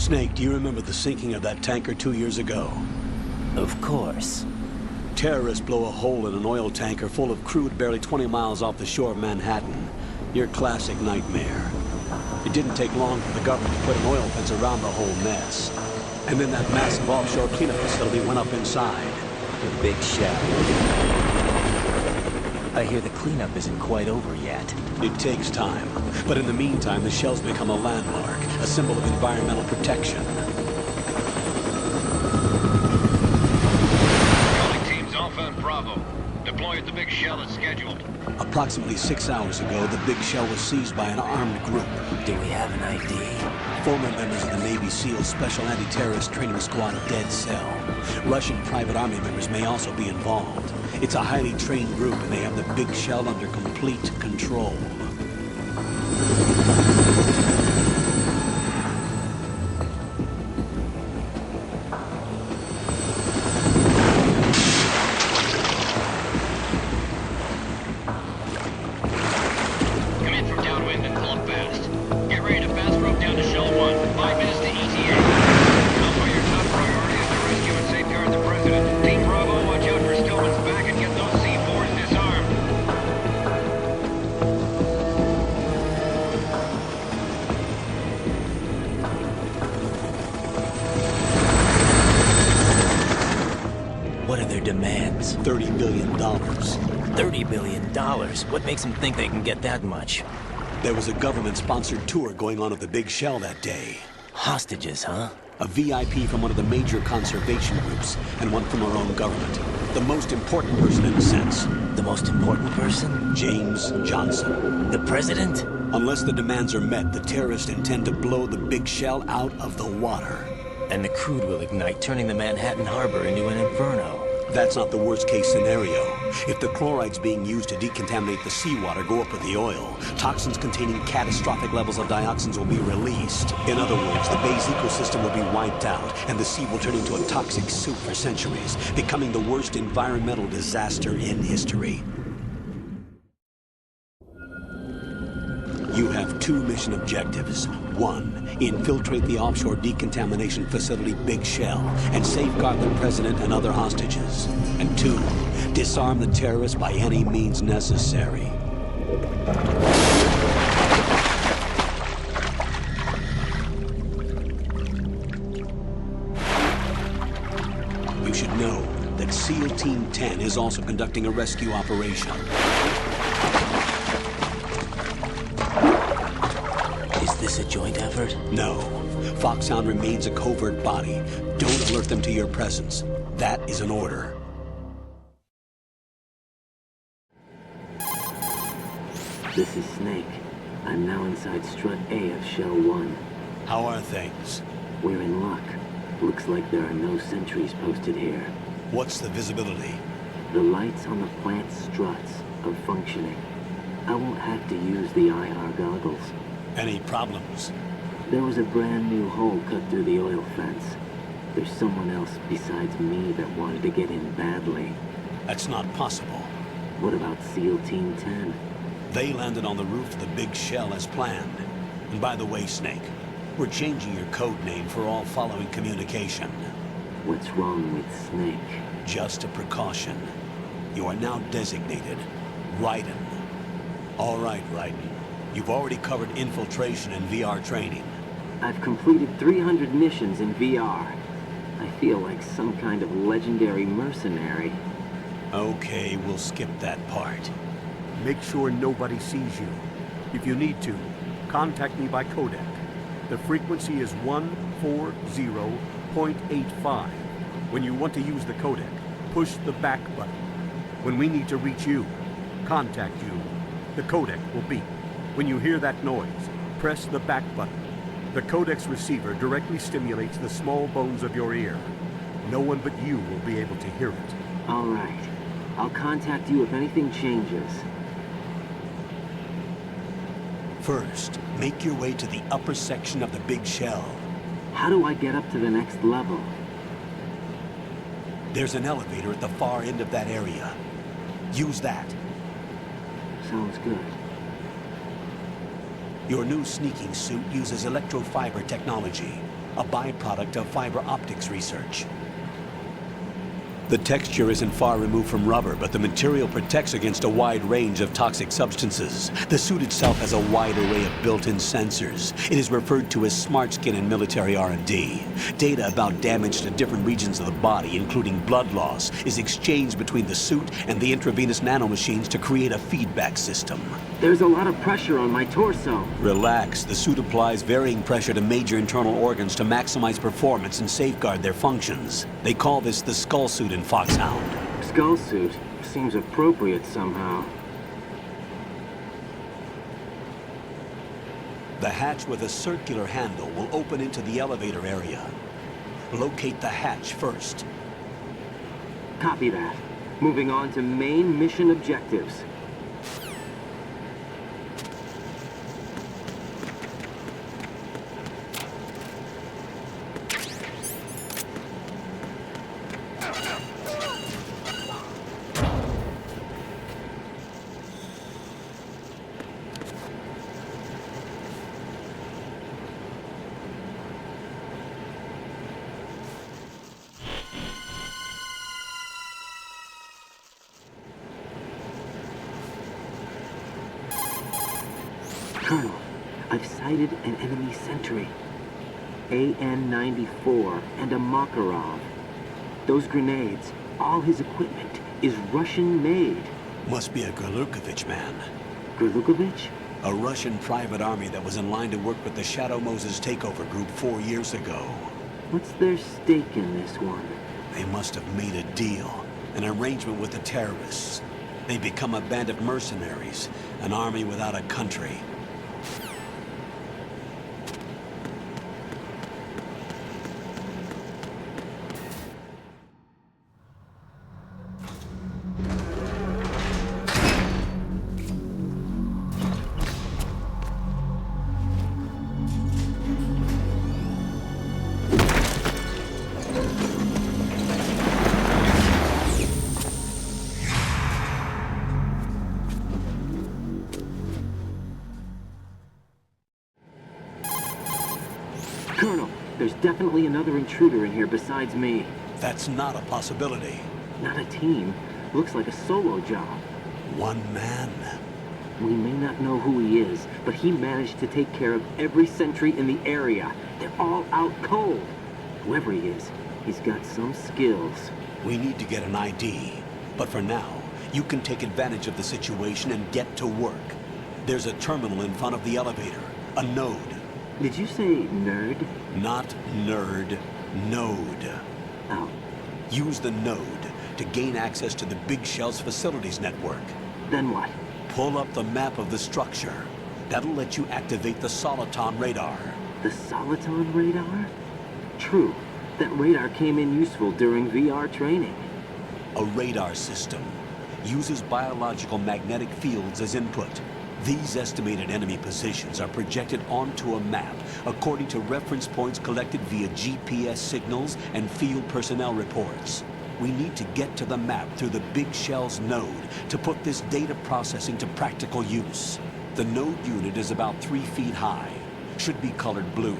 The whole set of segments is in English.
Snake, do you remember the sinking of that tanker 2 years ago? Of course. Terrorists blow a hole in an oil tanker full of crude barely 20 miles off the shore of Manhattan. Your classic nightmare. It didn't take long for the government to put an oil fence around the whole mess. And then that massive offshore cleanup facility went up inside. The big shell. I hear the cleanup isn't quite over yet. It takes time. But in the meantime, the shell's become a landmark, a symbol of environmental protection. Calling teams Alpha and Bravo. Deploy at the big shell as scheduled. Approximately 6 hours ago, the big shell was seized by an armed group. Do we have an ID? Former members of the Navy SEAL Special Anti-Terrorist Training Squad Dead Cell. Russian private army members may also be involved. It's a highly trained group, and they have the big shell under complete control. Come in from downwind and pull up fast. Get ready to fast rope down to Shell 1. 5 minutes to ETA. Alpha, your top priority is to rescue and safeguard the President. Team Bravo, watch out for Stillman's back and get those C4s disarmed. What are their demands? $30 billion. $30 billion? What makes them think they can get that much? There was a government-sponsored tour going on at the big shell that day. Hostages, huh? A VIP from one of the major conservation groups, and one from our own government. The most important person in a sense. The most important person? James Johnson. The president? Unless the demands are met, the terrorists intend to blow the big shell out of the water. And the crude will ignite, turning the Manhattan Harbor into an inferno. That's not the worst-case scenario. If the chlorides being used to decontaminate the seawater go up with the oil, toxins containing catastrophic levels of dioxins will be released. In other words, the bay's ecosystem will be wiped out, and the sea will turn into a toxic soup for centuries, becoming the worst environmental disaster in history. You have 2 mission objectives. 1, infiltrate the offshore decontamination facility Big Shell and safeguard the president and other hostages. And 2, disarm the terrorists by any means necessary. You should know that SEAL Team 10 is also conducting a rescue operation. Is this a joint effort? No. Foxhound remains a covert body. Don't alert them to your presence. That is an order. This is Snake. I'm now inside Strut A of Shell 1. How are things? We're in luck. Looks like there are no sentries posted here. What's the visibility? The lights on the plant struts are functioning. I won't have to use the IR goggles. Any problems? There was a brand new hole cut through the oil fence. There's someone else besides me that wanted to get in badly. That's not possible. What about SEAL Team 10? They landed on the roof of the Big Shell as planned. And by the way, Snake, we're changing your code name for all following communication. What's wrong with Snake? Just a precaution. You are now designated Raiden. All right, Raiden. You've already covered infiltration and VR training. I've completed 300 missions in VR. I feel like some kind of legendary mercenary. Okay, we'll skip that part. Make sure nobody sees you. If you need to, contact me by codec. The frequency is 140.85. When you want to use the codec, push the back button. When we need to reach you, contact you, the codec will beep. When you hear that noise, press the back button. The codec's receiver directly stimulates the small bones of your ear. No one but you will be able to hear it. All right. I'll contact you if anything changes. First, make your way to the upper section of the Big Shell. How do I get up to the next level? There's an elevator at the far end of that area. Use that. Sounds good. Your new sneaking suit uses electrofiber technology. a byproduct of fiber optics research. The texture isn't far removed from rubber, but the material protects against a wide range of toxic substances. The suit itself has a wide array of built-in sensors. It is referred to as smart skin in military R&D. Data about damage to different regions of the body, including blood loss, is exchanged between the suit and the intravenous nanomachines to create a feedback system. There's a lot of pressure on my torso. Relax. The suit applies varying pressure to major internal organs to maximize performance and safeguard their functions. They call this the skull suit in Foxhound. Skull suit seems appropriate somehow. The hatch with a circular handle will open into the elevator area. Locate the hatch first. Copy that. Moving on to main mission objectives. Colonel, I've sighted an enemy sentry. AN-94 and a Makarov. Those grenades, all his equipment, is Russian-made. Must be a Gurlukovich man. Gurlukovich? A Russian private army that was in line to work with the Shadow Moses takeover group 4 years ago. What's their stake in this one? They must have made a deal, an arrangement with the terrorists. They become a band of mercenaries, an army without a country. Colonel, there's definitely another intruder in here besides me. That's not a possibility. Not a team. Looks like a solo job. One man. We may not know who he is, but he managed to take care of every sentry in the area. They're all out cold. Whoever he is, he's got some skills. We need to get an ID. But for now, you can take advantage of the situation and get to work. There's a terminal in front of the elevator. A node. Did you say nerd? Not nerd. Node. Oh, Use the node to gain access to the Big Shell's facilities network. then what? Pull up the map of the structure. That'll let you activate the Soliton radar. The Soliton radar? True. That radar came in useful during VR training. A radar system uses biological magnetic fields as input. These estimated enemy positions are projected onto a map according to reference points collected via GPS signals and field personnel reports. We need to get to the map through the Big Shell's node to put this data processing to practical use. The node unit is about 3 feet high, should be colored blue.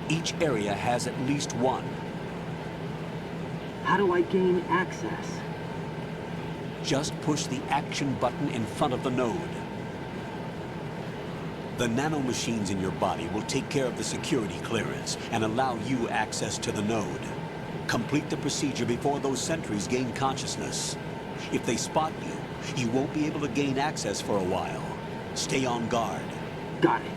Each area has at least one. How do I gain access? Just push the action button in front of the node. The nanomachines in your body will take care of the security clearance and allow you access to the node. Complete the procedure before those sentries gain consciousness. If they spot you, you won't be able to gain access for a while. Stay on guard. Got it.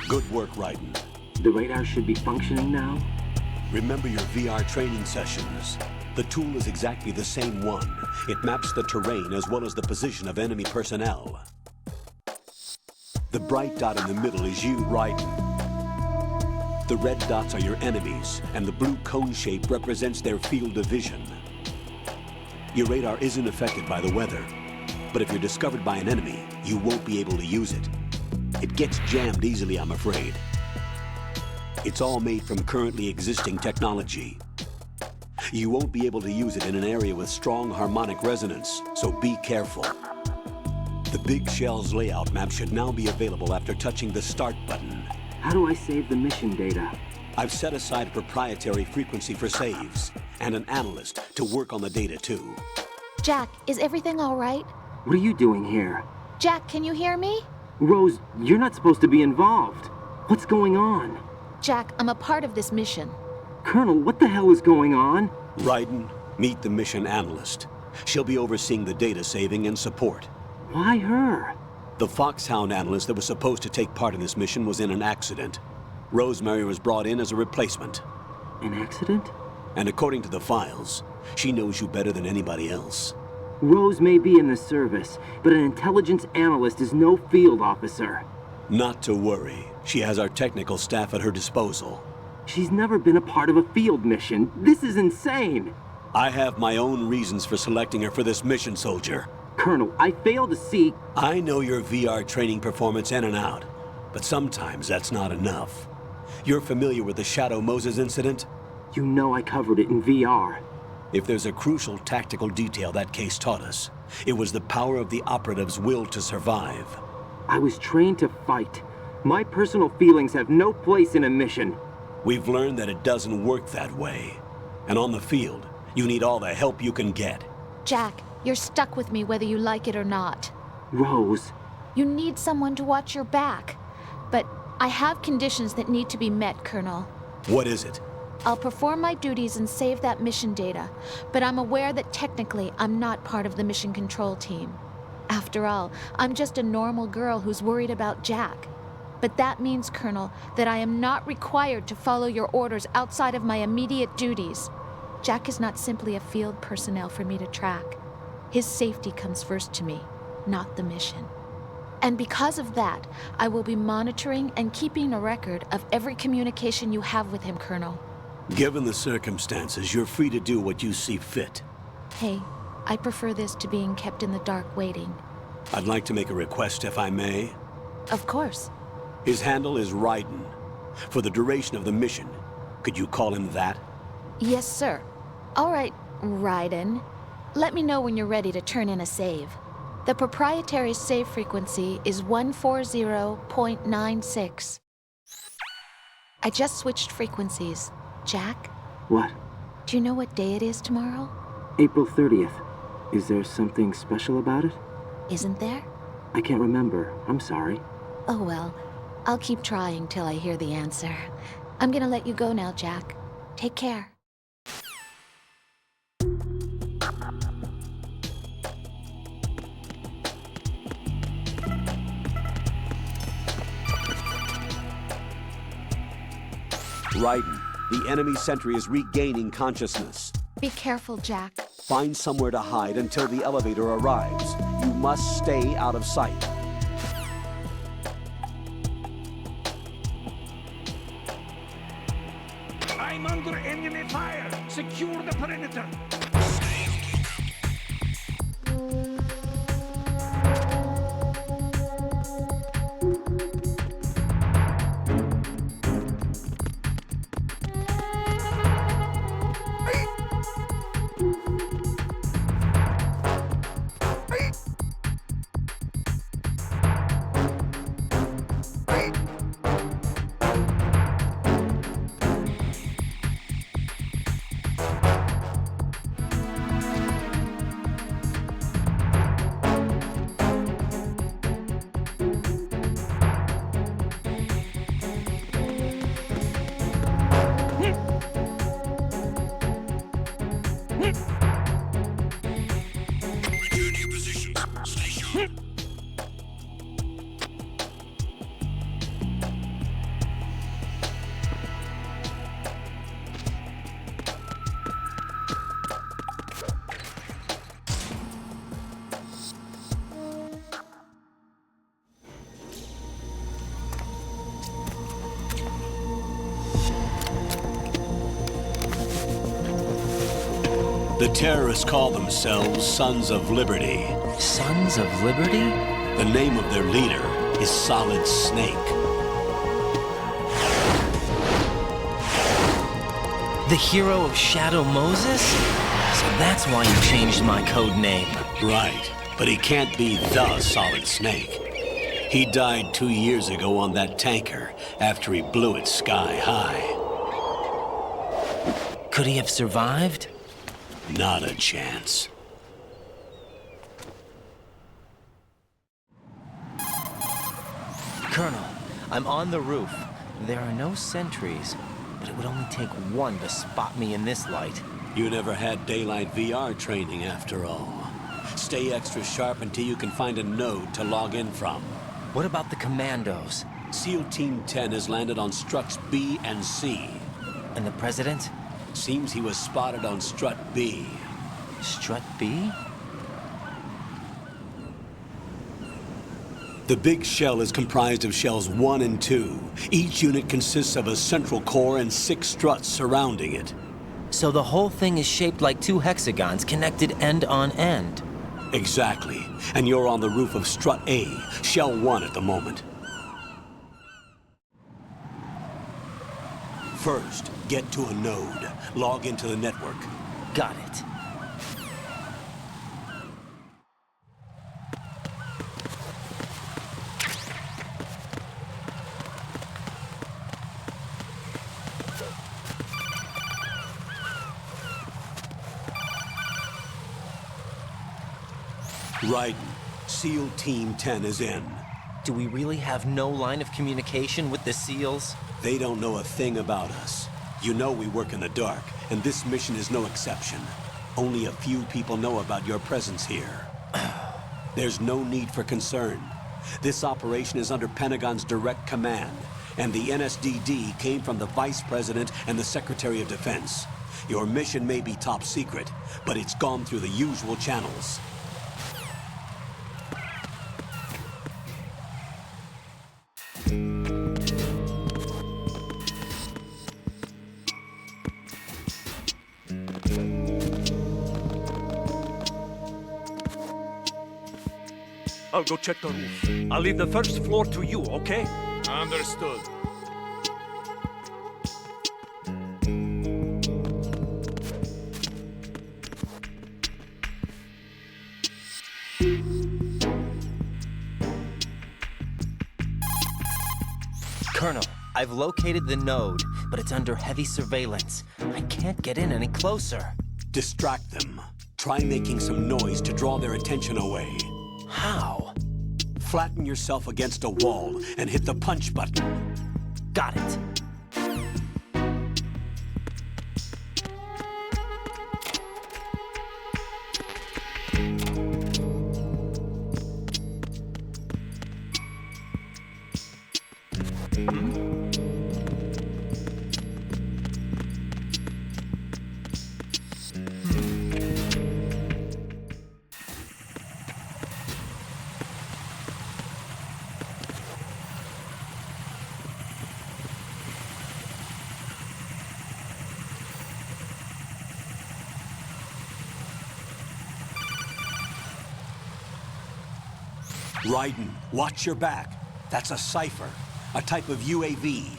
Good work, Raiden. The radar should be functioning now? Remember your VR training sessions. The tool is exactly the same one. It maps the terrain as well as the position of enemy personnel. The bright dot in the middle is you, Raiden. The red dots are your enemies, and the blue cone shape represents their field of vision. Your radar isn't affected by the weather, but if you're discovered by an enemy, you won't be able to use it. It gets jammed easily, I'm afraid. It's all made from currently existing technology. You won't be able to use it in an area with strong harmonic resonance, so be careful. The Big Shell's layout map should now be available after touching the Start button. How do I save the mission data? I've set aside a proprietary frequency for saves, and an analyst to work on the data too. Jack, is everything all right? What are you doing here? Jack, can you hear me? Rose, you're not supposed to be involved. What's going on? Jack, I'm a part of this mission. Colonel, what the hell is going on? Raiden, meet the mission analyst. She'll be overseeing the data saving and support. Why her? The Foxhound analyst that was supposed to take part in this mission was in an accident. Rosemary was brought in as a replacement. An accident? And according to the files, she knows you better than anybody else. Rose may be in the service, but an intelligence analyst is no field officer. Not to worry. She has our technical staff at her disposal. She's never been a part of a field mission. This is insane. I have my own reasons for selecting her for this mission, soldier. Colonel, I fail to see... I know your VR training performance in and out, but sometimes that's not enough. You're familiar with the Shadow Moses incident? You know I covered it in VR. If there's a crucial tactical detail that case taught us, it was the power of the operative's will to survive. I was trained to fight. My personal feelings have no place in a mission. We've learned that it doesn't work that way. And on the field, you need all the help you can get. Jack, you're stuck with me whether you like it or not. Rose, You need someone to watch your back. But I have conditions that need to be met, Colonel. What is it? I'll perform my duties and save that mission data, but I'm aware that technically I'm not part of the mission control team. After all, I'm just a normal girl who's worried about Jack. But that means, Colonel, that I am not required to follow your orders outside of my immediate duties. Jack is not simply a field personnel for me to track. His safety comes first to me, not the mission. And because of that, I will be monitoring and keeping a record of every communication you have with him, Colonel. Given the circumstances, you're free to do what you see fit. Hey, I prefer this to being kept in the dark waiting. I'd like to make a request, if I may. Of course. His handle is Raiden. For the duration of the mission, could you call him that? Yes, sir. All right, Raiden. Let me know when you're ready to turn in a save. The proprietary save frequency is 140.96. I just switched frequencies. Jack, what? do you know what day it is tomorrow? April 30th. Is there something special about it? Isn't there? I can't remember. I'm sorry. Oh well, I'll keep trying till I hear the answer. I'm gonna let you go now, Jack. Take care. Raiden, the enemy sentry is regaining consciousness. Be careful, Jack. Find somewhere to hide until the elevator arrives. You must stay out of sight. I'm under enemy fire. Secure the perimeter. The terrorists call themselves Sons of Liberty. Sons of Liberty? The name of their leader is Solid Snake. The hero of Shadow Moses? So that's why you changed my code name. Right, but he can't be the Solid Snake. He died 2 years ago on that tanker after he blew it sky high. Could he have survived? Not a chance. Colonel, I'm on the roof. There are no sentries, but it would only take one to spot me in this light. You never had daylight VR training after all. Stay extra sharp until you can find a node to log in from. What about the commandos? SEAL Team 10 has landed on struts B and C. And the president? Seems he was spotted on strut B. Strut B? The big shell is comprised of shells 1 and 2. Each unit consists of a central core and 6 struts surrounding it. So the whole thing is shaped like 2 hexagons connected end on end. Exactly. And you're on the roof of strut A, shell 1 at the moment. First, get to a node. Log into the network. Got it. Raiden, SEAL Team 10 is in. Do we really have no line of communication with the SEALs? They don't know a thing about us. You know we work in the dark, and this mission is no exception. Only a few people know about your presence here. There's no need for concern. This operation is under Pentagon's direct command, and the NSDD came from the Vice President and the Secretary of Defense. Your mission may be top secret, but it's gone through the usual channels. I'll go check the roof. I'll leave the first floor to you, okay? Understood. Colonel, I've located the node, but it's under heavy surveillance. I can't get in any closer. Distract them. Try making some noise to draw their attention away. How? Flatten yourself against a wall and hit the punch button. Got it. Raiden, watch your back. That's a cipher, a type of UAV.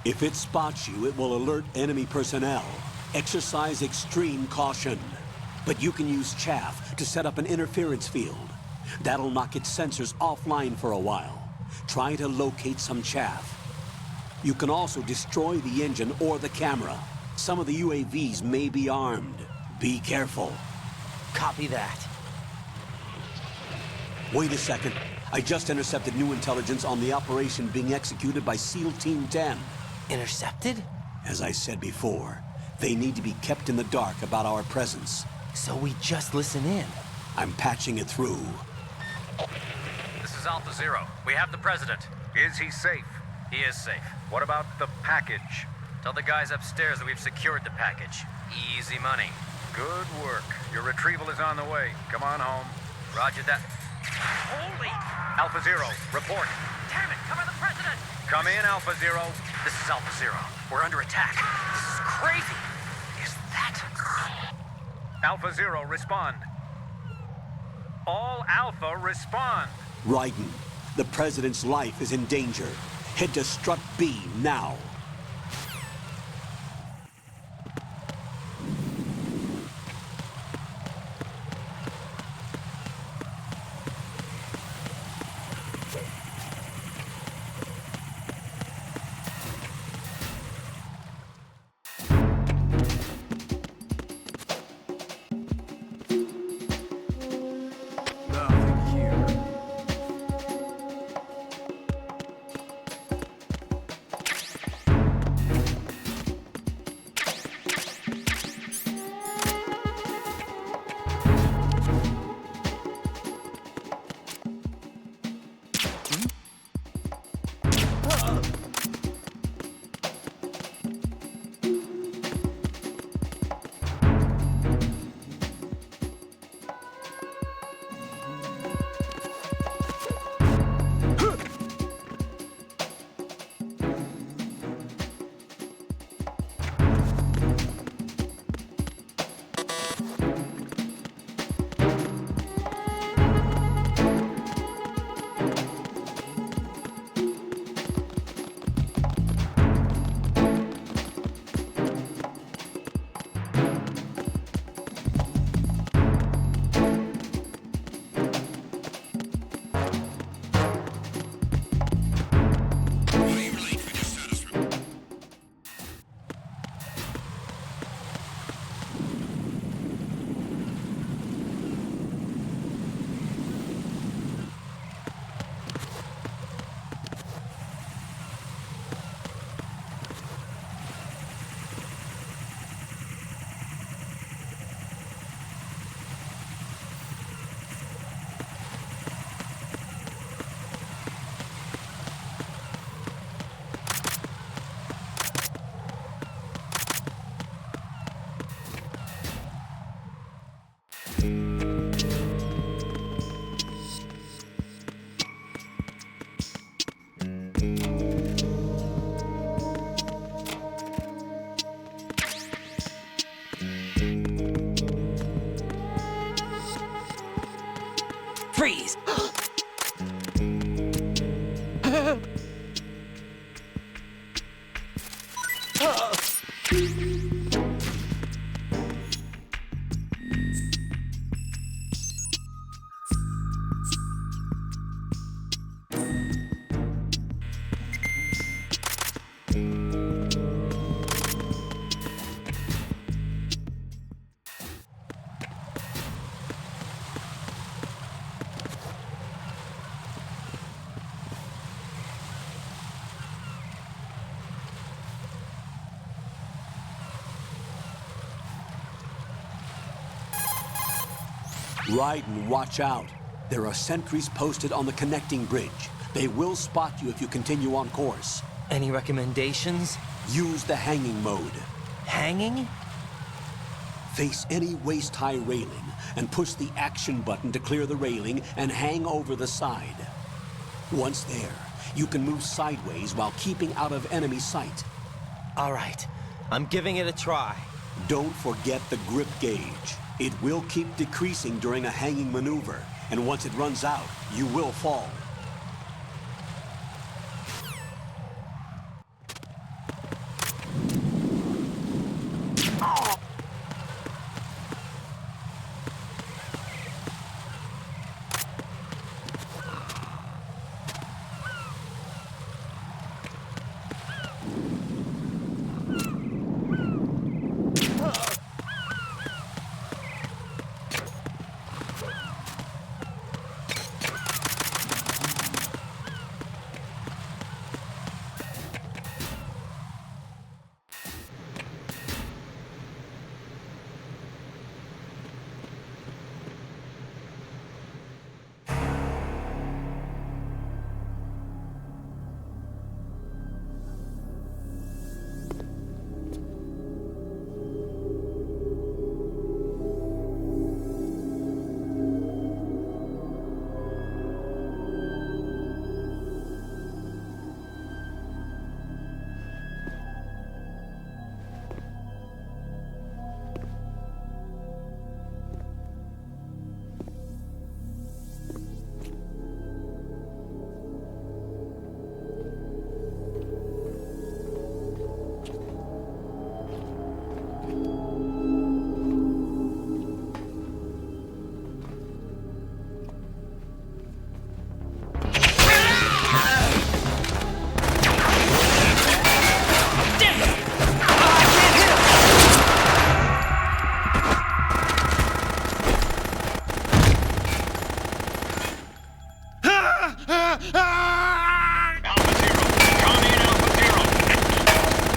If it spots you, it will alert enemy personnel. Exercise extreme caution. But you can use chaff to set up an interference field. That'll knock its sensors offline for a while. Try to locate some chaff. You can also destroy the engine or the camera. Some of the UAVs may be armed. Be careful. Copy that. Wait a second. I just intercepted new intelligence on the operation being executed by SEAL Team 10. Intercepted? As I said before, they need to be kept in the dark about our presence. So we just listen in. I'm patching it through. This is Alpha Zero. We have the president. Is he safe? He is safe. What about the package? Tell the guys upstairs that we've secured the package. Easy money. Good work. Your retrieval is on the way. Come on home. Roger that. Holy! Alpha Zero, report. Damn it! Cover the president! Come in, Alpha Zero. This is Alpha Zero. We're under attack. This is crazy. Is that... Alpha Zero, respond. All Alpha, respond. Raiden, the President's life is in danger. Head to Strut B now. Nothing here. Freeze! Raiden, watch out. There are sentries posted on the connecting bridge. They will spot you if you continue on course. Any recommendations? Use the hanging mode. Hanging? Face any waist-high railing and push the action button to clear the railing and hang over the side. Once there, you can move sideways while keeping out of enemy sight. All right, I'm giving it a try. Don't forget the grip gauge. It will keep decreasing during a hanging maneuver, and once it runs out, you will fall. Alpha Zero. Come in, Alpha Zero.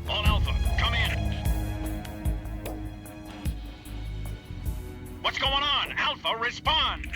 All Alpha, come in. What's going on? Alpha, respond.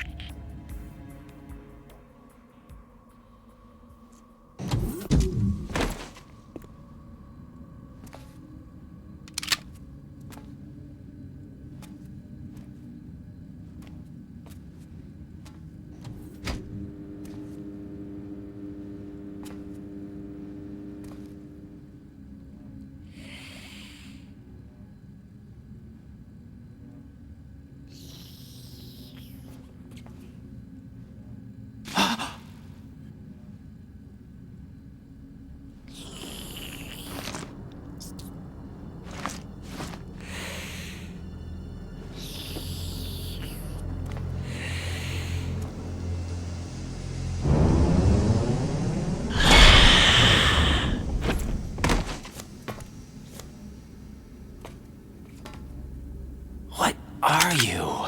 What are you?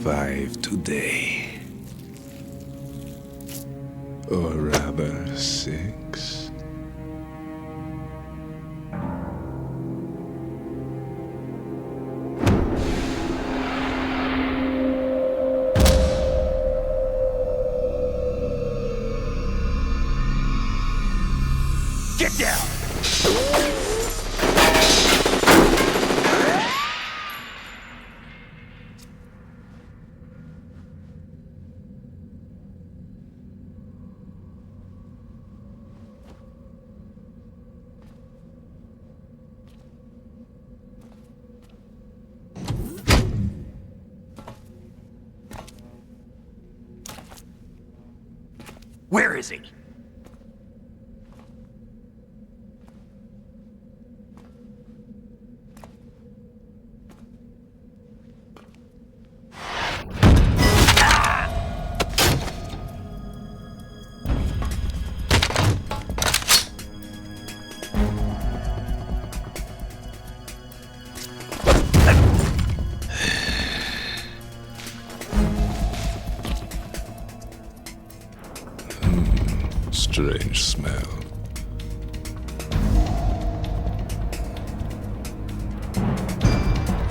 Five today. Or rather, 6. Get down! Where is he? Strange smell.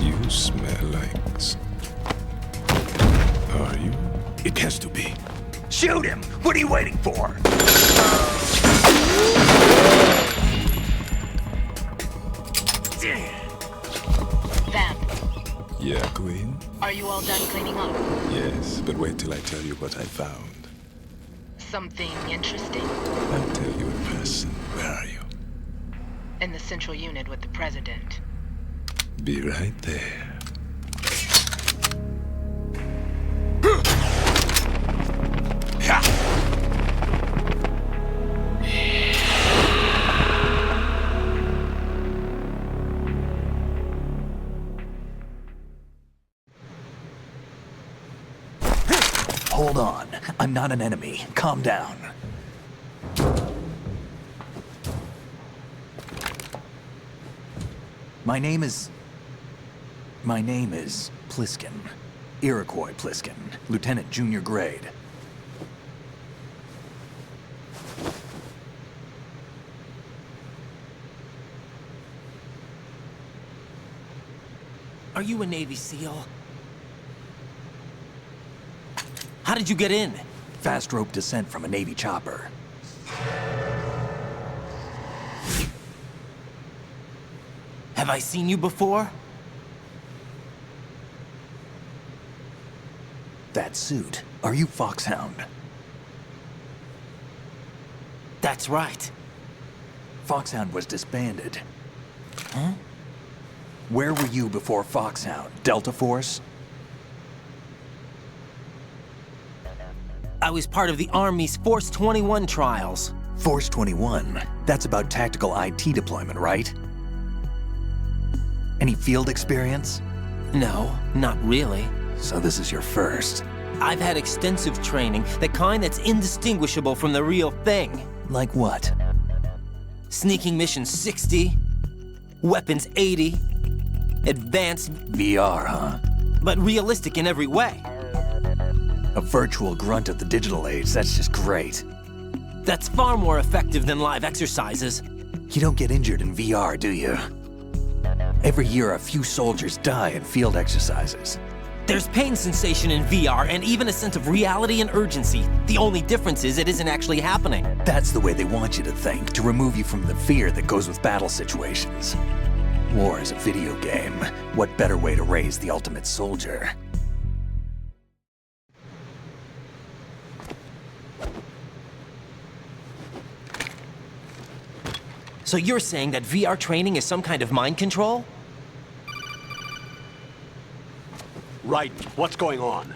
You smell like... Are you? It has to be. Shoot him! What are you waiting for? Vamp, Yeah, Queen? are you all done cleaning up? Yes, but wait till I tell you what I found. Something interesting? I'll tell you in person. Where are you? In the central unit with the president. Be right there. Hold on. I'm not an enemy. Calm down. My name is Pliskin. Iroquois Pliskin. Lieutenant Junior Grade. Are you a Navy SEAL? How did you get in? Fast rope descent from a Navy chopper. Have I seen you before? That suit. Are you Foxhound? That's right. Foxhound was disbanded. Huh? Where were you before Foxhound? Delta Force? I was part of the Army's Force 21 trials. Force 21? That's about tactical IT deployment, right? Any field experience? No, not really. So this is your first. I've had extensive training, the kind that's indistinguishable from the real thing. Like what? Sneaking mission 60, weapons 80, advanced... VR, huh? But realistic in every way. A virtual grunt of the digital age, that's just great. That's far more effective than live exercises. You don't get injured in VR, do you? Every year, a few soldiers die in field exercises. There's pain sensation in VR and even a sense of reality and urgency. The only difference is it isn't actually happening. That's the way they want you to think, to remove you from the fear that goes with battle situations. War is a video game. What better way to raise the ultimate soldier? So you're saying that VR training is some kind of mind control? Right. What's going on?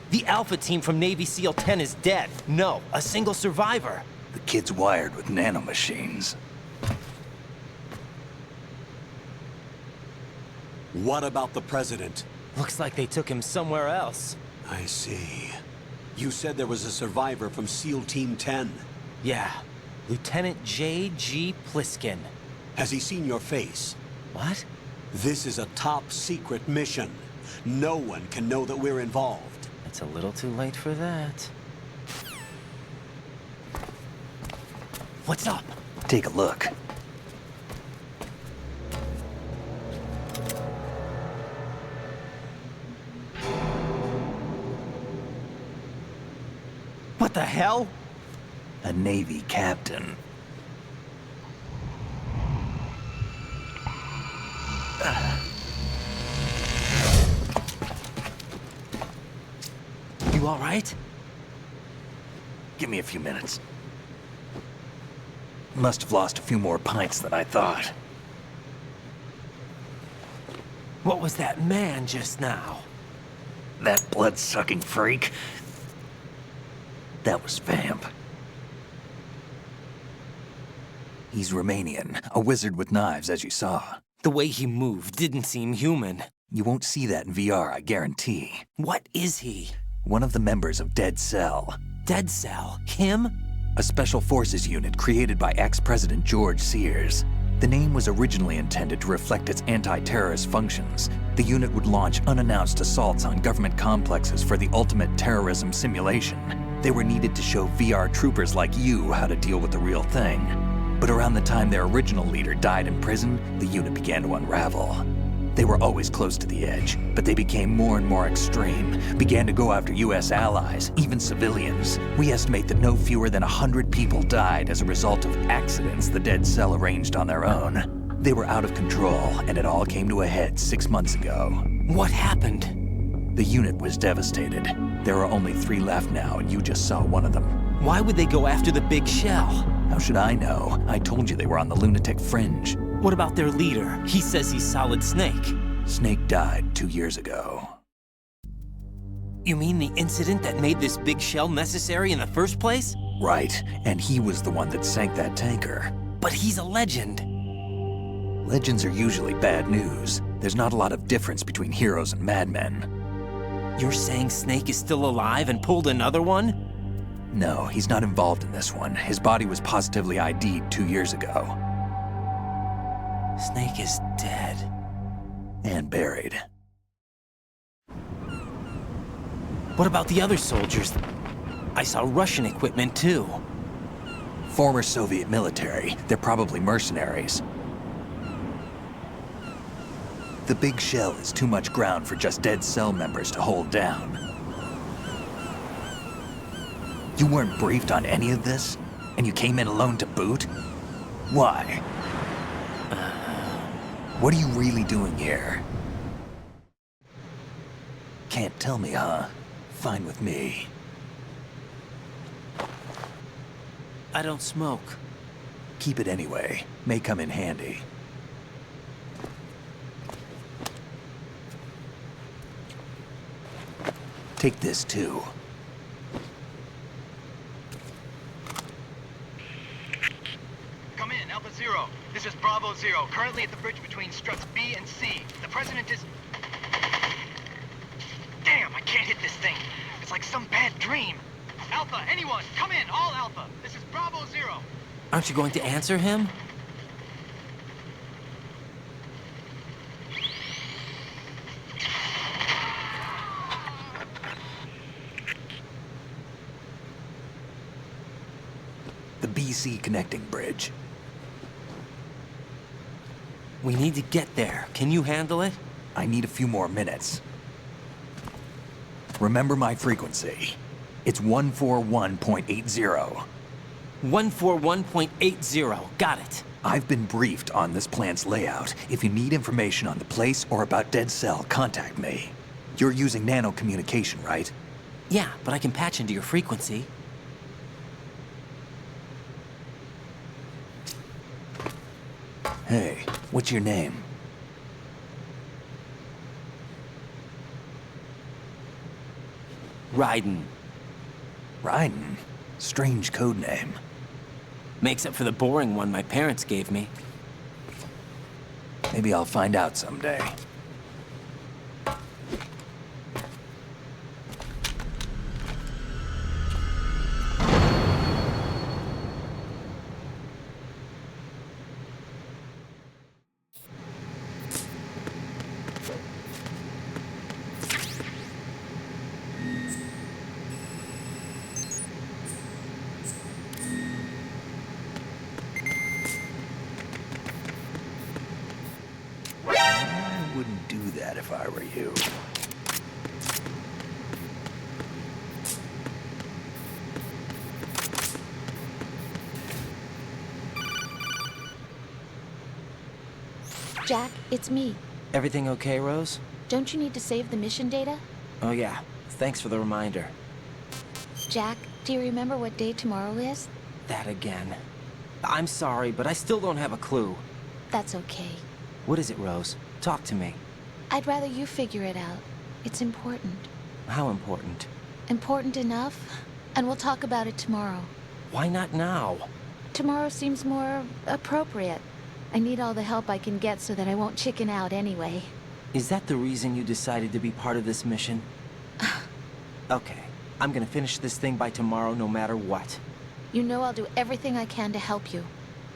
The Alpha team from Navy SEAL 10 is dead. No, a single survivor. The kid's wired with nanomachines. What about the president? Looks like they took him somewhere else. I see. You said there was a survivor from SEAL Team 10. Yeah. Lieutenant J.G. Pliskin. Has he seen your face? What? This is a top secret mission. No one can know that we're involved. It's a little too late for that. What's up? Take a look. What the hell? A Navy captain. You all right? Give me a few minutes. Must have lost a few more pints than I thought. What was that man just now? That blood-sucking freak? That was Vamp. He's Romanian, a wizard with knives, as you saw. The way he moved didn't seem human. You won't see that in VR, I guarantee. What is he? One of the members of Dead Cell. Dead Cell? Him? A special forces unit created by ex-President George Sears. The name was originally intended to reflect its anti-terrorist functions. The unit would launch unannounced assaults on government complexes for the ultimate terrorism simulation. They were needed to show VR troopers like you how to deal with the real thing. But around the time their original leader died in prison, the unit began to unravel. They were always close to the edge, but they became more and more extreme, began to go after US allies, even civilians. We estimate that no fewer than 100 people died as a result of accidents the Dead Cell arranged on their own. They were out of control, and it all came to a head 6 months ago. What happened? The unit was devastated. There are only 3 left now, and you just saw one of them. Why would they go after the big shell? How should I know? I told you they were on the lunatic fringe. What about their leader? He says he's Solid Snake. Snake died 2 years ago. You mean the incident that made this big shell necessary in the first place? Right, and he was the one that sank that tanker. But he's a legend. Legends are usually bad news. There's not a lot of difference between heroes and madmen. You're saying Snake is still alive and pulled another one? No, he's not involved in this one. His body was positively ID'd 2 years ago. Snake is dead. And buried. What about the other soldiers? I saw Russian equipment too. Former Soviet military. They're probably mercenaries. The big shell is too much ground for just dead cell members to hold down. You weren't briefed on any of this? And you came in alone to boot? Why? What are you really doing here? Can't tell me, huh? Fine with me. I don't smoke. Keep it anyway. May come in handy. Take this too. Come in, Alpha Zero. This is Bravo Zero, currently at the bridge between struts B and C. The President is... Damn, I can't hit this thing. It's like some bad dream. Alpha, anyone, come in, all Alpha. This is Bravo Zero. Aren't you going to answer him? The BC connecting bridge. We need to get there. Can you handle it? I need a few more minutes. Remember my frequency. It's 141.80. 141.80. Got it. I've been briefed on this plant's layout. If you need information on the place or about Dead Cell, contact me. You're using nano communication, right? Yeah, but I can patch into your frequency. Hey, what's your name? Raiden. Raiden? Strange code name. Makes up for the boring one my parents gave me. Maybe I'll find out someday. I wouldn't do that if I were you. Jack, it's me. Everything okay, Rose? Don't you need to save the mission data? Oh yeah. Thanks for the reminder. Jack, do you remember what day tomorrow is? That again. I'm sorry, but I still don't have a clue. That's okay. What is it, Rose? Talk to me. I'd rather you figure it out. It's important. How important? Important enough? And we'll talk about it tomorrow. Why not now? Tomorrow seems more appropriate. I need all the help I can get so that I won't chicken out anyway. Is that the reason you decided to be part of this mission? Okay. I'm gonna finish this thing by tomorrow no matter what. You know I'll do everything I can to help you.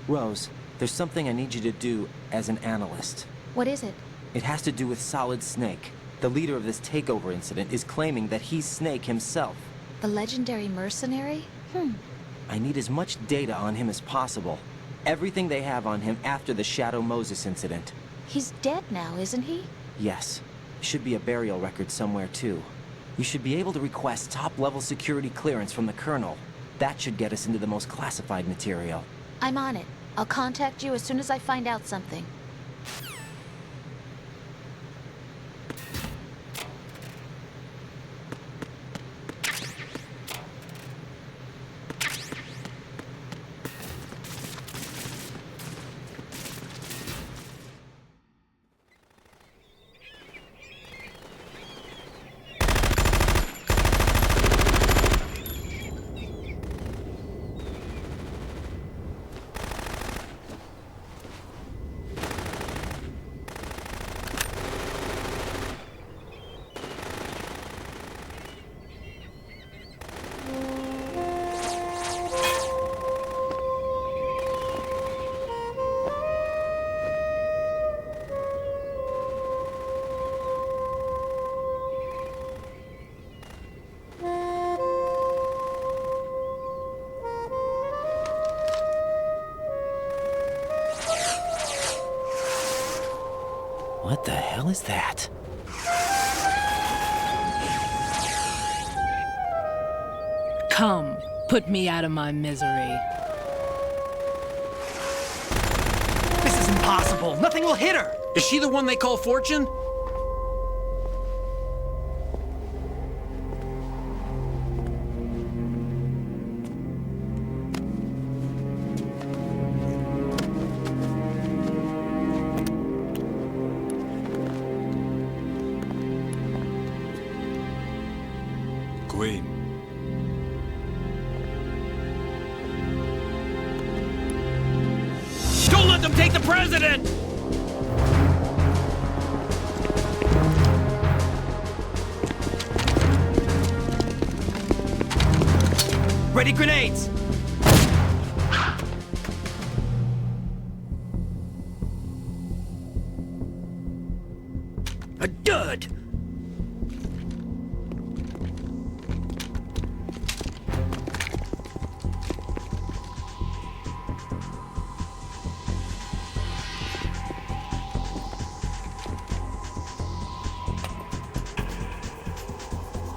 Rose, there's something I need you to do as an analyst. What is it? It has to do with Solid Snake. The leader of this takeover incident is claiming that he's Snake himself. The legendary mercenary? I need as much data on him as possible. Everything they have on him after the Shadow Moses incident. He's dead now, isn't he? Yes. Should be a burial record somewhere, too. You should be able to request top-level security clearance from the Colonel. That should get us into the most classified material. I'm on it. I'll contact you as soon as I find out something. What the hell is that? Come, put me out of my misery. This is impossible. Nothing will hit her. Is she the one they call Fortune? Queen. Don't let them take the president! Ready grenades! A dud!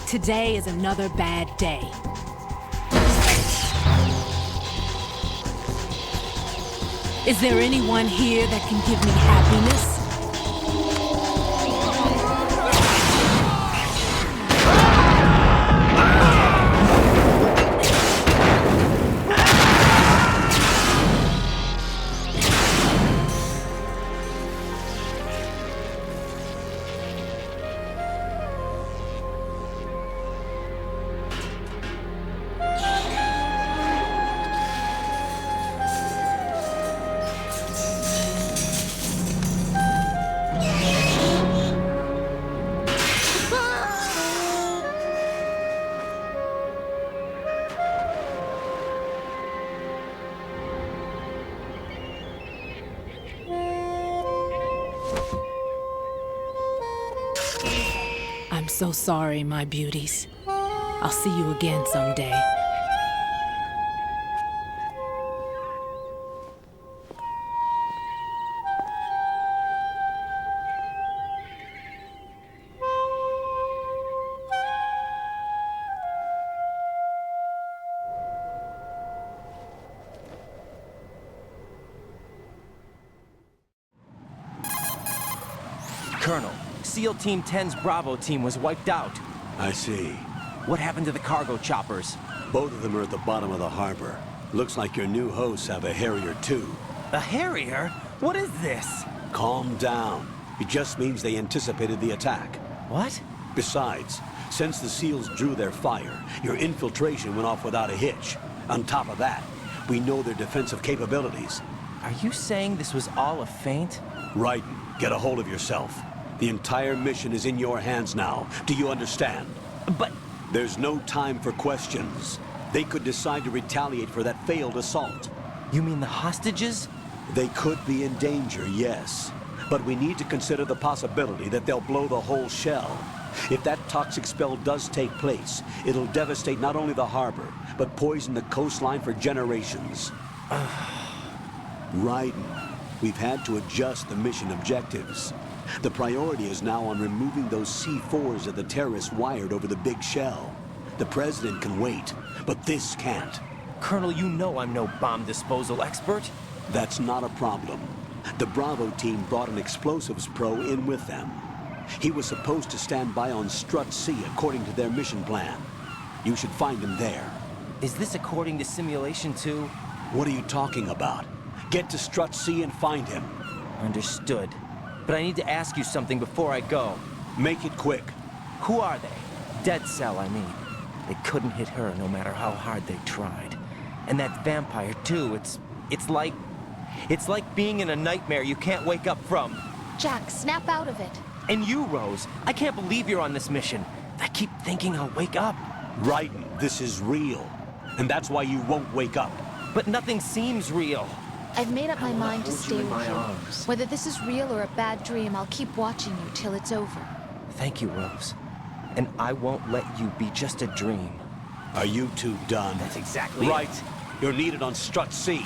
Today is another bad day. Is there anyone here that can give me happiness? I'm so sorry, my beauties. I'll see you again someday. Colonel, SEAL Team 10's Bravo team was wiped out. I see. What happened to the cargo choppers? Both of them are at the bottom of the harbor. Looks like your new hosts have a Harrier too. A Harrier? What is this? Calm down. It just means they anticipated the attack. What? Besides, since the SEALs drew their fire, your infiltration went off without a hitch. On top of that, we know their defensive capabilities. Are you saying this was all a feint? Raiden, get a hold of yourself. The entire mission is in your hands now. Do you understand? But... There's no time for questions. They could decide to retaliate for that failed assault. You mean the hostages? They could be in danger, yes. But we need to consider the possibility that they'll blow the whole shell. If that toxic spell does take place, it'll devastate not only the harbor, but poison the coastline for generations. Raiden, we've had to adjust the mission objectives. The priority is now on removing those C4s that the terrorists wired over the big shell. The President can wait, but this can't. Colonel, you know I'm no bomb disposal expert. That's not a problem. The Bravo team brought an explosives pro in with them. He was supposed to stand by on Strut C according to their mission plan. You should find him there. Is this according to Simulation 2? What are you talking about? Get to Strut C and find him. Understood. But I need to ask you something before I go. Make it quick. Who are they? Dead Cell, I mean. They couldn't hit her no matter how hard they tried. And that vampire, too, it's like being in a nightmare you can't wake up from. Jack, snap out of it. And you, Rose, I can't believe you're on this mission. I keep thinking I'll wake up. Raiden, this is real. And that's why you won't wake up. But nothing seems real. I've made up my mind to hold you stay in with my you. arms. Whether this is real or a bad dream, I'll keep watching you till it's over. Thank you, Rose. And I won't let you be just a dream. Are you two done? That's exactly right. it. You're needed on Strut C.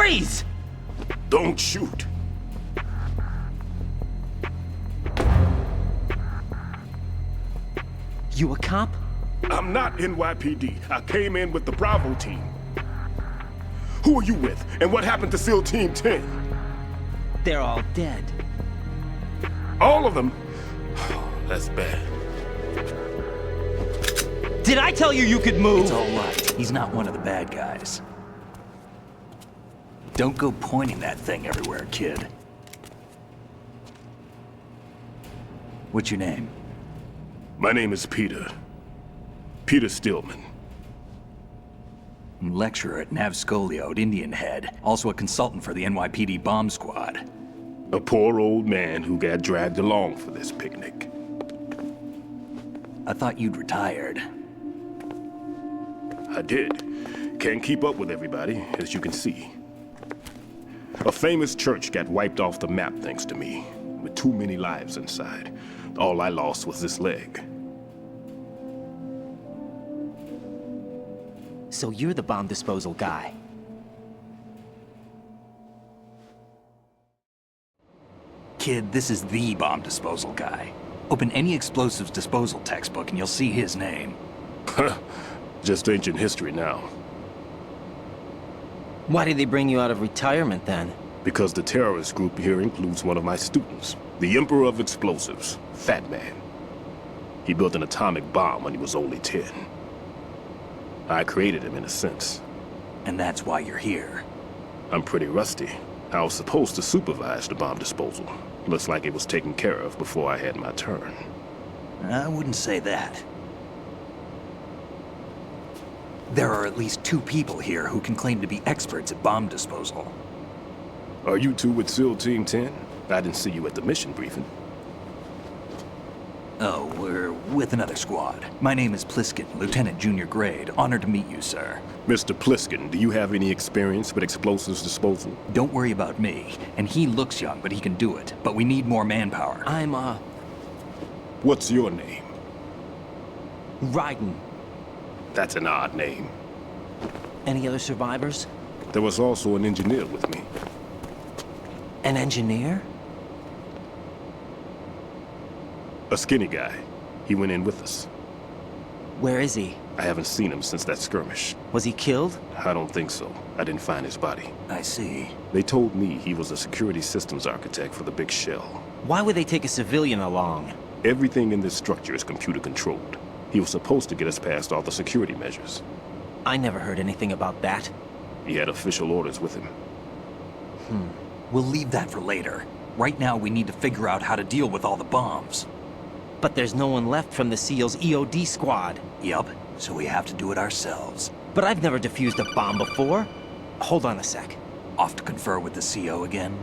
Freeze! Don't shoot. You a cop? I'm not NYPD. I came in with the Bravo team. Who are you with? And what happened to SEAL Team 10? They're all dead. All of them? That's bad. Did I tell you you could move? It's all right. He's not one of the bad guys. Don't go pointing that thing everywhere, kid. What's your name? My name is Peter. Peter Stillman. Lecturer at Navscolio at Indian Head. Also a consultant for the NYPD bomb squad. A poor old man who got dragged along for this picnic. I thought you'd retired. I did. Can't keep up with everybody, as you can see. A famous church got wiped off the map thanks to me, with too many lives inside. All I lost was this leg. So you're the bomb disposal guy. Kid, this is the bomb disposal guy. Open any explosives disposal textbook and you'll see his name. Just ancient history now. Why did they bring you out of retirement then? Because the terrorist group here includes one of my students, the Emperor of Explosives, Fat Man. He built an atomic bomb when he was only 10. I created him in a sense. And that's why you're here. I'm pretty rusty. I was supposed to supervise the bomb disposal. Looks like it was taken care of before I had my turn. I wouldn't say that. There are at least 2 people here who can claim to be experts at bomb disposal. Are you two with SEAL Team 10? I didn't see you at the mission briefing. Oh, we're with another squad. My name is Pliskin, Lieutenant Junior Grade. Honored to meet you, sir. Mr. Pliskin, do you have any experience with explosives disposal? Don't worry about me. And he looks young, but he can do it. But we need more manpower. I'm, What's your name? Raiden. That's an odd name. Any other survivors? There was also an engineer with me. An engineer? A skinny guy. He went in with us. Where is he? I haven't seen him since that skirmish. Was he killed? I don't think so. I didn't find his body. I see. They told me he was a security systems architect for the big shell. Why would they take a civilian along? Everything in this structure is computer controlled. He was supposed to get us past all the security measures. I never heard anything about that. He had official orders with him. We'll leave that for later. Right now, we need to figure out how to deal with all the bombs. But there's no one left from the SEAL's EOD squad. Yup, so we have to do it ourselves. But I've never defused a bomb before. Hold on a sec. Off to confer with the CO again?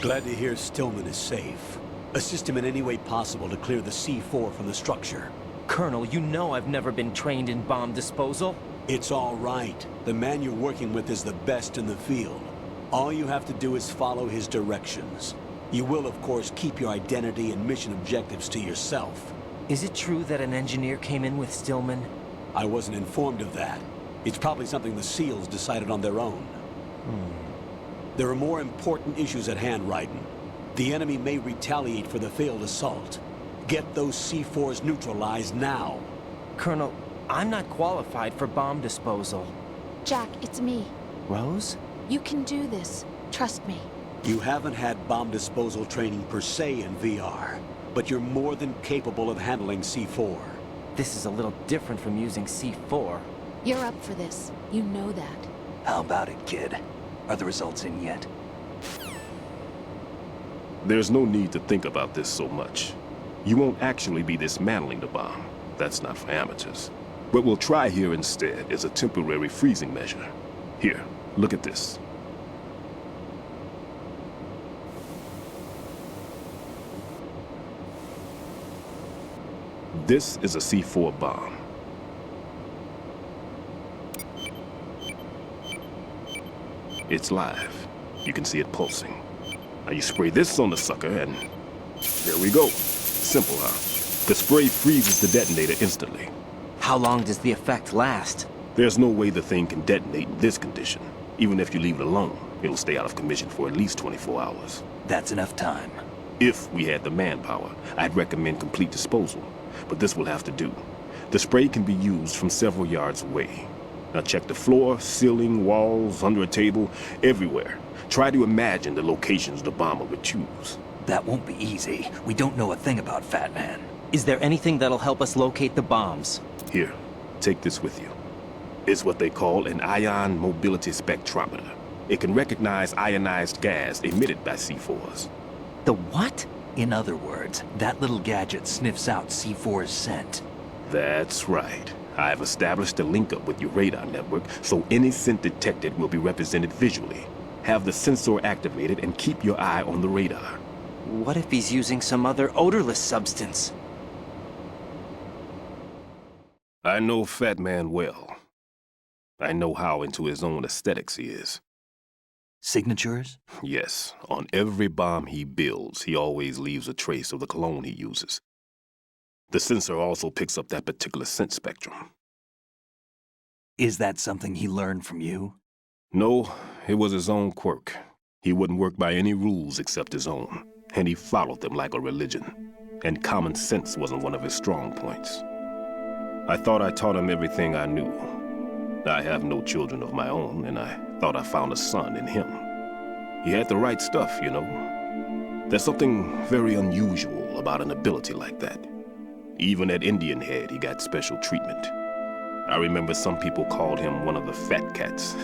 Glad to hear Stillman is safe. Assist him in any way possible to clear the C4 from the structure. Colonel, you know I've never been trained in bomb disposal. It's all right. The man you're working with is the best in the field. All you have to do is follow his directions. You will, of course, keep your identity and mission objectives to yourself. Is it true that an engineer came in with Stillman? I wasn't informed of that. It's probably something the SEALs decided on their own. There are more important issues at hand, Raiden. The enemy may retaliate for the failed assault. Get those C4s neutralized now. Colonel, I'm not qualified for bomb disposal. Jack, it's me. Rose? You can do this. Trust me. You haven't had bomb disposal training per se in VR, but you're more than capable of handling C4. This is a little different from using C4. You're up for this. You know that. How about it, kid? Are the results in yet? There's no need to think about this so much. You won't actually be dismantling the bomb. That's not for amateurs. What we'll try here instead is a temporary freezing measure. Here, look at this. This is a C4 bomb. It's live. You can see it pulsing. Now you spray this on the sucker and there we go. Simple, huh? The spray freezes the detonator instantly. How long does the effect last? There's no way the thing can detonate in this condition. Even if you leave it alone, it'll stay out of commission for at least 24 hours. That's enough time. If we had the manpower, I'd recommend complete disposal. But this will have to do. The spray can be used from several yards away. Now check the floor, ceiling, walls, under a table, everywhere. Try to imagine the locations the bomber would choose. That won't be easy. We don't know a thing about Fat Man. Is there anything that'll help us locate the bombs? Here, take this with you. It's what they call an ion mobility spectrometer. It can recognize ionized gas emitted by C4s. The what? In other words, that little gadget sniffs out C4's scent. That's right. I've established a link up with your radar network, so any scent detected will be represented visually. Have the sensor activated and keep your eye on the radar. What if he's using some other odorless substance? I know Fat Man well. I know how into his own aesthetics he is. Signatures? Yes, on every bomb he builds, he always leaves a trace of the cologne he uses. The sensor also picks up that particular scent spectrum. Is that something he learned from you? No, it was his own quirk. He wouldn't work by any rules except his own, and he followed them like a religion. And common sense wasn't one of his strong points. I thought I taught him everything I knew. I have no children of my own, and I thought I found a son in him. He had the right stuff, you know. There's something very unusual about an ability like that. Even at Indian Head, he got special treatment. I remember some people called him one of the fat cats.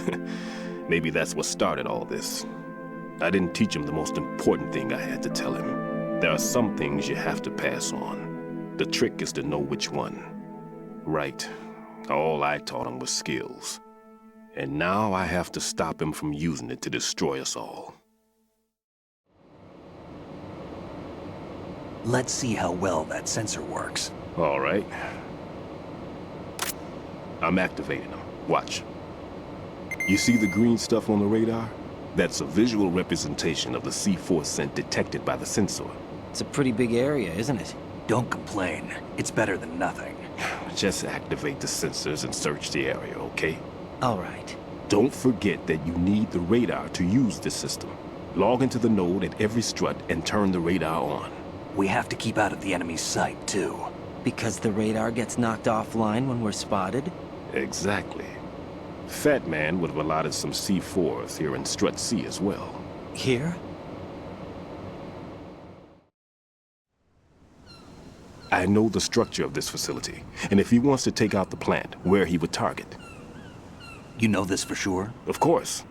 Maybe that's what started all this. I didn't teach him the most important thing I had to tell him. There are some things you have to pass on. The trick is to know which one. Right. All I taught him was skills. And now I have to stop him from using it to destroy us all. Let's see how well that sensor works. All right. I'm activating them. Watch. You see the green stuff on the radar? That's a visual representation of the C4 scent detected by the sensor. It's a pretty big area, isn't it? Don't complain. It's better than nothing. Just activate the sensors and search the area, okay? All right. Don't forget that you need the radar to use this system. Log into the node at every strut and turn the radar on. We have to keep out of the enemy's sight, too. Because the radar gets knocked offline when we're spotted? Exactly. Fat Man would have allotted some C4s here in Strut C as well. Here? I know the structure of this facility, and if he wants to take out the plant, where he would target. You know this for sure? Of course.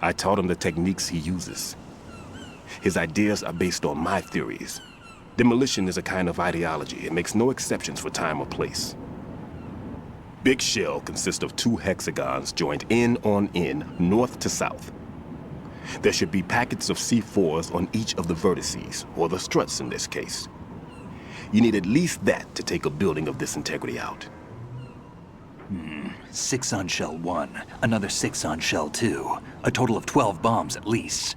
I taught him the techniques he uses. His ideas are based on my theories. Demolition is a kind of ideology. It makes no exceptions for time or place. Big Shell consists of 2 hexagons joined end on end, north to south. There should be packets of C4s on each of the vertices, or the struts in this case. You need at least that to take a building of this integrity out. 6 on Shell 1, another 6 on Shell 2. A total of 12 bombs at least.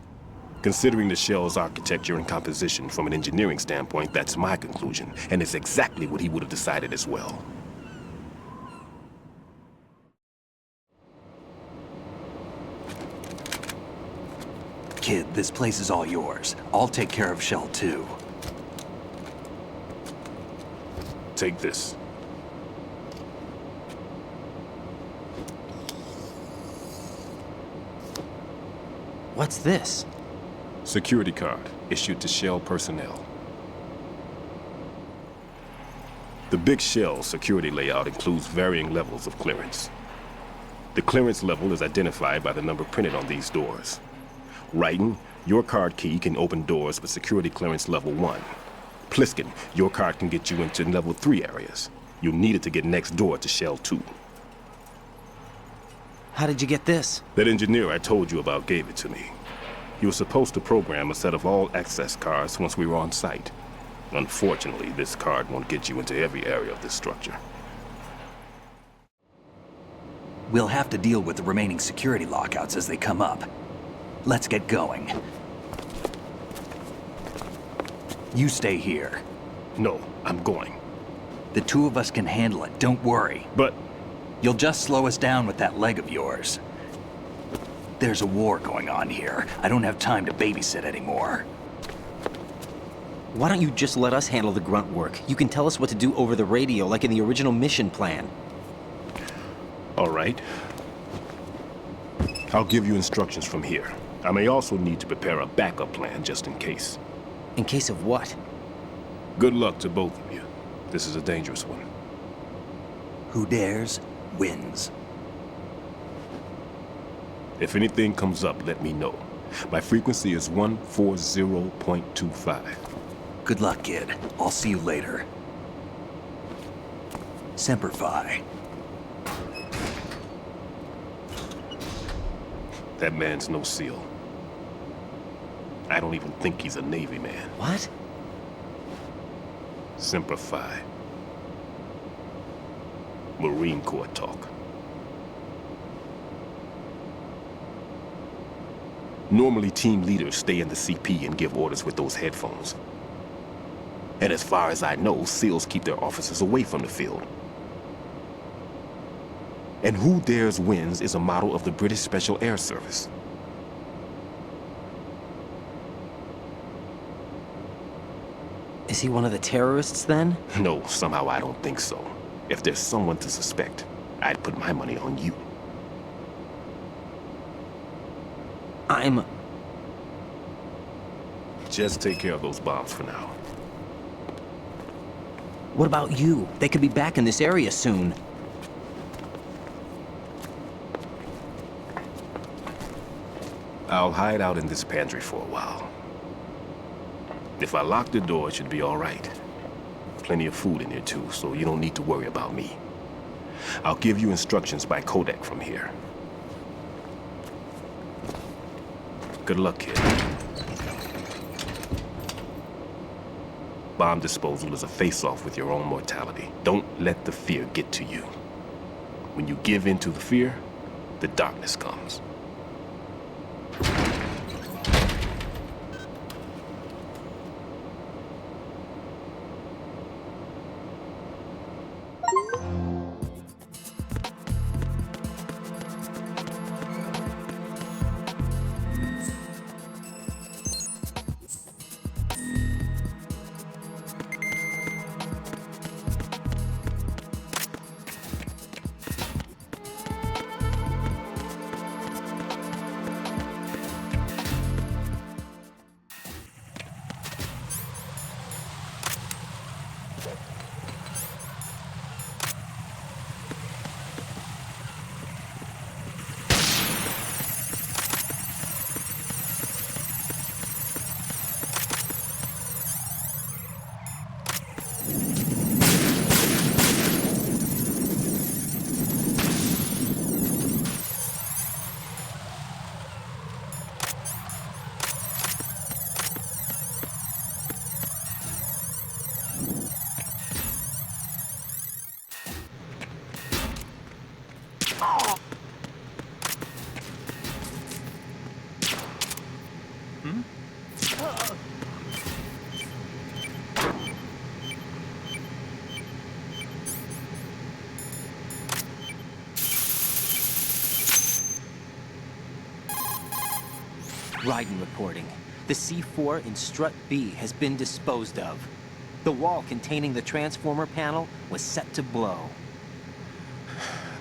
Considering the shell's architecture and composition from an engineering standpoint, that's my conclusion, and it's exactly what he would have decided as well. Kid, this place is all yours. I'll take care of Shell 2. Take this. What's this? Security card issued to Shell personnel. The Big Shell security layout includes varying levels of clearance. The clearance level is identified by the number printed on these doors. Raiden, your card key can open doors with security clearance level 1. Pliskin, your card can get you into level 3 areas. You'll need it to get next door to Shell 2. How did you get this? That engineer I told you about gave it to me. He was supposed to program a set of all access cards once we were on site. Unfortunately, this card won't get you into every area of this structure. We'll have to deal with the remaining security lockouts as they come up. Let's get going. You stay here. No, I'm going. The two of us can handle it, don't worry. But... You'll just slow us down with that leg of yours. There's a war going on here. I don't have time to babysit anymore. Why don't you just let us handle the grunt work? You can tell us what to do over the radio, like in the original mission plan. All right. I'll give you instructions from here. I may also need to prepare a backup plan just in case. In case of what? Good luck to both of you. This is a dangerous one. Who dares, wins. If anything comes up, let me know. My frequency is 140.25. Good luck, kid. I'll see you later. Semper Fi. That man's no SEAL. I don't even think he's a Navy man. What? Semper Fi. Marine Corps talk. Normally, team leaders stay in the CP and give orders with those headphones. And as far as I know, SEALs keep their officers away from the field. And Who Dares Wins is a model of the British Special Air Service. Is he one of the terrorists, then? No, somehow I don't think so. If there's someone to suspect, I'd put my money on you. Just take care of those bombs for now. What about you? They could be back in this area soon. I'll hide out in this pantry for a while. If I lock the door, it should be all right. Plenty of food in here too, so you don't need to worry about me. I'll give you instructions by codec from here. Good luck, kid. Bomb disposal is a face-off with your own mortality. Don't let the fear get to you. When you give in to the fear, the darkness comes. Raiden reporting. The C4 in Strut B has been disposed of. The wall containing the transformer panel was set to blow.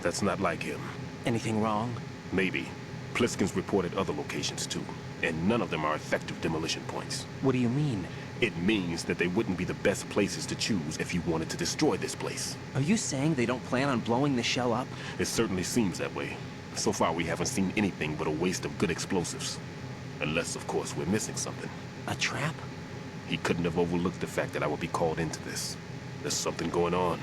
That's not like him. Anything wrong? Maybe. Pliskin's reported other locations too, and none of them are effective demolition points. What do you mean? It means that they wouldn't be the best places to choose if you wanted to destroy this place. Are you saying they don't plan on blowing the shell up? It certainly seems that way. So far, we haven't seen anything but a waste of good explosives. Unless, of course, we're missing something. A trap? He couldn't have overlooked the fact that I would be called into this. There's something going on.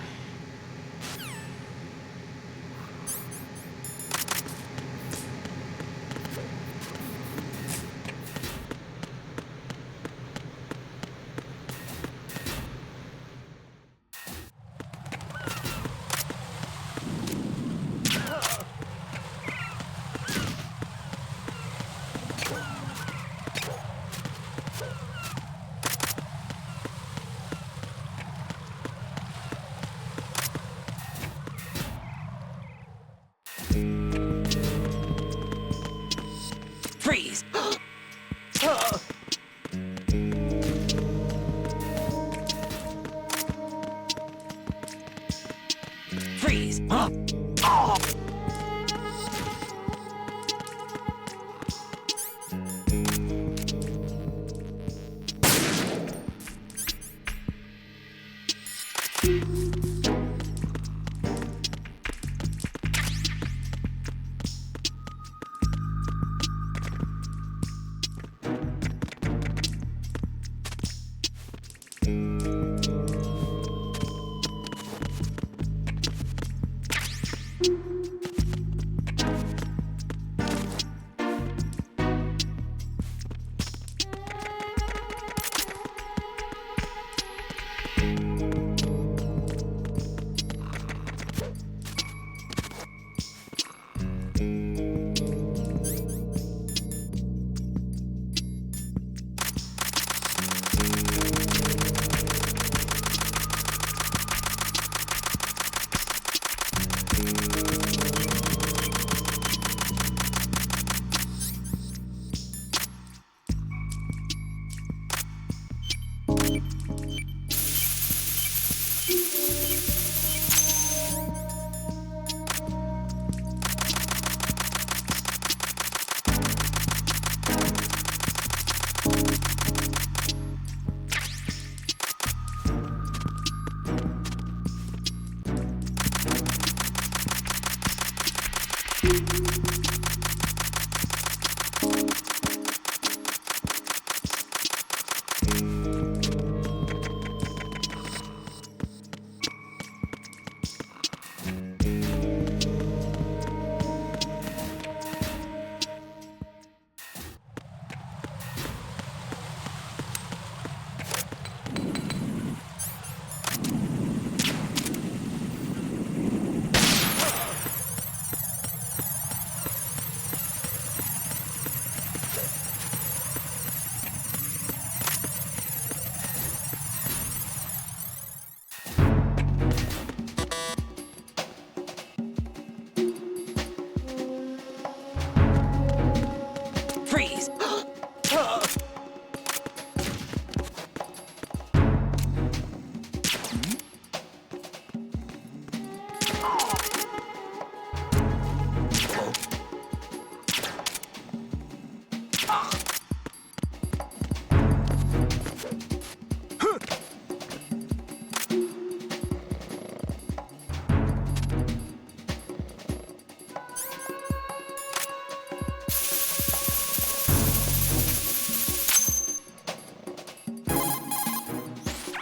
Freeze! Huh? Oh! Freeze!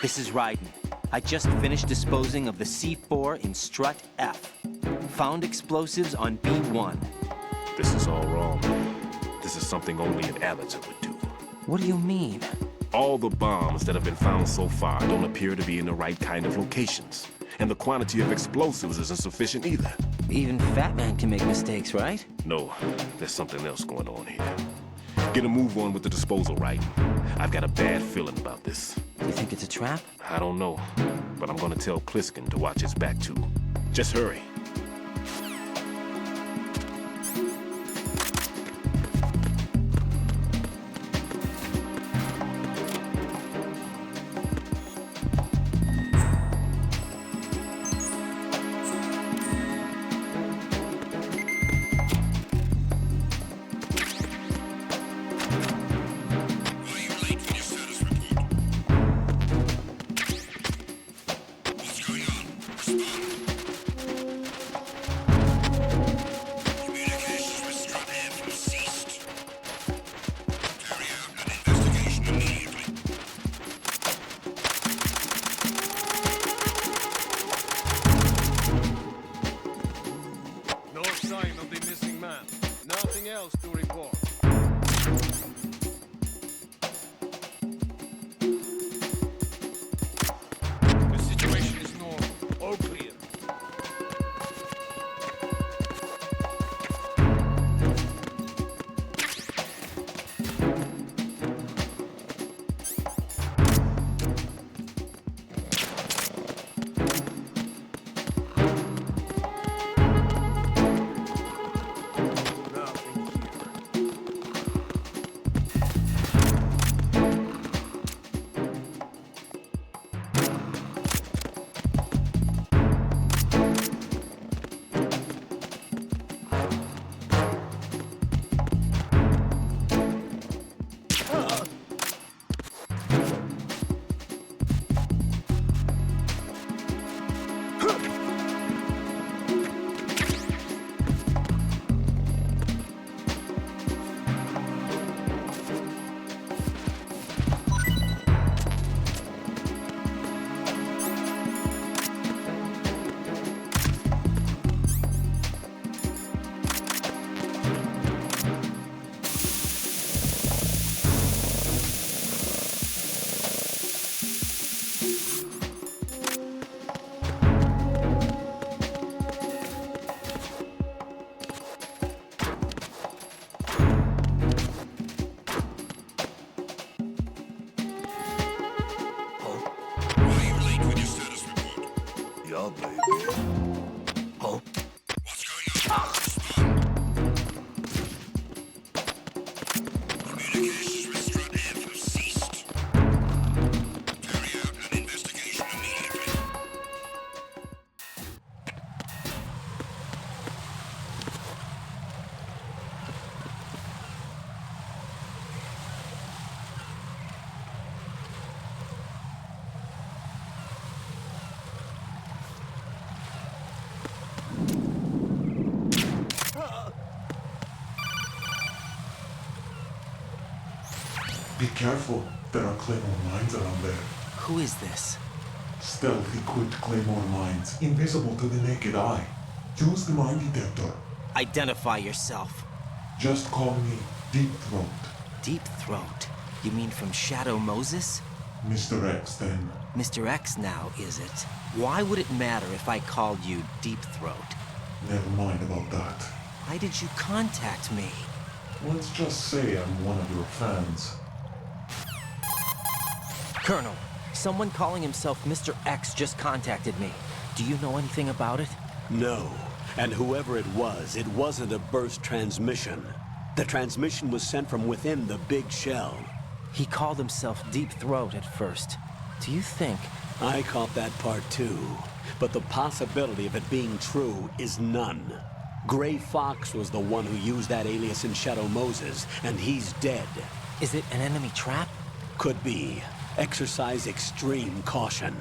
This is Raiden. I just finished disposing of the C4 in Strut F. Found explosives on B1. This is all wrong. This is something only an amateur would do. What do you mean? All the bombs that have been found so far don't appear to be in the right kind of locations. And the quantity of explosives isn't sufficient either. Even Fat Man can make mistakes, right? No, there's something else going on here. Get a move on with the disposal, right? I've got a bad feeling about this. You think it's a trap? I don't know, but I'm gonna tell Pliskin to watch his back too. Just hurry. Oh. Communications with Strut F have ceased. Carry out an investigation immediately. Be careful. There are Claymore mines around there. Who is this? Stealth equipped Claymore mines, invisible to the naked eye. Use the mine detector. Identify yourself. Just call me Deep Throat. Deep Throat? You mean from Shadow Moses? Mr. X, then. Mr. X now, is it? Why would it matter if I called you Deep Throat? Never mind about that. Why did you contact me? Let's just say I'm one of your fans. Colonel, someone calling himself Mr. X just contacted me. Do you know anything about it? No. And whoever it wasn't a burst transmission. The transmission was sent from within the big shell. He called himself Deep Throat at first. Do you think... I caught that part too. But the possibility of it being true is none. Gray Fox was the one who used that alias in Shadow Moses, and he's dead. Is it an enemy trap? Could be. Exercise extreme caution.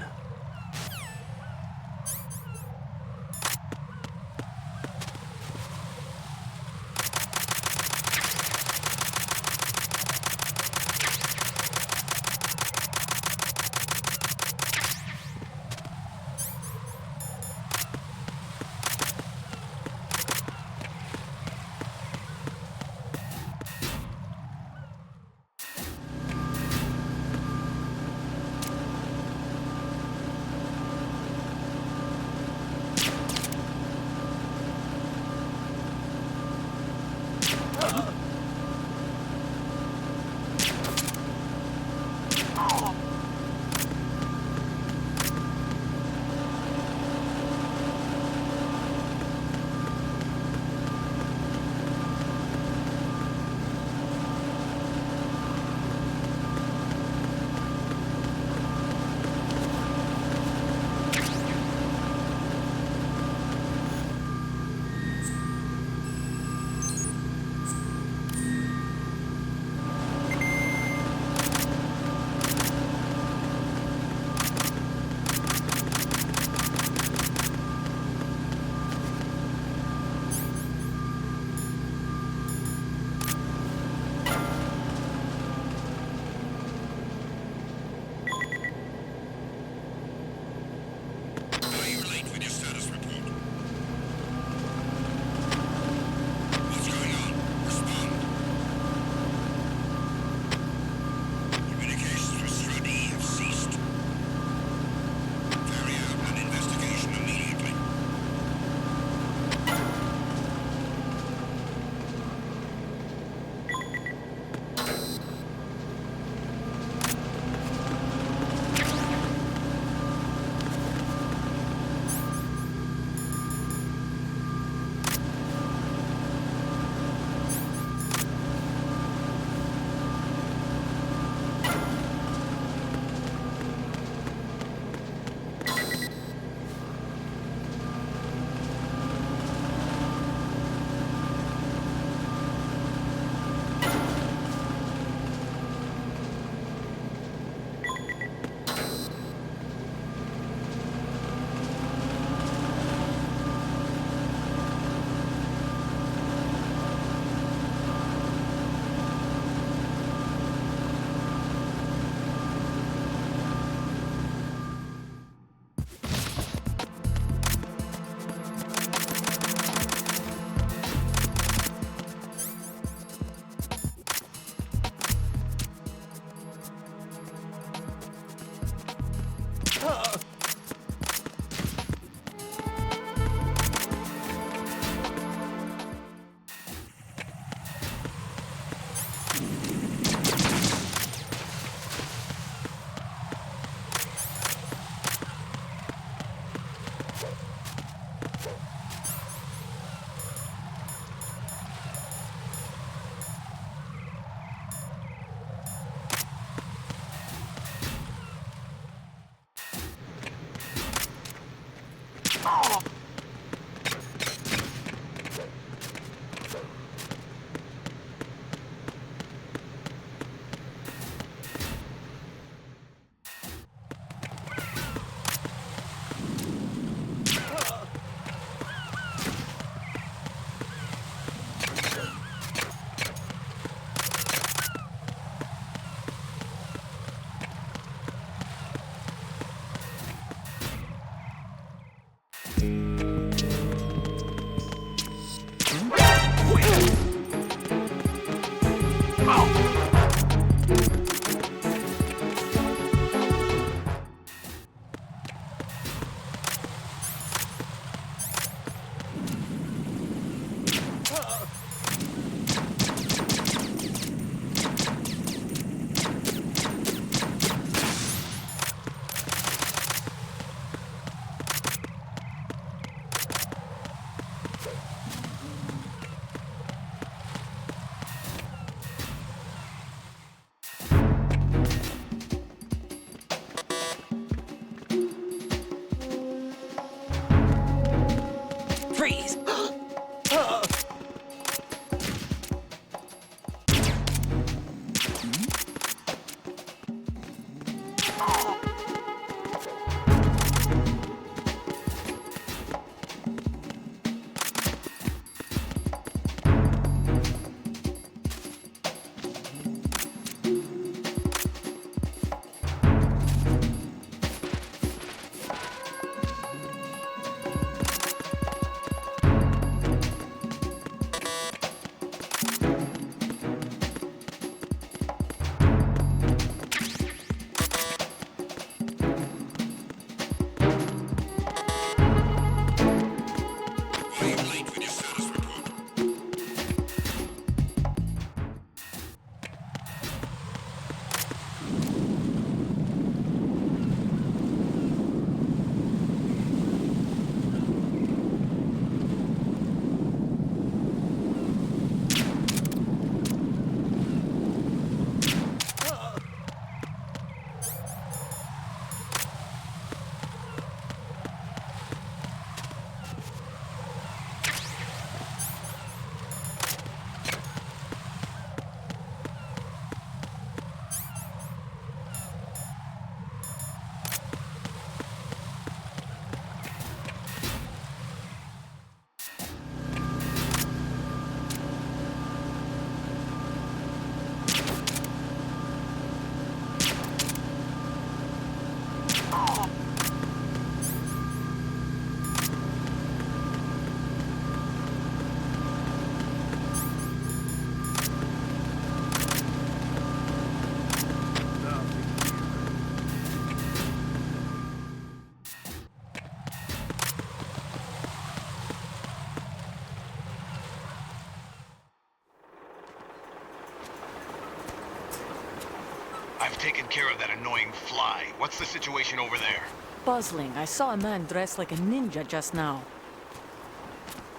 taken care of that annoying fly. What's the situation over there? Puzzling. I saw a man dressed like a ninja just now.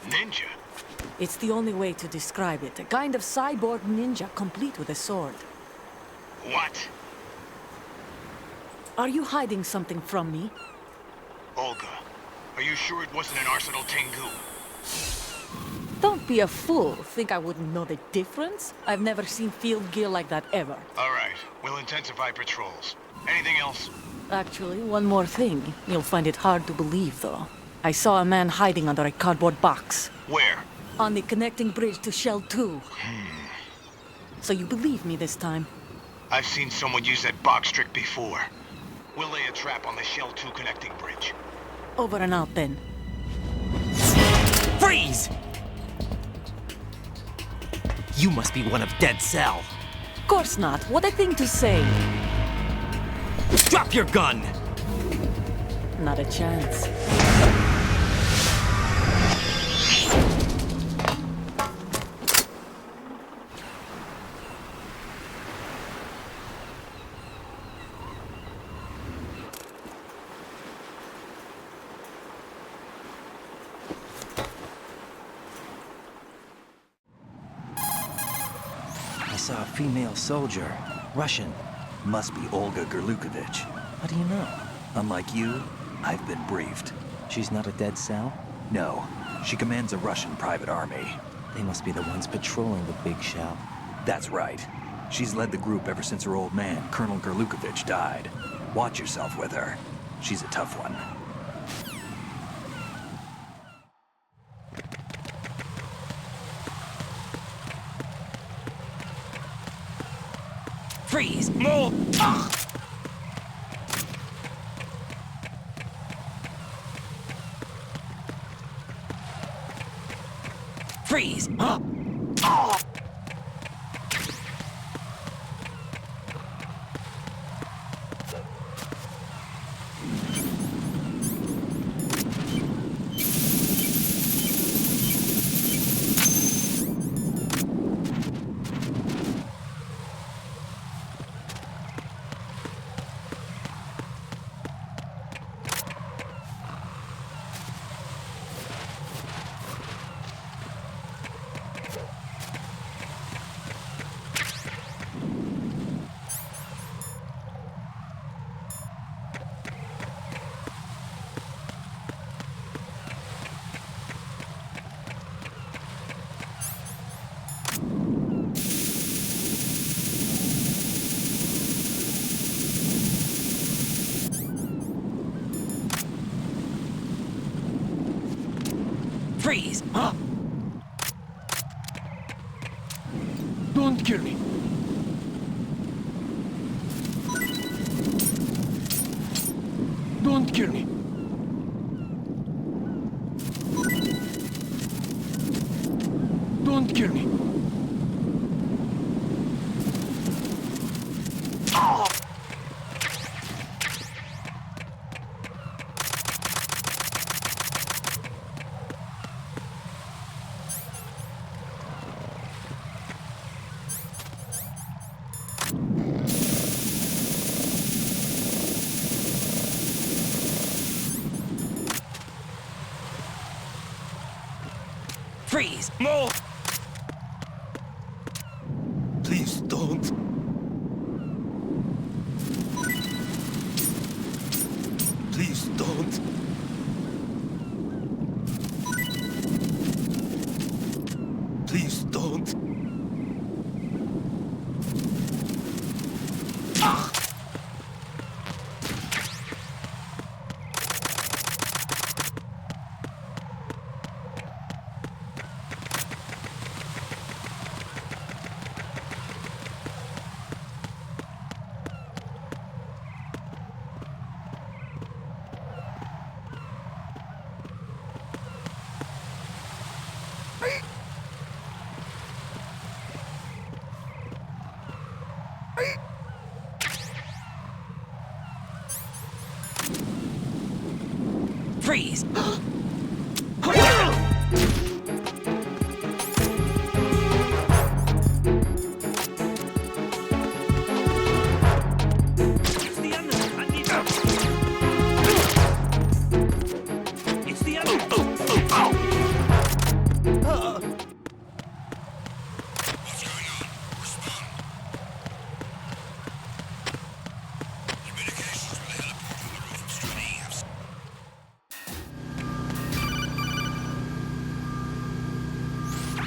Ninja? It's the only way to describe it. A kind of cyborg ninja, complete with a sword. What? Are you hiding something from me? Olga, are you sure it wasn't an Arsenal Tengu? Don't be a fool. Think I wouldn't know the difference? I've never seen field gear like that ever. All right, we'll intensify patrols. Anything else? Actually, one more thing. You'll find it hard to believe, though. I saw a man hiding under a cardboard box. Where? On the connecting bridge to Shell 2. So you believe me this time? I've seen someone use that box trick before. We'll lay a trap on the Shell 2 connecting bridge. Over and out, then. Freeze! You must be one of Dead Cell. Of course not. What a thing to say. Drop your gun! Not a chance. I saw a female soldier. Russian. Must be Olga Gerlukovich. How do you know? Unlike you, I've been briefed. She's not a Dead Cell? No. She commands a Russian private army. They must be the ones patrolling the Big Shell. That's right. She's led the group ever since her old man, Colonel Gerlukovich, died. Watch yourself with her. She's a tough one. Freeze! Move! Ah! Freeze! Huh? Oh! Freeze! Huh? Don't kill me. Don't kill me. Don't kill me. Oh! Freeze! Move! Please don't. Please don't. Please don't. Ah! Freeze!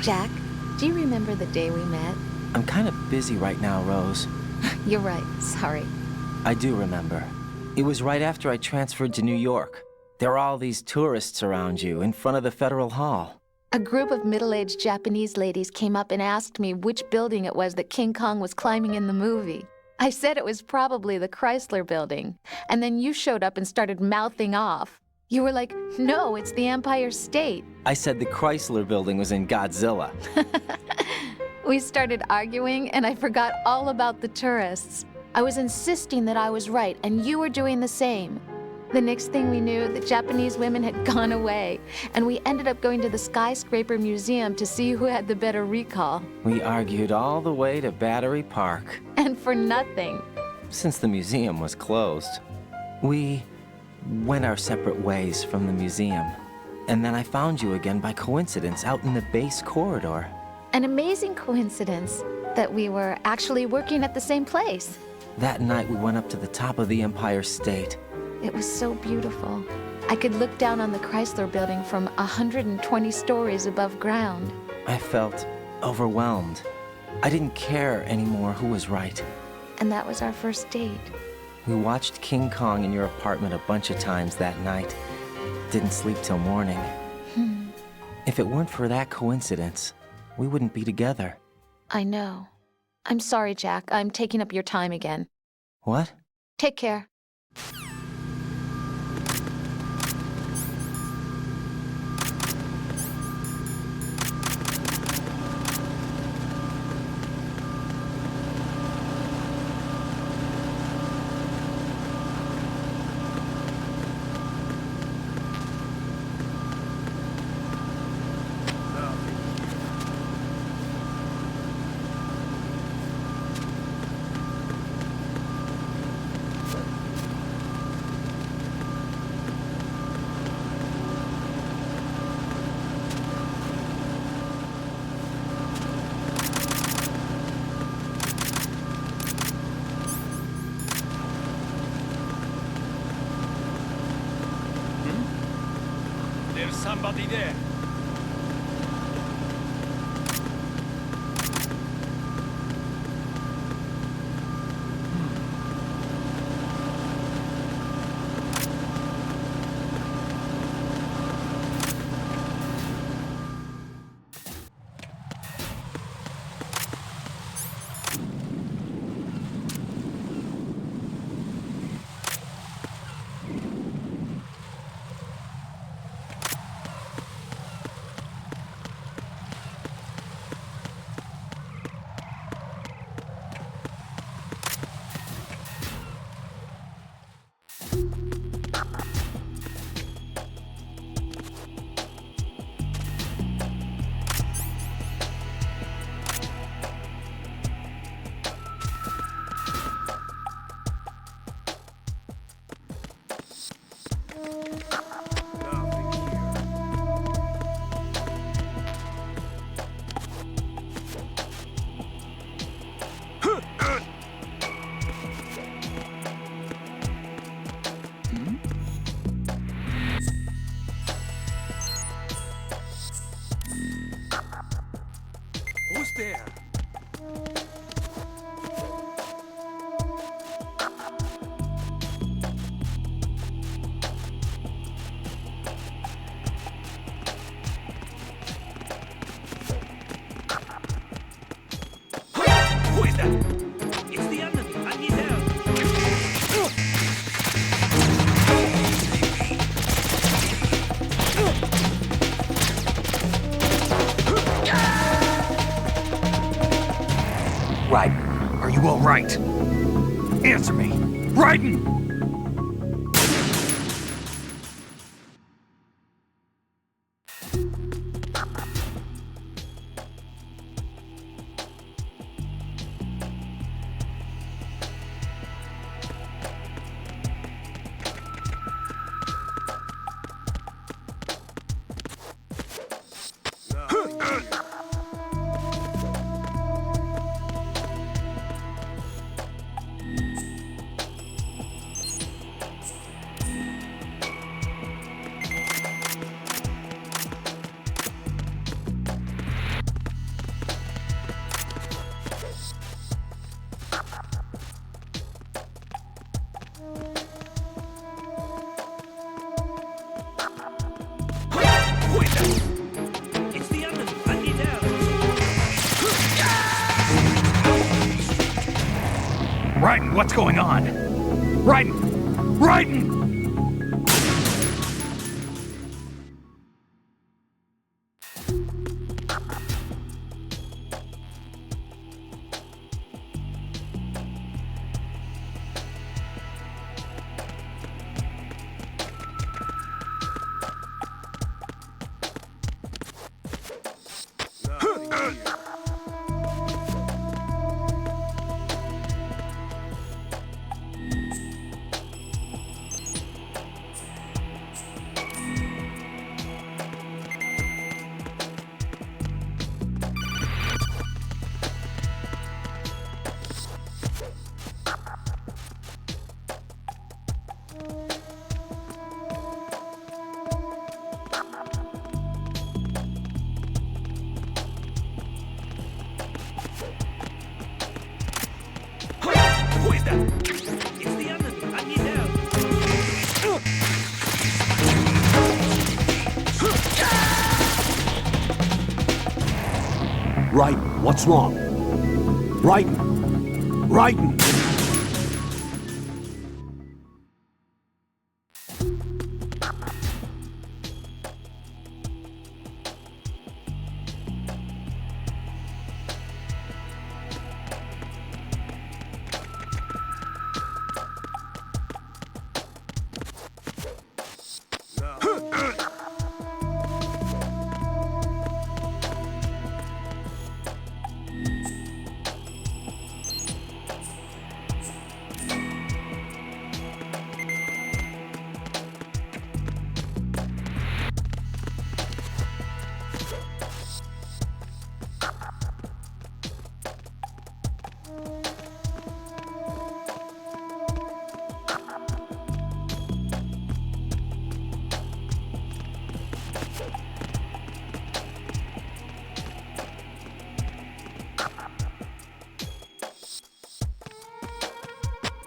Jack, do you remember the day we met? I'm kind of busy right now, Rose. You're right, sorry. I do remember. It was right after I transferred to New York. There were all these tourists around you in front of the Federal Hall. A group of middle-aged Japanese ladies came up and asked me which building it was that King Kong was climbing in the movie. I said it was probably the Chrysler Building, and then you showed up and started mouthing off. You were like, no, it's the Empire State. I said the Chrysler Building was in Godzilla. We started arguing, and I forgot all about the tourists. I was insisting that I was right, and you were doing the same. The next thing we knew, the Japanese women had gone away, and we ended up going to the Skyscraper Museum to see who had the better recall. We argued all the way to Battery Park. And for nothing. Since the museum was closed, we went our separate ways from the museum. And then I found you again by coincidence out in the base corridor. An amazing coincidence that we were actually working at the same place. That night we went up to the top of the Empire State. It was so beautiful. I could look down on the Chrysler Building from 120 stories above ground. I felt overwhelmed. I didn't care anymore who was right. And that was our first date. We watched King Kong in your apartment a bunch of times that night. Didn't sleep till morning. If it weren't for that coincidence, we wouldn't be together. I know. I'm sorry, Jack. I'm taking up your time again. What? Take care. There's somebody there. Who's there? Who is that? It's the enemy. I need help. Raiden, are you all right? Answer me! Raiden! Raiden, what's going on? Raiden! Raiden! Who is that? It's the enemy. I need help. Raiden, what's wrong? Raiden! Raiden!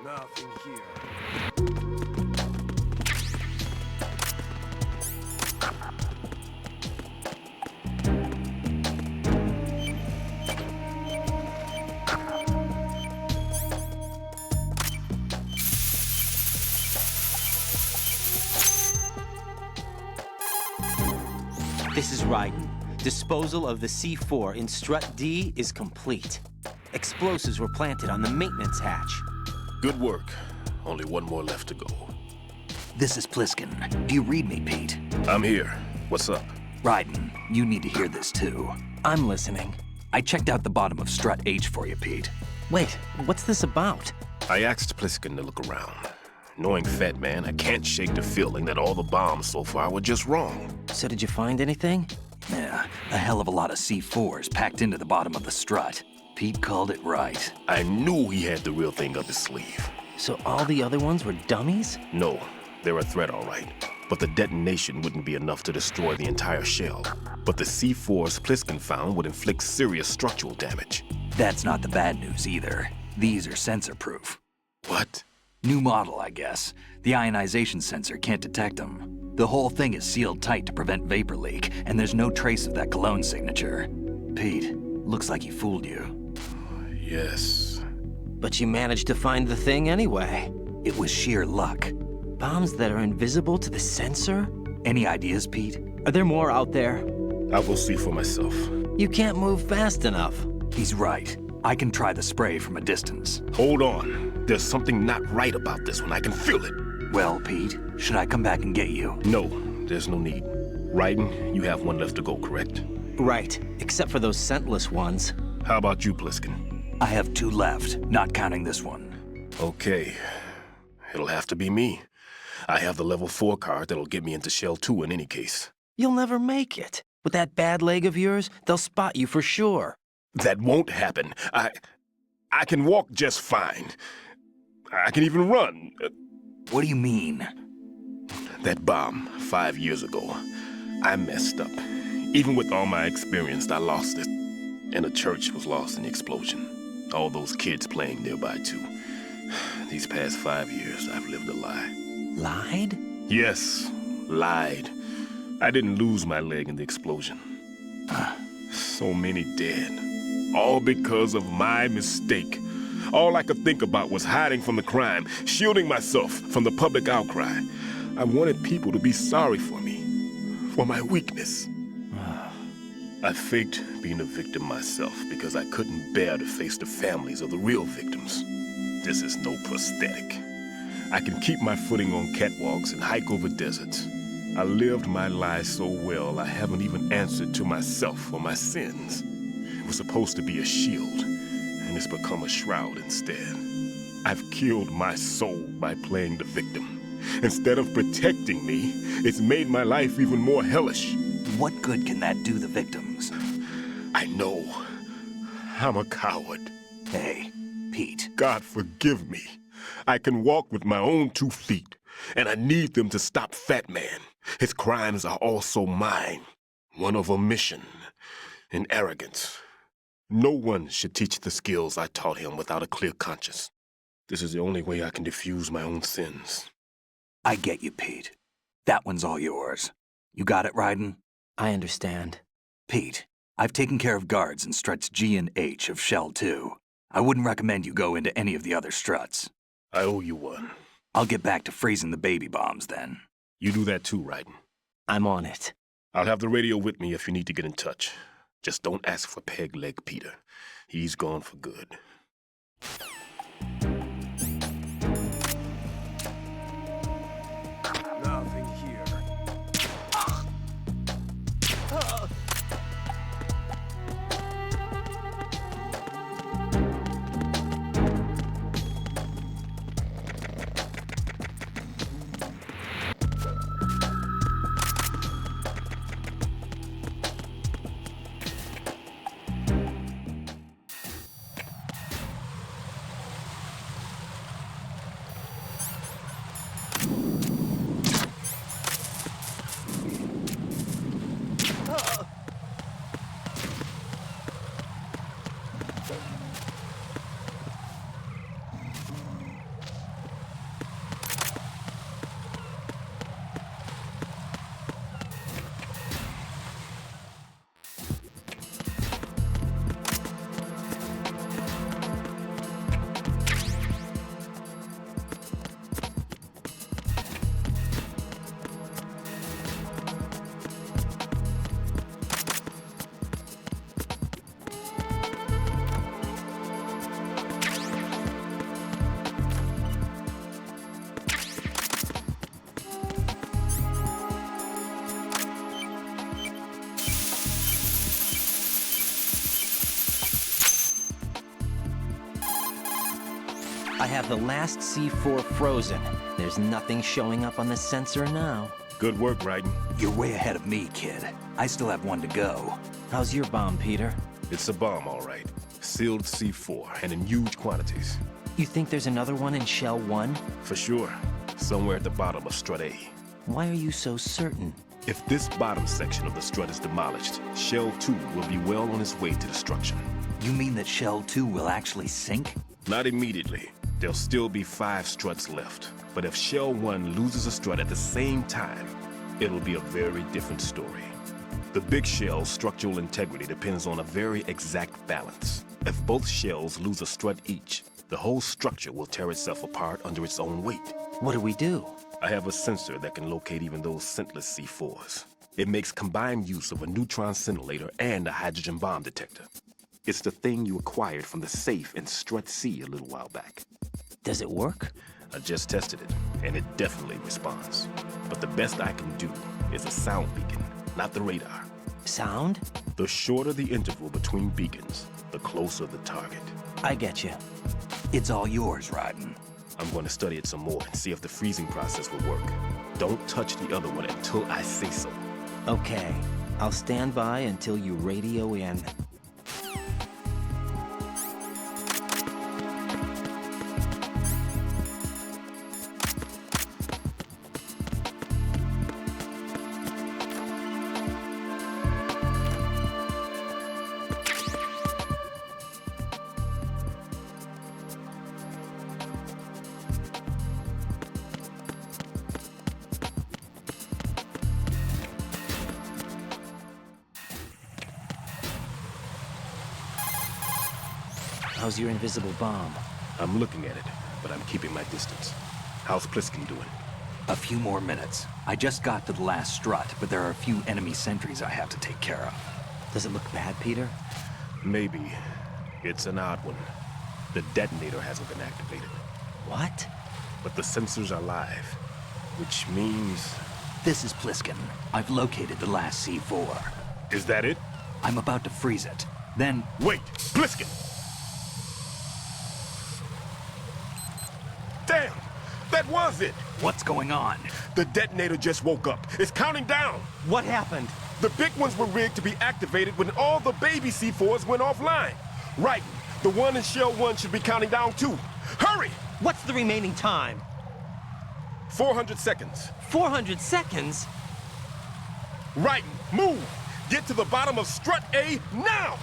Nothing here. This is Raiden. Disposal of the C4 in Strut D is complete. Explosives were planted on the maintenance hatch. Good work. Only one more left to go. This is Pliskin. Do you read me, Pete? I'm here. What's up? Raiden, you need to hear this too. I'm listening. I checked out the bottom of Strut H for you, Pete. Wait, what's this about? I asked Pliskin to look around. Knowing Fat Man, I can't shake the feeling that all the bombs so far were just wrong. So did you find anything? Yeah, a hell of a lot of C4s packed into the bottom of the strut. Pete called it right. I knew he had the real thing up his sleeve. So all the other ones were dummies? No, they're a threat, all right. But the detonation wouldn't be enough to destroy the entire shell. But the C4s Pliskin found would inflict serious structural damage. That's not the bad news either. These are sensor-proof. What? New model, I guess. The ionization sensor can't detect them. The whole thing is sealed tight to prevent vapor leak, and there's no trace of that cologne signature. Pete, looks like he fooled you. Yes. But you managed to find the thing anyway. It was sheer luck. Bombs that are invisible to the sensor? Any ideas, Pete? Are there more out there? I'll go see for myself. You can't move fast enough. He's right. I can try the spray from a distance. Hold on. There's something not right about this one. I can feel it. Well, Pete, should I come back and get you? No, there's no need. Raiden, you have one left to go, correct? Right, except for those scentless ones. How about you, Pliskin? I have 2 left, not counting this one. Okay. It'll have to be me. I have the level 4 card that'll get me into Shell 2 in any case. You'll never make it. With that bad leg of yours, they'll spot you for sure. That won't happen. I can walk just fine. I can even run. What do you mean? That bomb 5 years ago, I messed up. Even with all my experience, I lost it. And the church was lost in the explosion. All those kids playing nearby, too. These past 5 years, I've lived a lie. Lied? Yes, lied. I didn't lose my leg in the explosion. So many dead. All because of my mistake. All I could think about was hiding from the crime, shielding myself from the public outcry. I wanted people to be sorry for me, for my weakness. I faked being a victim myself because I couldn't bear to face the families of the real victims. This is no prosthetic. I can keep my footing on catwalks and hike over deserts. I lived my life so well I haven't even answered to myself for my sins. It was supposed to be a shield, and it's become a shroud instead. I've killed my soul by playing the victim. Instead of protecting me, it's made my life even more hellish. What good can that do the victims? I know. I'm a coward. Hey, Pete. God forgive me. I can walk with my own 2 feet, and I need them to stop Fat Man. His crimes are also mine. One of omission and arrogance. No one should teach the skills I taught him without a clear conscience. This is the only way I can diffuse my own sins. I get you, Pete. That one's all yours. You got it, Raiden? I understand. Pete, I've taken care of guards in struts G and H of Shell 2. I wouldn't recommend you go into any of the other struts. I owe you one. I'll get back to freezing the baby bombs then. You do that too, Raiden. I'm on it. I'll have the radio with me if you need to get in touch. Just don't ask for Peg Leg Peter. He's gone for good. Nothing here. I have the last C4 frozen. There's nothing showing up on the sensor now. Good work, Raiden. You're way ahead of me, kid. I still have one to go. How's your bomb, Peter? It's a bomb, all right. Sealed C4, and in huge quantities. You think there's another one in Shell 1? For sure. Somewhere at the bottom of Strut A. Why are you so certain? If this bottom section of the strut is demolished, Shell 2 will be well on its way to destruction. You mean that Shell 2 will actually sink? Not immediately. There'll still be 5 struts left. But if Shell 1 loses a strut at the same time, it'll be a very different story. The big shell's structural integrity depends on a very exact balance. If both shells lose a strut each, the whole structure will tear itself apart under its own weight. What do we do? I have a sensor that can locate even those scentless C4s. It makes combined use of a neutron scintillator and a hydrogen bomb detector. It's the thing you acquired from the safe in Strut C a little while back. Does it work? I just tested it, and it definitely responds. But the best I can do is a sound beacon, not the radar. Sound? The shorter the interval between beacons, the closer the target. I get you. It's all yours, Raiden. I'm going to study it some more and see if the freezing process will work. Don't touch the other one until I say so. Okay. I'll stand by until you radio in. How's your invisible bomb? I'm looking at it, but I'm keeping my distance. How's Pliskin doing? A few more minutes. I just got to the last strut, but there are a few enemy sentries I have to take care of. Does it look bad, Peter? Maybe. It's an odd one. The detonator hasn't been activated. What? But the sensors are live, which means... This is Pliskin. I've located the last C4. Is that it? I'm about to freeze it. Then... Wait! Pliskin! Damn! That was it! What's going on? The detonator just woke up. It's counting down! What happened? The big ones were rigged to be activated when all the baby C4s went offline. Right. The one in Shell 1 should be counting down too. Hurry! What's the remaining time? 400 seconds. 400 seconds? Right. Move! Get to the bottom of strut A now!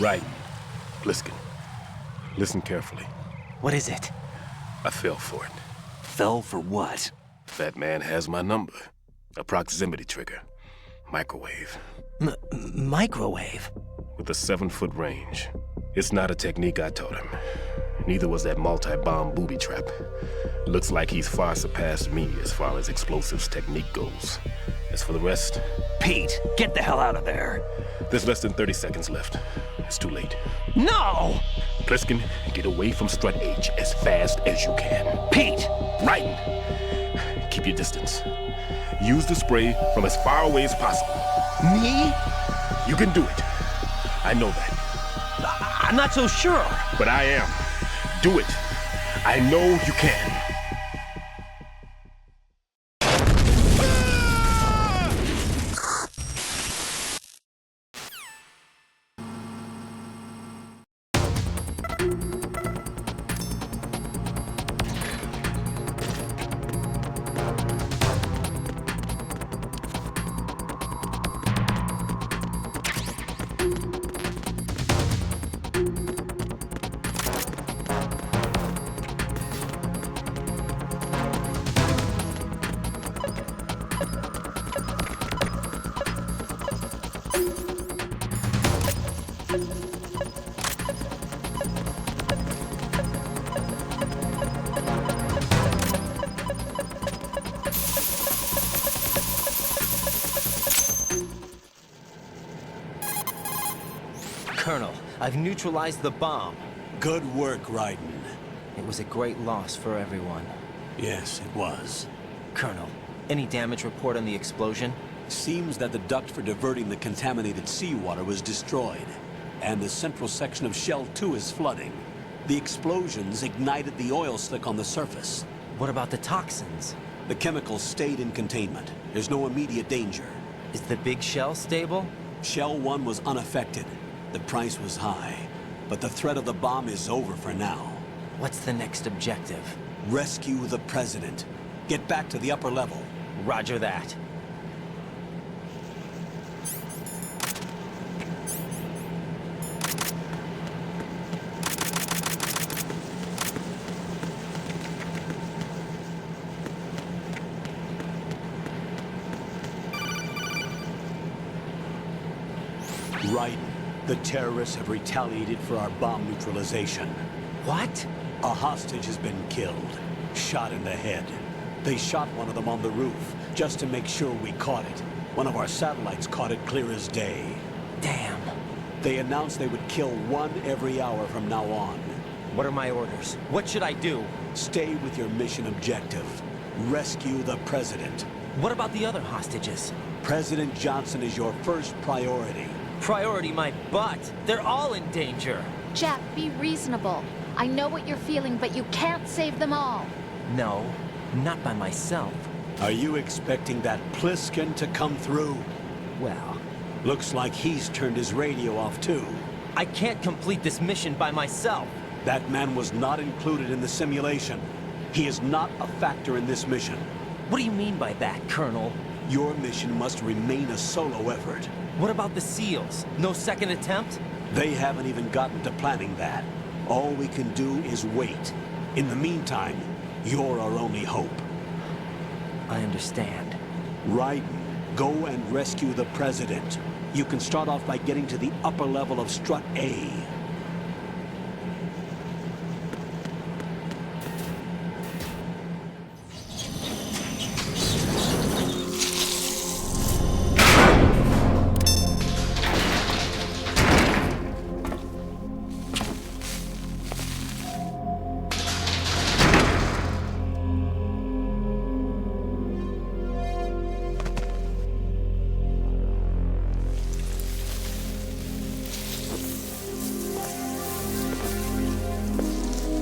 Right. Pliskin. Listen carefully. What is it? I fell for it. Fell for what? That man has my number. A proximity trigger. Microwave. Microwave? With a 7-foot range. It's not a technique I taught him. Neither was that multi-bomb booby trap. Looks like he's far surpassed me as far as explosives technique goes. As for the rest... Pete, get the hell out of there! There's less than 30 seconds left. It's too late. No! Pliskin, get away from Strut H as fast as you can. Pete! Raiden! Keep your distance. Use the spray from as far away as possible. Me? You can do it. I know that. I'm not so sure. But I am. Do it. I know you can. Colonel, I've neutralized the bomb. Good work, Raiden. It was a great loss for everyone. Yes, it was. Colonel, any damage report on the explosion? Seems that the duct for diverting the contaminated seawater was destroyed, and the central section of Shell 2 is flooding. The explosions ignited the oil slick on the surface. What about the toxins? The chemicals stayed in containment. There's no immediate danger. Is the big shell stable? Shell 1 was unaffected. The price was high, but the threat of the bomb is over for now. What's the next objective? Rescue the President. Get back to the upper level. Roger that. Raiden, The terrorists have retaliated for our bomb neutralization. What? A hostage has been killed, shot in the head. They shot one of them on the roof, just to make sure we caught it. One of our satellites caught it clear as day. Damn. They announced they would kill one every hour from now on. What are my orders? What should I do? Stay with your mission objective. Rescue the president. What about the other hostages? President Johnson is your first priority. Priority my butt. They're all in danger. Jack, be reasonable. I know what you're feeling, but you can't save them all. No, not by myself. Are you expecting that Pliskin to come through? Well, looks like he's turned his radio off too. I can't complete this mission by myself. That man was not included in the simulation. He is not a factor in this mission. What do you mean by that, Colonel? Your mission must remain a solo effort. What about the SEALs? No second attempt? They haven't even gotten to planning that. All we can do is wait. In the meantime, you're our only hope. I understand. Raiden, go and rescue the president. You can start off by getting to the upper level of Strut A.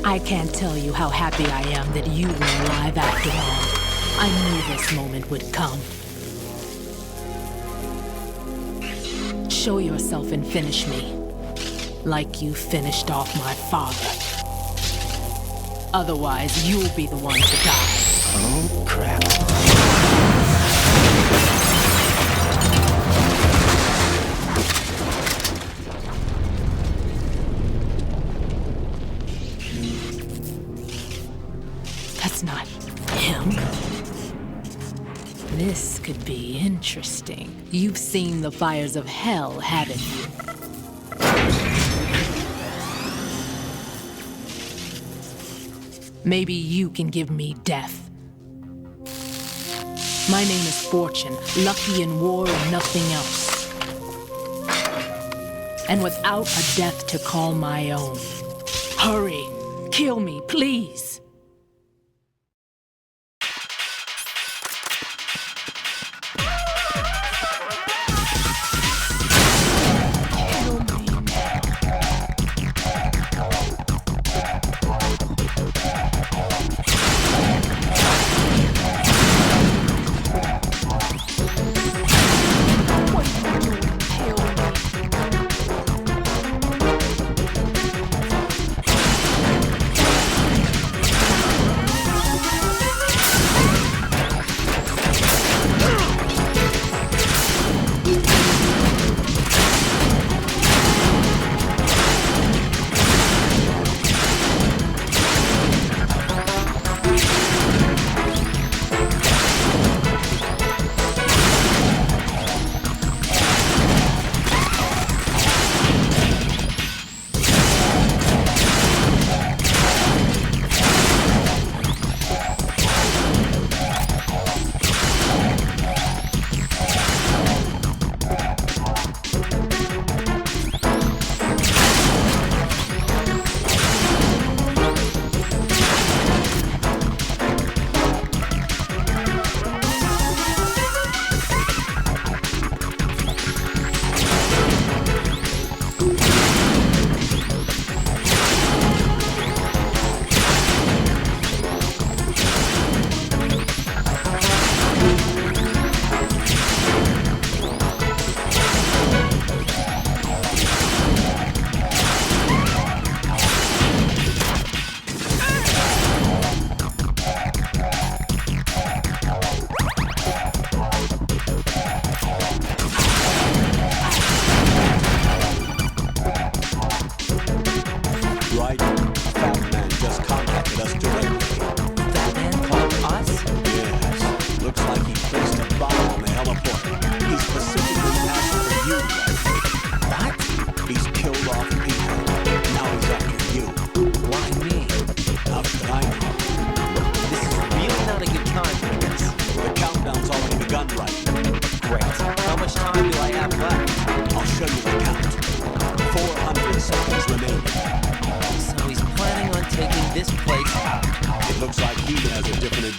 I can't tell you how happy I am that you were alive after all. I knew this moment would come. Show yourself and finish me, like you finished off my father. Otherwise, you'll be the one to die. Oh, crap. That's not him. This could be interesting. You've seen the fires of hell, haven't you? Maybe you can give me death. My name is Fortune, lucky in war and nothing else. And without a death to call my own. Hurry, kill me, please.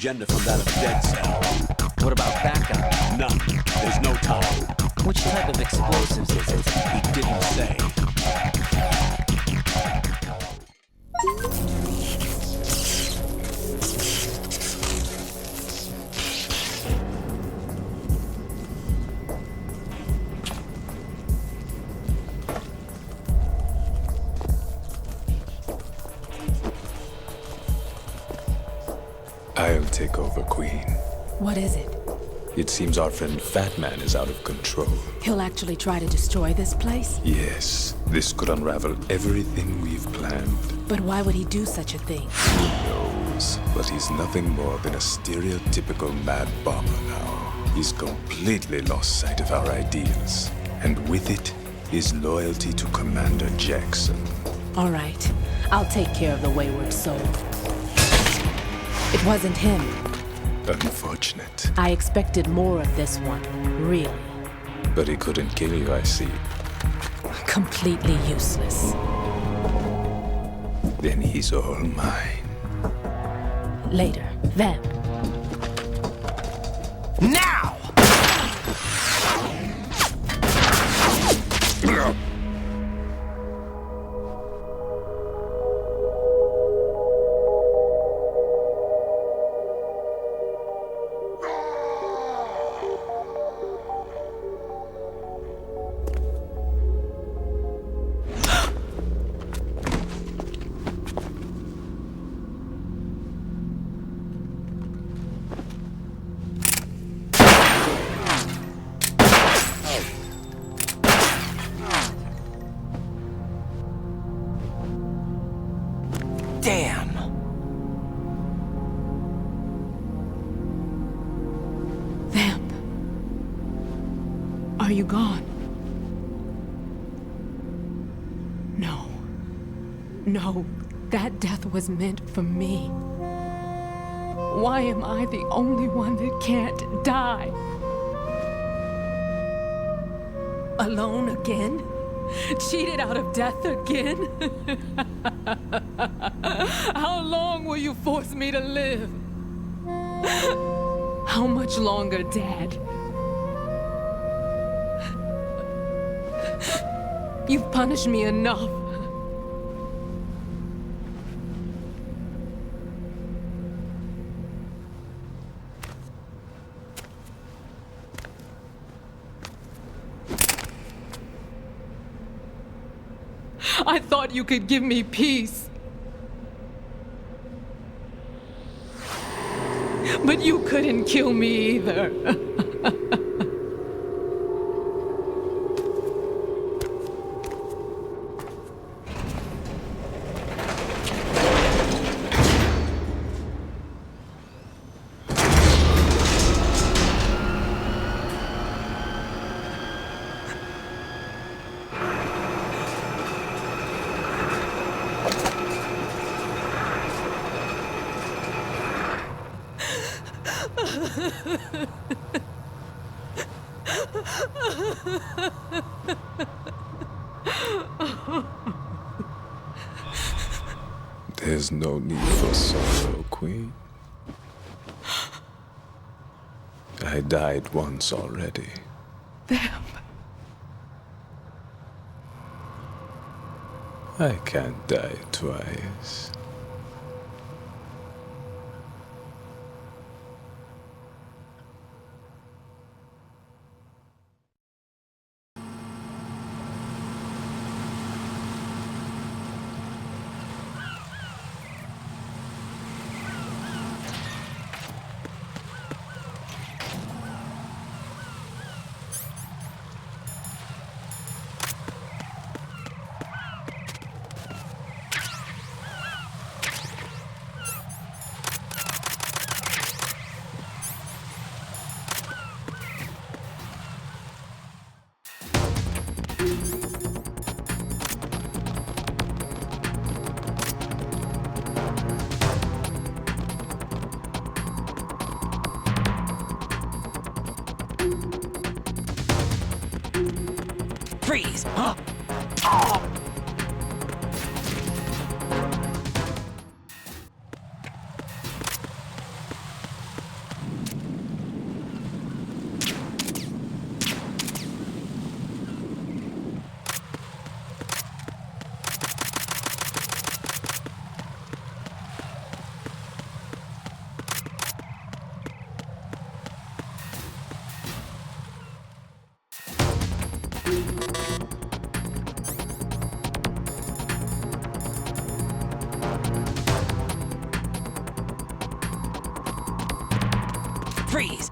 agenda from that of Dead Cell. What about backup? None. There's no time. Which type of explosives is it? He didn't say. I'll take over, Queen. What is it? It seems our friend Fat Man is out of control. He'll actually try to destroy this place? Yes, this could unravel everything we've planned. But why would he do such a thing? Who knows? But he's nothing more than a stereotypical mad bomber now. He's completely lost sight of our ideals. And with it, his loyalty to Commander Jackson. All right. I'll take care of the wayward soul. It wasn't him. Unfortunate. I expected more of this one, really. But he couldn't kill you, I see. Completely useless. Then he's all mine. Later, Vamp. Now! Damn! Vamp. Are you gone? No. No, that death was meant for me. Why am I the only one that can't die? Alone again? Cheated out of death again? How long will you force me to live? How much longer, Dad? You've punished me enough. I thought you could give me peace. But you couldn't kill me either. There's no need for sorrow, Queen. I died once already. Vamp. I can't die twice. Freeze! Huh? Freeze!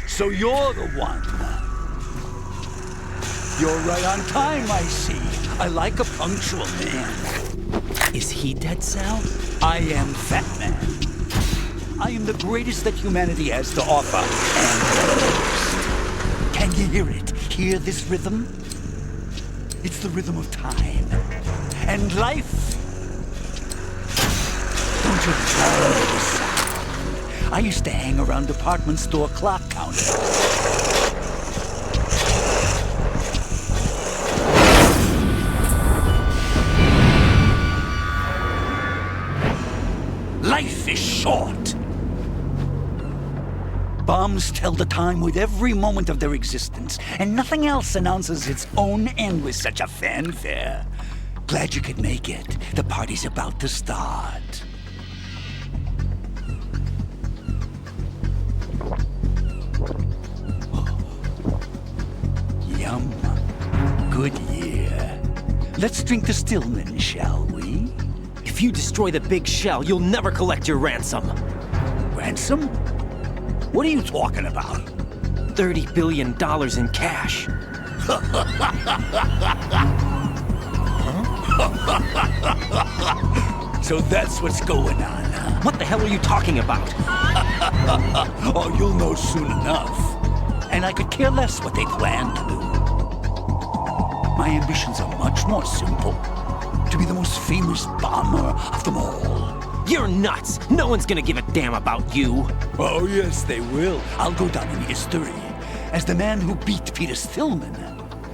So you're the one. You're right on time, I see. I like a punctual man. Is he Dead Cell? I am Fat Man. I am the greatest that humanity has to offer, and the most. Can you hear it? Hear this rhythm? It's the rhythm of time. And life. Don't you love this sound? I used to hang around department store clock counters. Life is short. Bombs tell the time with every moment of their existence, and nothing else announces its own end with such a fanfare. Glad you could make it. The party's about to start. Yum. Good year. Let's drink to Stillman, shall we? If you destroy the big shell, you'll never collect your ransom. Ransom? What are you talking about? $30 billion in cash. So that's what's going on, huh? What the hell are you talking about? Oh, you'll know soon enough. And I could care less what they plan to do. My ambitions are much more simple. To be the most famous bomber of them all. You're nuts! No one's gonna give a damn about you! Oh, yes, they will. I'll go down in history as the man who beat Peter Stillman.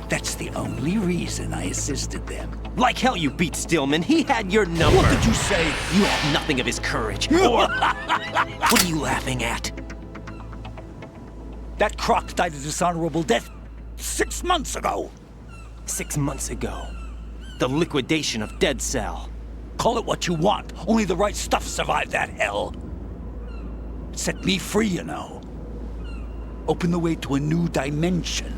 That's the only reason I assisted them. Like hell you beat Stillman. He had your number. What did you say? You have nothing of his courage. Or... What are you laughing at? That croc died a dishonorable death 6 months ago. 6 months ago. The liquidation of Dead Cell. Call it what you want. Only the right stuff survived that hell. It set me free, you know. Opened the way to a new dimension.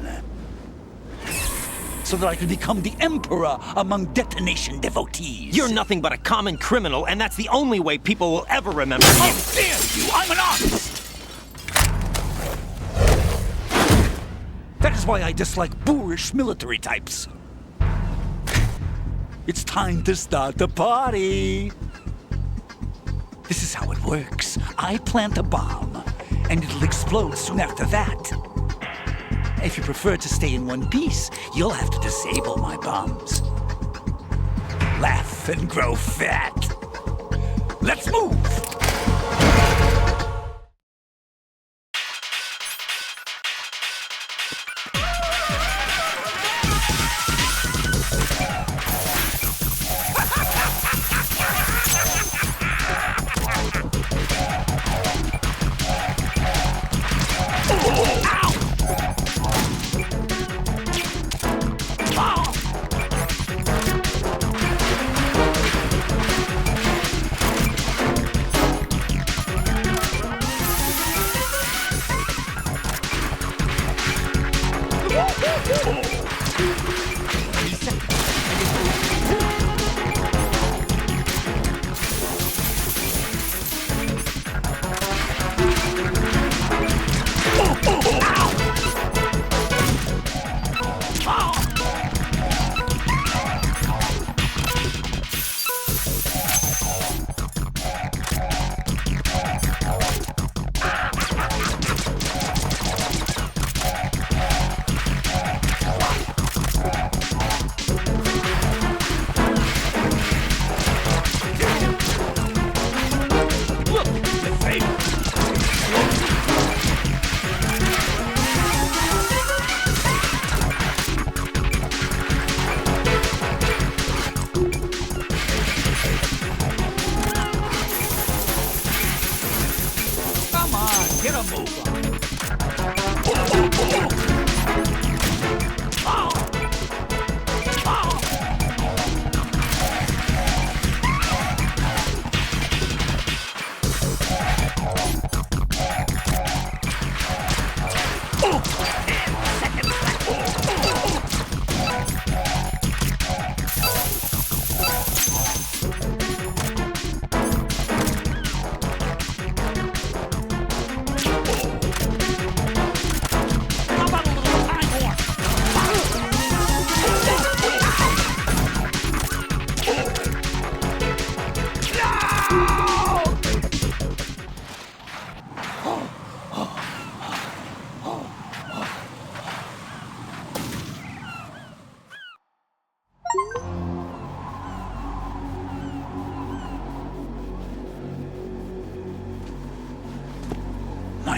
So that I could become the emperor among detonation devotees. You're nothing but a common criminal, and that's the only way people will ever remember you. How dare you! I'm an artist! That is why I dislike boorish military types. It's time to start the party. This is how it works. I plant a bomb, and it'll explode soon after that. If you prefer to stay in one piece, you'll have to disable my bombs. Laugh and grow fat. Let's move!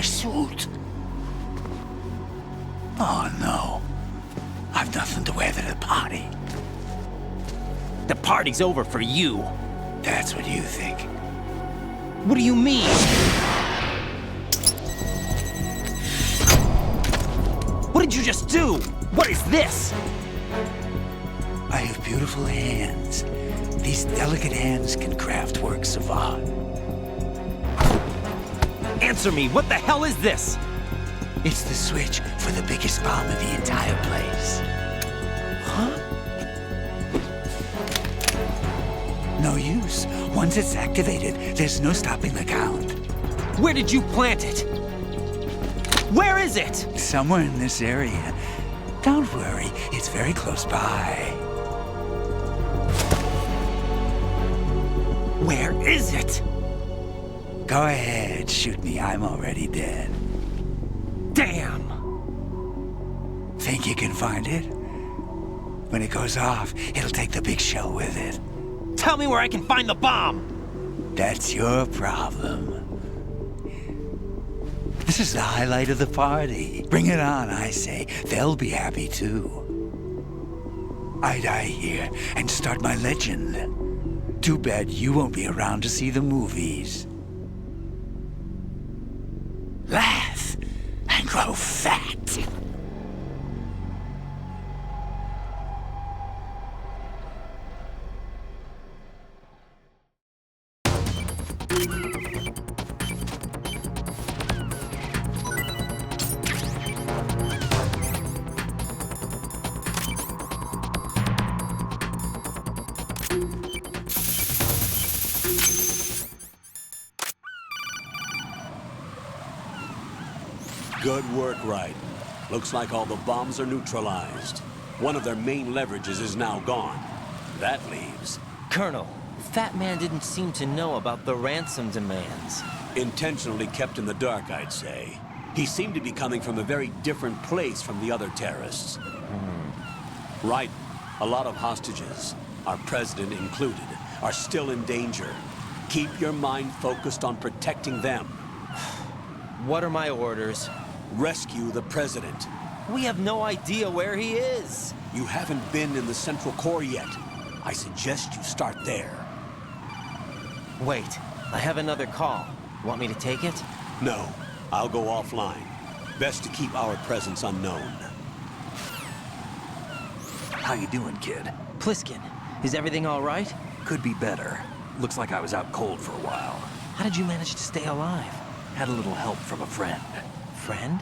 suit. Oh no. I've nothing to wear to the party. The party's over for you. That's what you think. What do you mean? What did you just do? What is this? I have beautiful hands. These delicate hands can craft works of art. Answer me, what the hell is this? It's the switch for the biggest bomb in the entire place. Huh? No use. Once it's activated, there's no stopping the count. Where did you plant it? Where is it? Somewhere in this area. Don't worry, it's very close by. Where is it? Go ahead, shoot me. I'm already dead. Damn! Think you can find it? When it goes off, it'll take the big shell with it. Tell me where I can find the bomb! That's your problem. This is the highlight of the party. Bring it on, I say. They'll be happy too. I die here and start my legend. Too bad you won't be around to see the movies. Laugh and grow fat. Good work, Wright. Looks like all the bombs are neutralized. One of their main leverages is now gone. That leaves... Colonel, Fat Man didn't seem to know about the ransom demands. Intentionally kept in the dark, I'd say. He seemed to be coming from a very different place from the other terrorists. Right. A lot of hostages, our president included, are still in danger. Keep your mind focused on protecting them. What are my orders? Rescue the president. We have no idea where he is. You haven't been in the Central Core yet. I suggest you start there. Wait, I have another call. Want me to take it? No, I'll go offline. Best to keep our presence unknown. How you doing, kid? Pliskin, is everything all right? Could be better. Looks like I was out cold for a while. How did you manage to stay alive? Had a little help from a friend. Friend?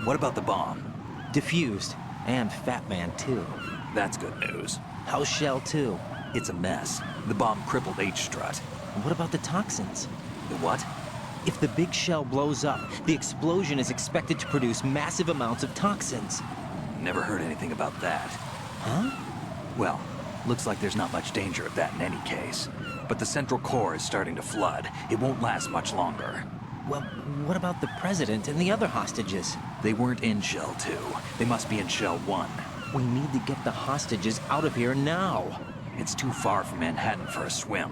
What about the bomb? Diffused. And Fat Man, too. That's good news. How's Shell 2? It's a mess. The bomb crippled H-Strut. What about the toxins? The what? If the big shell blows up, the explosion is expected to produce massive amounts of toxins. Never heard anything about that. Huh? Well, looks like there's not much danger of that in any case. But the Central Core is starting to flood. It won't last much longer. Well, what about the president and the other hostages? They weren't in Shell 2. They must be in Shell 1. We need to get the hostages out of here now. It's too far from Manhattan for a swim.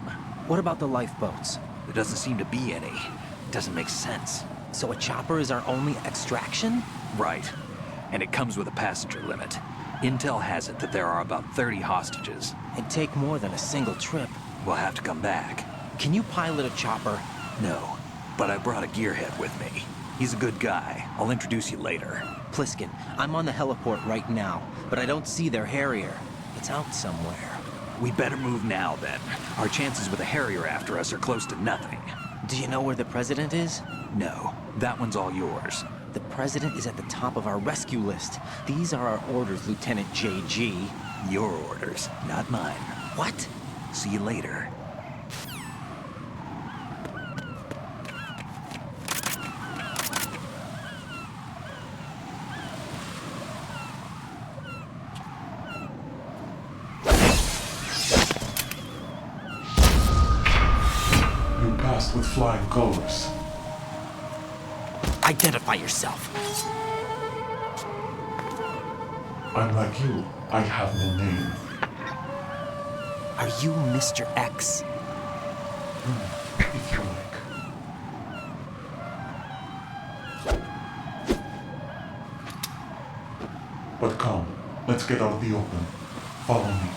What about the lifeboats? There doesn't seem to be any. It doesn't make sense. So a chopper is our only extraction? Right. And it comes with a passenger limit. Intel has it that there are about 30 hostages. It'd take more than a single trip. We'll have to come back. Can you pilot a chopper? No. But I brought a gearhead with me. He's a good guy. I'll introduce you later. Pliskin, I'm on the heliport right now, but I don't see their Harrier. It's out somewhere. We better move now, then. Our chances with a Harrier after us are close to nothing. Do you know where the president is? No. That one's all yours. The president is at the top of our rescue list. These are our orders, Lieutenant JG. Your orders, not mine. What? See you later. With flying colors. Identify yourself. I'm like you. I have no name. Are you Mr. X? If you like. But come, let's get out of the open. Follow me.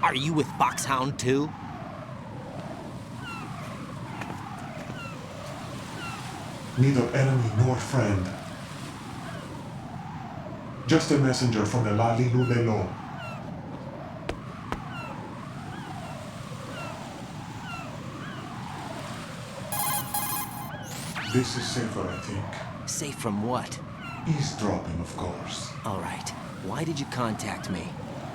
Are you with Foxhound too? Neither enemy nor friend. Just a messenger from the Lali Lulelo. This is safer, I think. Safe from what? Eavesdropping, of course. All right. Why did you contact me?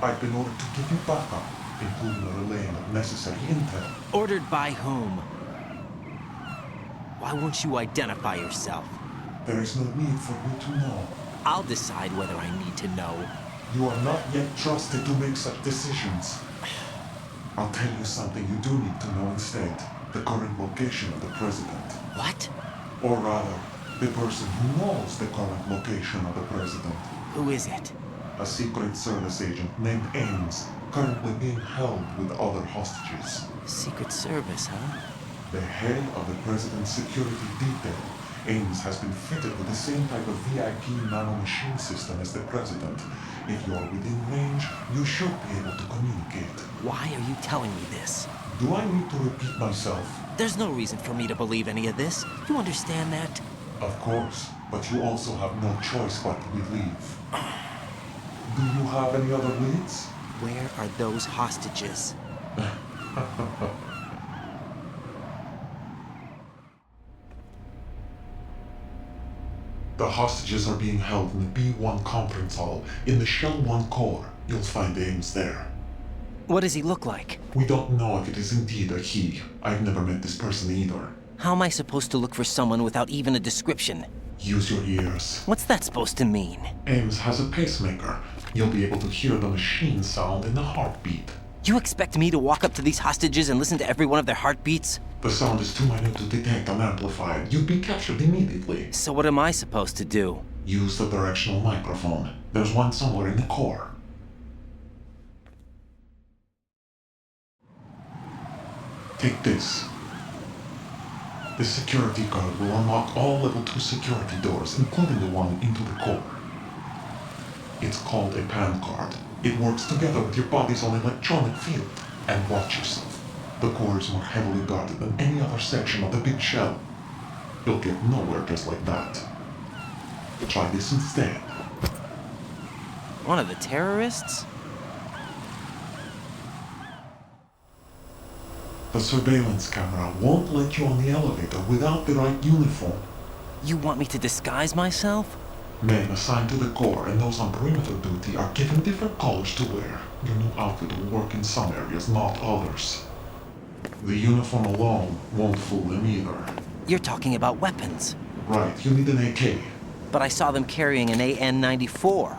I've been ordered to give you backup, including a relaying of necessary intel. Ordered by whom? Why won't you identify yourself? There is no need for you to know. I'll decide whether I need to know. You are not yet trusted to make such decisions. I'll tell you something you do need to know instead. The current location of the president. What? Or rather, the person who knows the current location of the president. Who is it? A Secret Service agent named Ames, currently being held with other hostages. Secret Service, huh? The head of the president's security detail, Ames has been fitted with the same type of VIP nanomachine system as the president. If you're within range, you should be able to communicate. Why are you telling me this? Do I need to repeat myself? There's no reason for me to believe any of this. You understand that? Of course, but you also have no choice but to believe. Do you have any other leads? Where are those hostages? The hostages are being held in the B1 conference hall in the Shell 1 core. You'll find Ames there. What does he look like? We don't know if it is indeed a he. I've never met this person either. How am I supposed to look for someone without even a description? Use your ears. What's that supposed to mean? Ames has a pacemaker. You'll be able to hear the machine sound in the heartbeat. You expect me to walk up to these hostages and listen to every one of their heartbeats? The sound is too minute to detect and amplify it. You'd be captured immediately. So what am I supposed to do? Use the directional microphone. There's one somewhere in the core. Take this. The security card will unlock all level 2 security doors, including the one into the core. It's called a PAN card. It works together with your body's own electronic field. And watch yourself. The core is more heavily guarded than any other section of the big shell. You'll get nowhere just like that. Try this instead. One of the terrorists? The surveillance camera won't let you on the elevator without the right uniform. You want me to disguise myself? Men assigned to the core and those on perimeter duty are given different colors to wear. Your new outfit will work in some areas, not others. The uniform alone won't fool them either. You're talking about weapons. Right, you need an AK. But I saw them carrying an AN-94.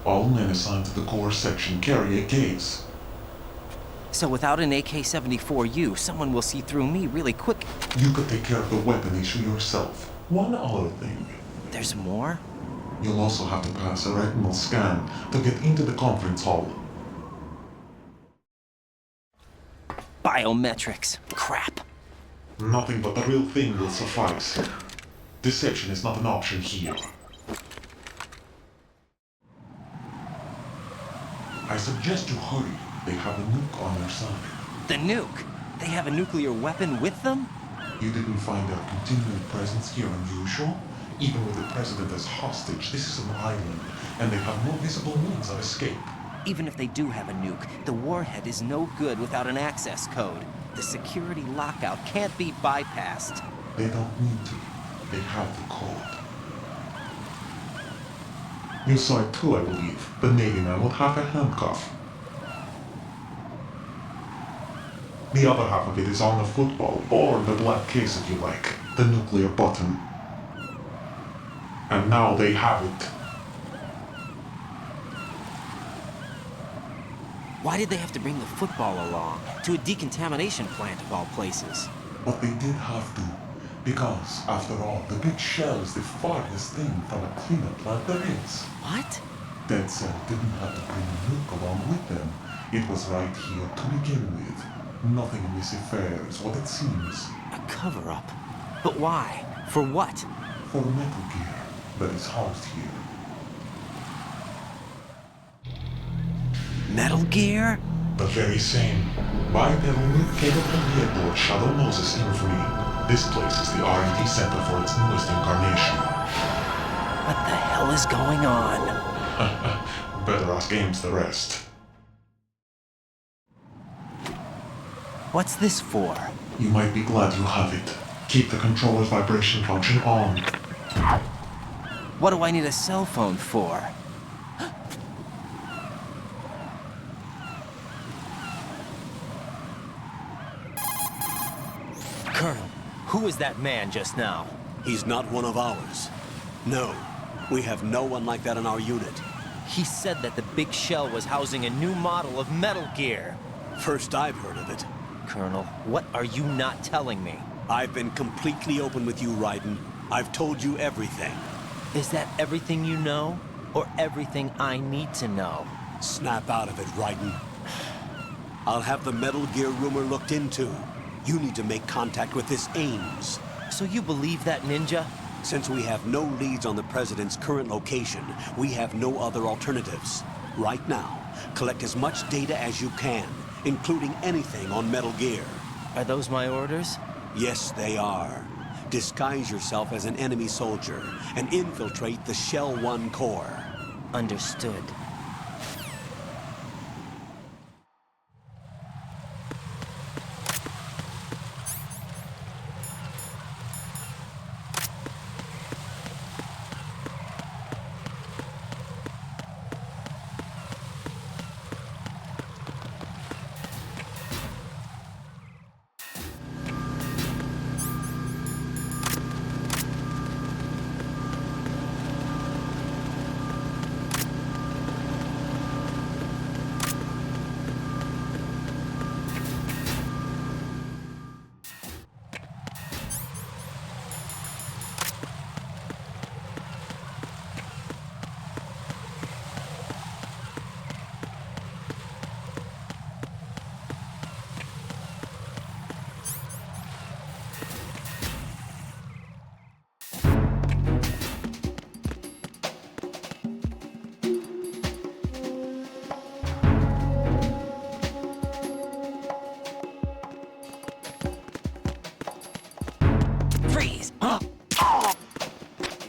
All men assigned to the core section carry AKs. So without an AK-74U, someone will see through me really quick. You could take care of the weapon issue yourself. One other thing. There's more? You'll also have to pass a retinal scan to get into the conference hall. Biometrics. Crap. Nothing but the real thing will suffice. Deception is not an option here. I suggest you hurry. They have a nuke on their side. The nuke? They have a nuclear weapon with them? You didn't find their continuing presence here unusual? Even with the president as hostage, this is an island, and they have no visible means of escape. Even if they do have a nuke, the warhead is no good without an access code. The security lockout can't be bypassed. They don't need to. They have the code. You saw it too, I believe. The Navy man with half a handcuff. The other half of it is on the football, or the black case if you like. The nuclear button. And now they have it. Why did they have to bring the football along? To a decontamination plant of all places. But they did have to. Because, after all, the big shell is the farthest thing from a cleanup plant there is. What? Dead Cell didn't have to bring a nuke along with them. It was right here to begin with. Nothing in this affair is what it seems. A cover-up. But why? For what? For Metal Gear that is housed here. Metal Gear? The very same. By the unique capability aboard Shadow Moses Infamy, this place is the R&D center for its newest incarnation. What the hell is going on? Better ask Ames the rest. What's this for? You might be glad you have it. Keep the controller's vibration function on. What do I need a cell phone for? Colonel, who was that man just now? He's not one of ours. No, we have no one like that in our unit. He said that the big shell was housing a new model of Metal Gear. First I've heard of it. Colonel, what are you not telling me? I've been completely open with you, Raiden. I've told you everything. Is that everything you know? Or everything I need to know? Snap out of it, Raiden. I'll have the Metal Gear rumor looked into. You need to make contact with this Ames. So you believe that ninja? Since we have no leads on the President's current location, we have no other alternatives. Right now, collect as much data as you can, including anything on Metal Gear. Are those my orders? Yes, they are. Disguise yourself as an enemy soldier and infiltrate the Shell 1 core. Understood.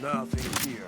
Nothing here.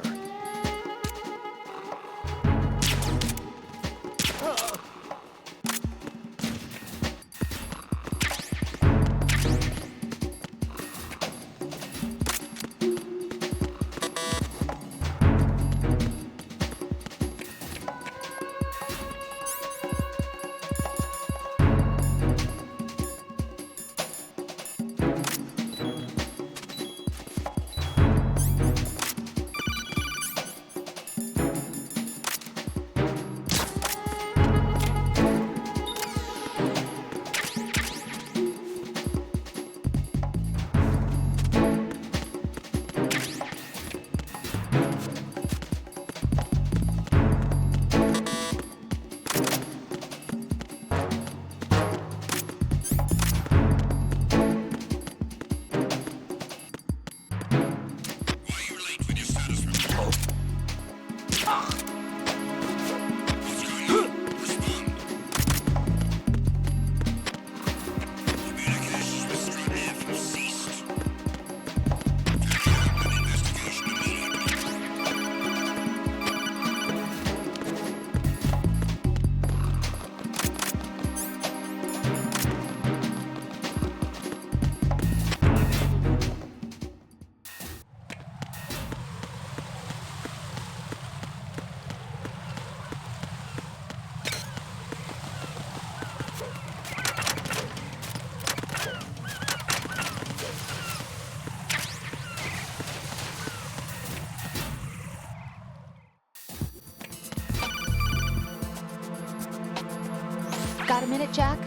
Got a minute, Jack?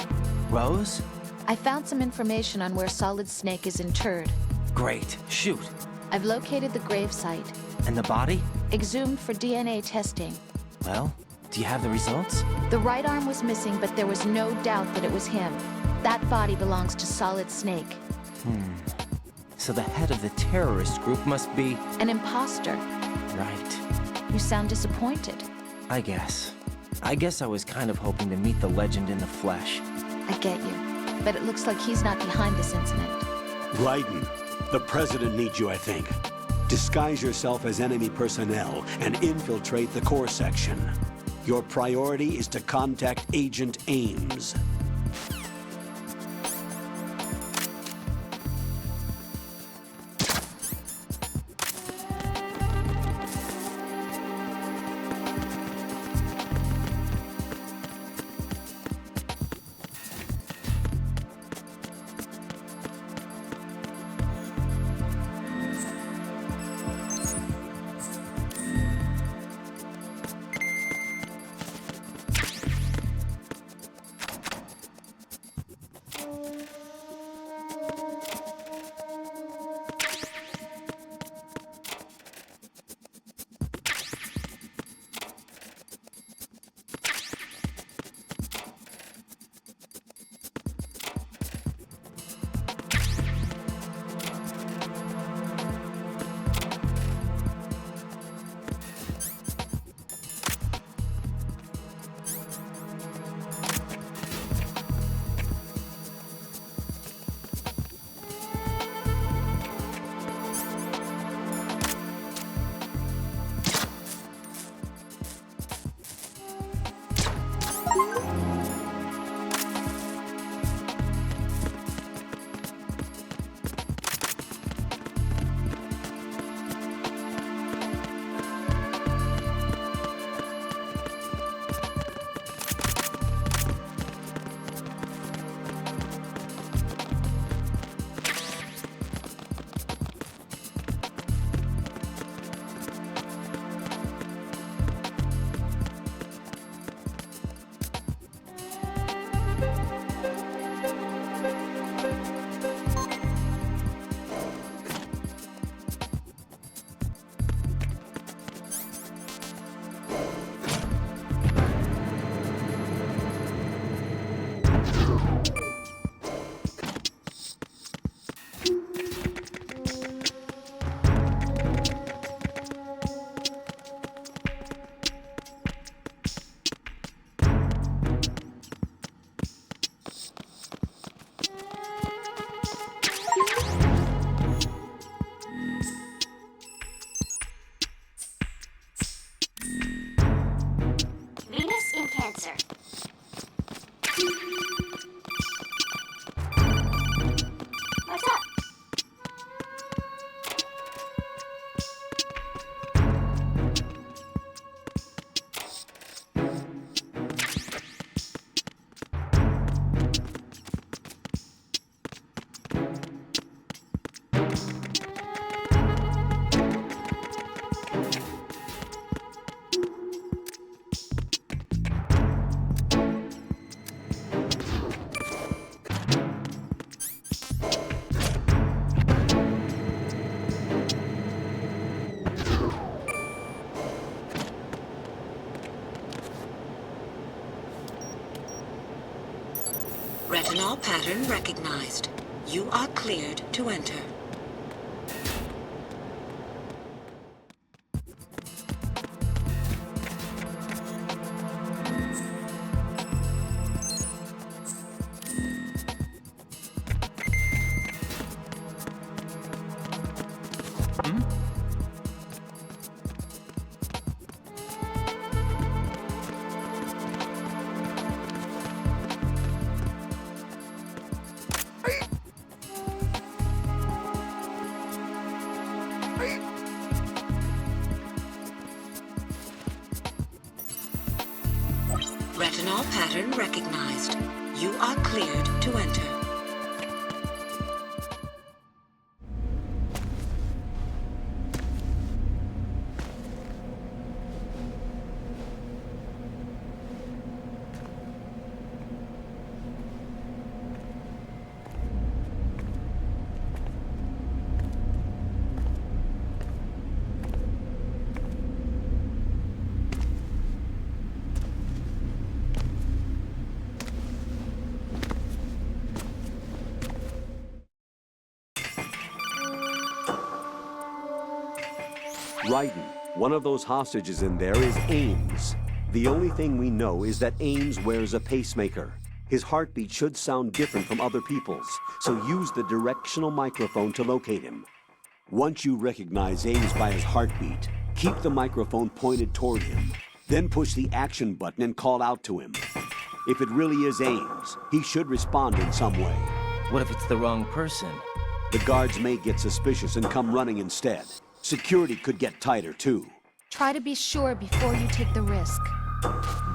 Rose? I found some information on where Solid Snake is interred. Great. Shoot. I've located the gravesite. And the body? Exhumed for DNA testing. Well, do you have the results? The right arm was missing, but there was no doubt that it was him. That body belongs to Solid Snake. So the head of the terrorist group must be... An imposter. Right. You sound disappointed. I guess. I guess I was kind of hoping to meet the legend in the flesh. I get you. But it looks like he's not behind this incident. Raiden, the President needs you, I think. Disguise yourself as enemy personnel and infiltrate the core section. Your priority is to contact Agent Ames. Retinol pattern recognized. You are cleared to enter. Retinol pattern recognized. You are cleared to enter. Raiden, one of those hostages in there is Ames. The only thing we know is that Ames wears a pacemaker. His heartbeat should sound different from other people's, so use the directional microphone to locate him. Once you recognize Ames by his heartbeat, keep the microphone pointed toward him. Then push the action button and call out to him. If it really is Ames, he should respond in some way. What if it's the wrong person? The guards may get suspicious and come running instead. Security could get tighter, too. Try to be sure before you take the risk.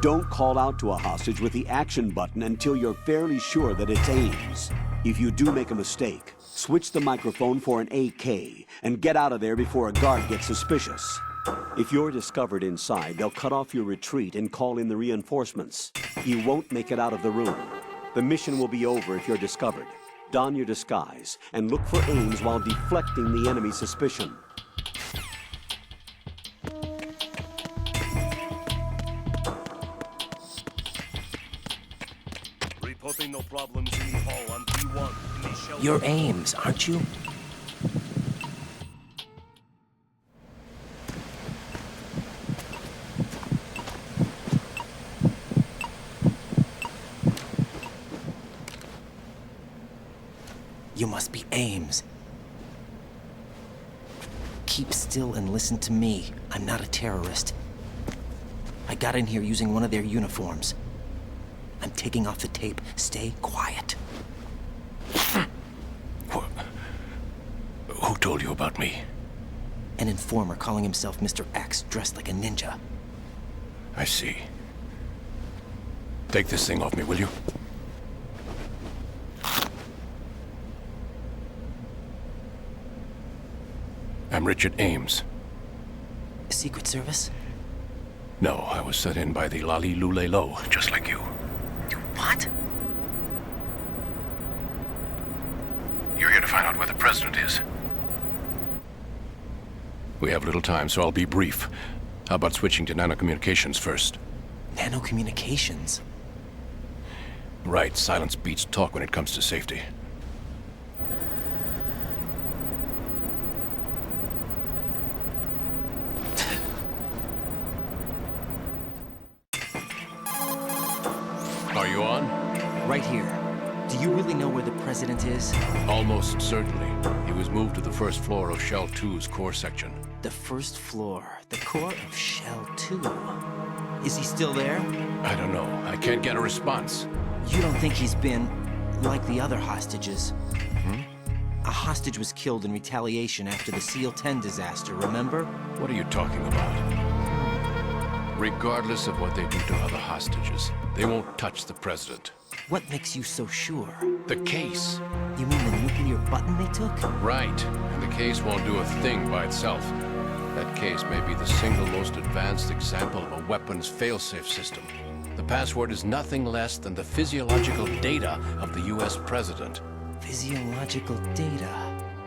Don't call out to a hostage with the action button until you're fairly sure that it's Ames. If you do make a mistake, switch the microphone for an AK and get out of there before a guard gets suspicious. If you're discovered inside, they'll cut off your retreat and call in the reinforcements. You won't make it out of the room. The mission will be over if you're discovered. Don your disguise and look for Ames while deflecting the enemy's suspicion. Reporting no problems in the hall on D1 in the shell. You're Ames, aren't you? You must be Ames. Keep still and listen to me. I'm not a terrorist. I got in here using one of their uniforms. I'm taking off the tape. Stay quiet. Who told you about me? An informer calling himself Mr. X, dressed like a ninja. I see. Take this thing off me, will you? I'm Richard Ames. Secret Service? No, I was sent in by the Lali Lule Lo, just like you. What? You're here to find out where the president is. We have little time, so I'll be brief. How about switching to nanocommunications first? Nanocommunications? Right, silence beats talk when it comes to safety. Are you on? Right here. Do you really know where the president is? Almost certainly. He was moved to the first floor of Shell 2's core section. The first floor. The core of Shell 2. Is he still there? I don't know. I can't get a response. You don't think he's been like the other hostages? A hostage was killed in retaliation after the SEAL 10 disaster, remember? What are you talking about? Regardless of what they do to other hostages, they won't touch the president. What makes you so sure? The case. You mean the nuclear button they took? Right. And the case won't do a thing by itself. That case may be the single most advanced example of a weapons failsafe system. The password is nothing less than the physiological data of the US president. Physiological data?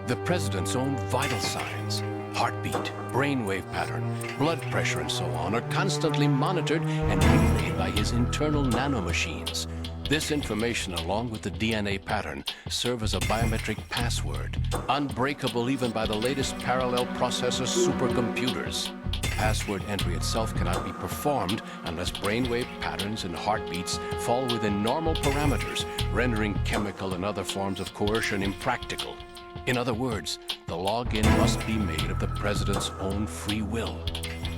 The president's own vital signs. Heartbeat, brainwave pattern, blood pressure, and so on are constantly monitored and relayed by his internal nanomachines. This information, along with the DNA pattern, serve as a biometric password, unbreakable even by the latest parallel processor supercomputers. Password entry itself cannot be performed unless brainwave patterns and heartbeats fall within normal parameters, rendering chemical and other forms of coercion impractical. In other words, the login must be made of the president's own free will.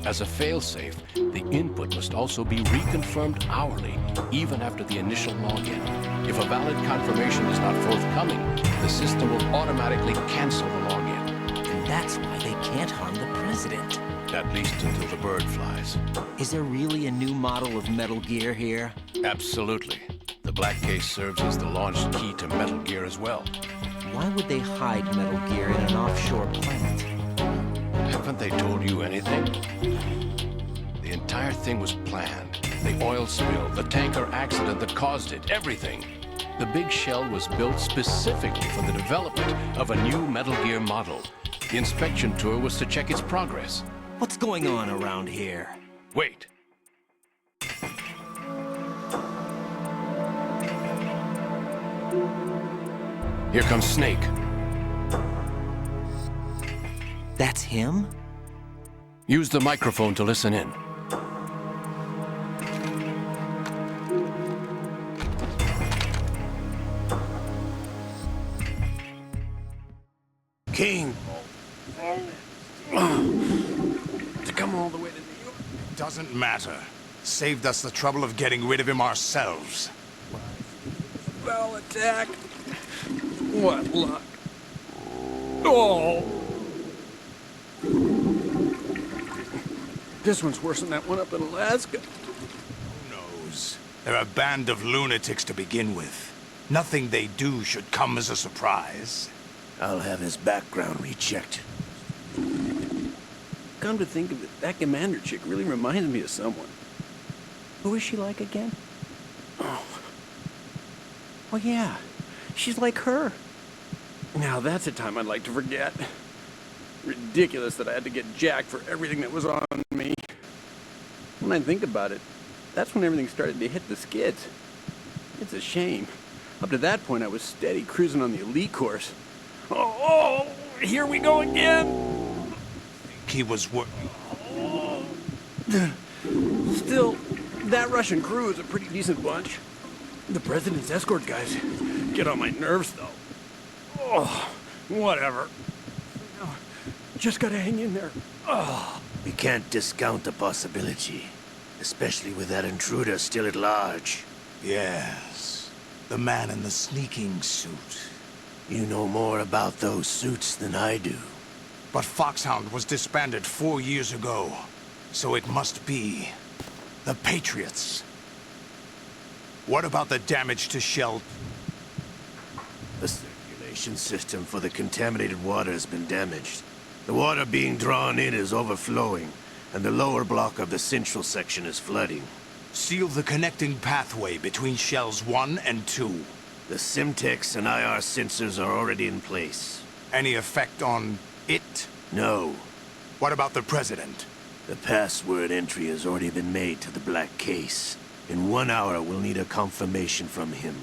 As a failsafe, the input must also be reconfirmed hourly, even after the initial login. If a valid confirmation is not forthcoming, the system will automatically cancel the login. And that's why they can't harm the president. At least until the bird flies. Is there really a new model of Metal Gear here? Absolutely. The black case serves as the launch key to Metal Gear as well. Why would they hide Metal Gear in an offshore planet? Haven't they told you anything? The entire thing was planned. The oil spill, the tanker accident that caused it, everything. The big shell was built specifically for the development of a new Metal Gear model. The inspection tour was to check its progress. What's going on around here? Wait. Here comes Snake. That's him? Use the microphone to listen in. King! To come all the way to New York? Doesn't matter. Saved us the trouble of getting rid of him ourselves. Foul attack. What luck. Oh! This one's worse than that one up in Alaska. Who knows? They're a band of lunatics to begin with. Nothing they do should come as a surprise. I'll have his background rechecked. Come to think of it, that commander chick really reminds me of someone. Who is she like again? Oh yeah, she's like her. Now that's a time I'd like to forget. Ridiculous that I had to get jacked for everything that was on me. When I think about it, that's when everything started to hit the skids. It's a shame. Up to that point, I was steady cruising on the elite course. Oh, here we go again! He was Still, that Russian crew is a pretty decent bunch. The president's escort guys get on my nerves, though. Oh, whatever. Just gotta hang in there. Oh. We can't discount the possibility, especially with that intruder still at large. Yes, the man in the sneaking suit. You know more about those suits than I do. But Foxhound was disbanded 4 years ago, so it must be the Patriots. What about the damage to Shell? The circulation system for the contaminated water has been damaged. The water being drawn in is overflowing, and the lower block of the central section is flooding. Seal the connecting pathway between Shells 1 and 2. The Simtex and IR sensors are already in place. Any effect on it? No. What about the President? The password entry has already been made to the black case. In 1 hour, we'll need a confirmation from him.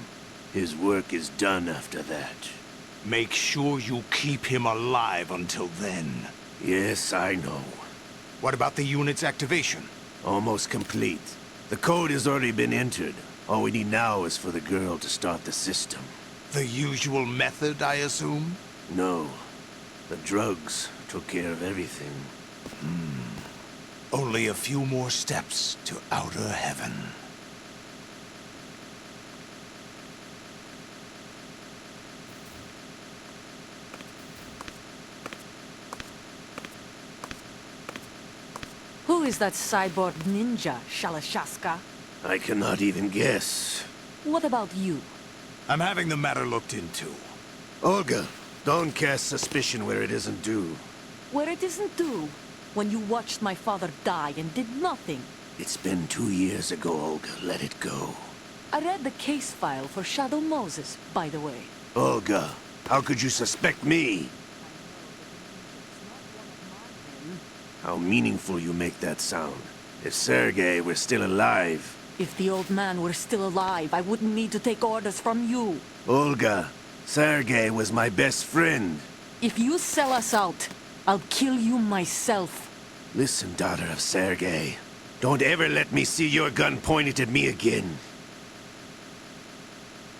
His work is done after that. Make sure you keep him alive until then. Yes, I know. What about the unit's activation? Almost complete. The code has already been entered. All we need now is for the girl to start the system. The usual method, I assume? No. The drugs took care of everything. Only a few more steps to outer heaven. Who is that cyborg ninja, Shalashaska? I cannot even guess. What about you? I'm having the matter looked into. Olga, don't cast suspicion where it isn't due. Where it isn't due? When you watched my father die and did nothing. It's been 2 years ago, Olga. Let it go. I read the case file for Shadow Moses, by the way. Olga, how could you suspect me? How meaningful you make that sound. If Sergei were still alive... If the old man were still alive, I wouldn't need to take orders from you. Olga, Sergei was my best friend. If you sell us out, I'll kill you myself. Listen, daughter of Sergei. Don't ever let me see your gun pointed at me again.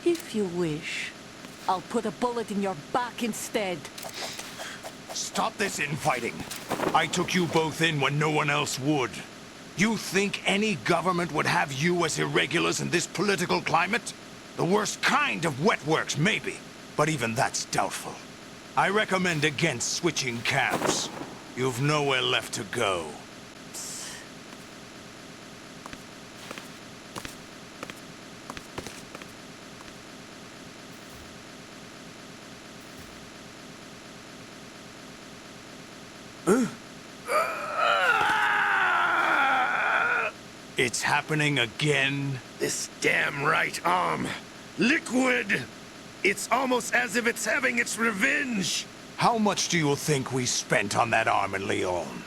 If you wish, I'll put a bullet in your back instead. Stop this infighting. I took you both in when no one else would. You think any government would have you as irregulars in this political climate? The worst kind of wet works, maybe. But even that's doubtful. I recommend against switching camps. You've nowhere left to go. It's happening again? This damn right arm. Liquid! It's almost as if it's having its revenge! How much do you think we spent on that arm in Lyon?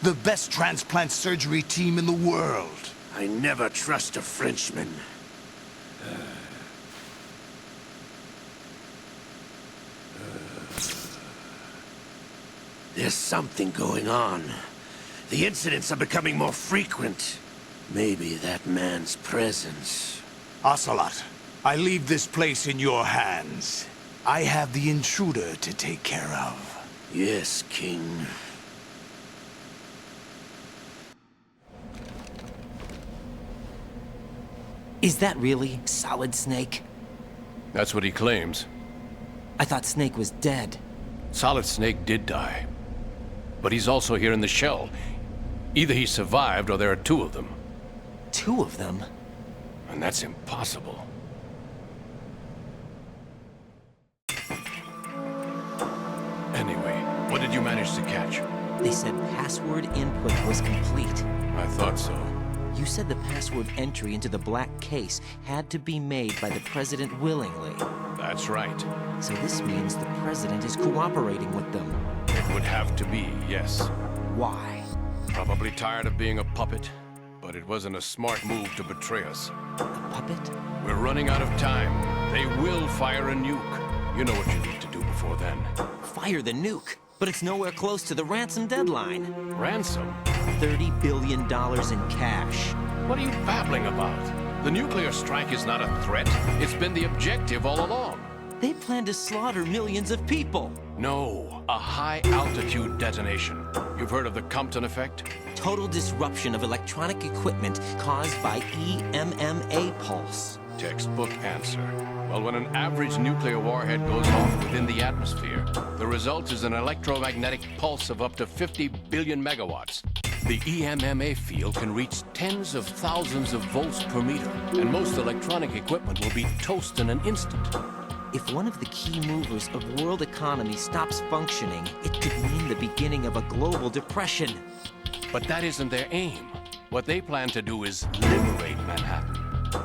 The best transplant surgery team in the world. I never trust a Frenchman. There's something going on. The incidents are becoming more frequent. Maybe that man's presence. Ocelot, I leave this place in your hands. I have the intruder to take care of. Yes, King. Is that really Solid Snake? That's what he claims. I thought Snake was dead. Solid Snake did die. But he's also here in the shell. Either he survived or there are two of them. Two of them? And that's impossible. Anyway, what did you manage to catch? They said password input was complete. I thought so. You said the password entry into the black case had to be made by the President willingly. That's right. So this means the President is cooperating with them. It would have to be, yes. Why? Probably tired of being a puppet, but it wasn't a smart move to betray us. A puppet? We're running out of time. They will fire a nuke. You know what you need to do before then. Fire the nuke? But it's nowhere close to the ransom deadline. Ransom? $30 billion in cash. What are you babbling about? The nuclear strike is not a threat. It's been the objective all along. They plan to slaughter millions of people. No, a high-altitude detonation. You've heard of the Compton effect? Total disruption of electronic equipment caused by EMMA pulse. Textbook answer. Well, when an average nuclear warhead goes off within the atmosphere, the result is an electromagnetic pulse of up to 50 billion megawatts. The EMMA field can reach tens of thousands of volts per meter, and most electronic equipment will be toast in an instant. If one of the key movers of world economy stops functioning, it could mean the beginning of a global depression. But that isn't their aim. What they plan to do is liberate Manhattan.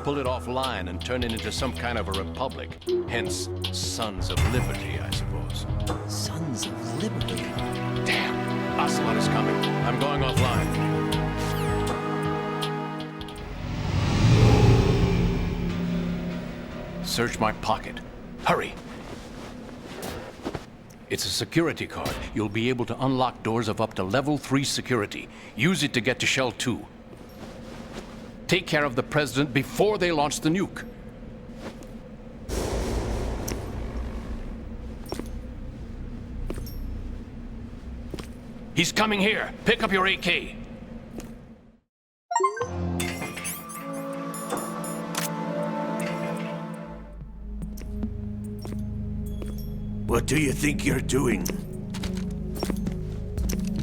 Pull it offline and turn it into some kind of a republic. Hence, Sons of Liberty, I suppose. Sons of Liberty? Damn! Ocelot is coming. I'm going offline. Search my pocket. Hurry! It's a security card. You'll be able to unlock doors of up to level 3 security. Use it to get to Shell 2. Take care of the President before they launch the nuke. He's coming here. Pick up your AK. What do you think you're doing?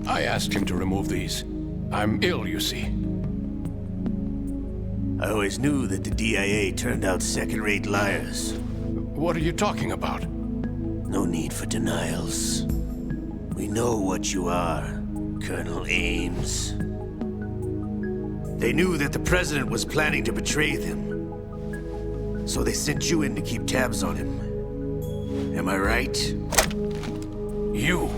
I asked him to remove these. I'm ill, you see. I always knew that the DIA turned out second-rate liars. What are you talking about? No need for denials. We know what you are, Colonel Ames. They knew that the President was planning to betray them. So they sent you in to keep tabs on him. Am I right? You!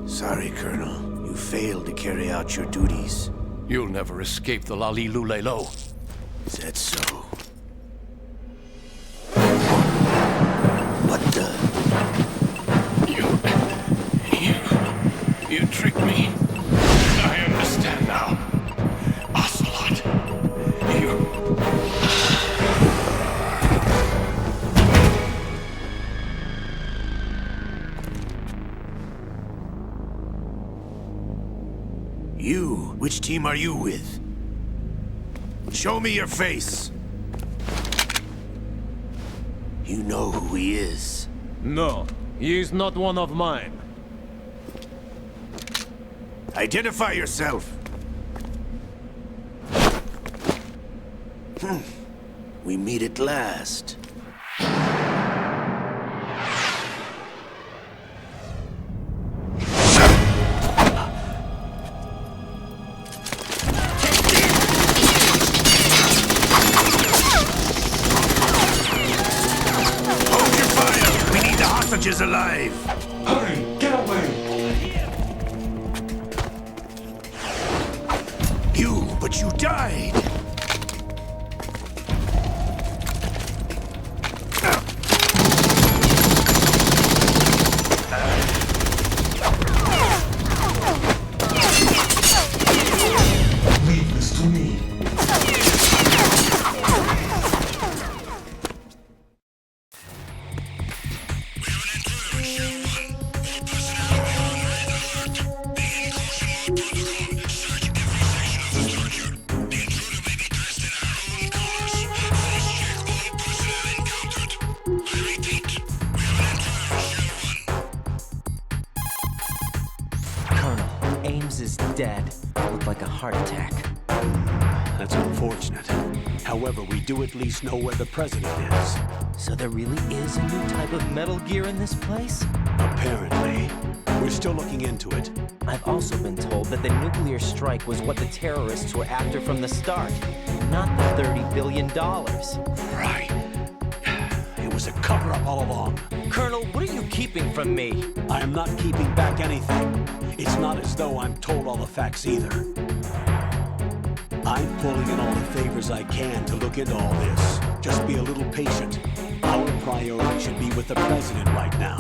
Sorry, Colonel. You failed to carry out your duties. You'll never escape the Lalilulelo. Is that so? What the? You tricked me. I understand now. Ocelot. You? Which team are you with? Show me your face. You know who he is. No, he is not one of mine. Identify yourself. We meet at last. Hold your fire! We need the hostages alive! Hurry, get away! But you died! Ames is dead. Looked like a heart attack. That's unfortunate. However, we do at least know where the president is. So there really is a new type of Metal Gear in this place? Apparently. We're still looking into it. I've also been told that the nuclear strike was what the terrorists were after from the start, not the $30 billion. Right. It was a cover-up all along. Colonel, what are you keeping from me? I am not keeping back anything. It's not as though I'm told all the facts either. I'm pulling in all the favors I can to look into all this. Just be a little patient. Our priority should be with the president right now.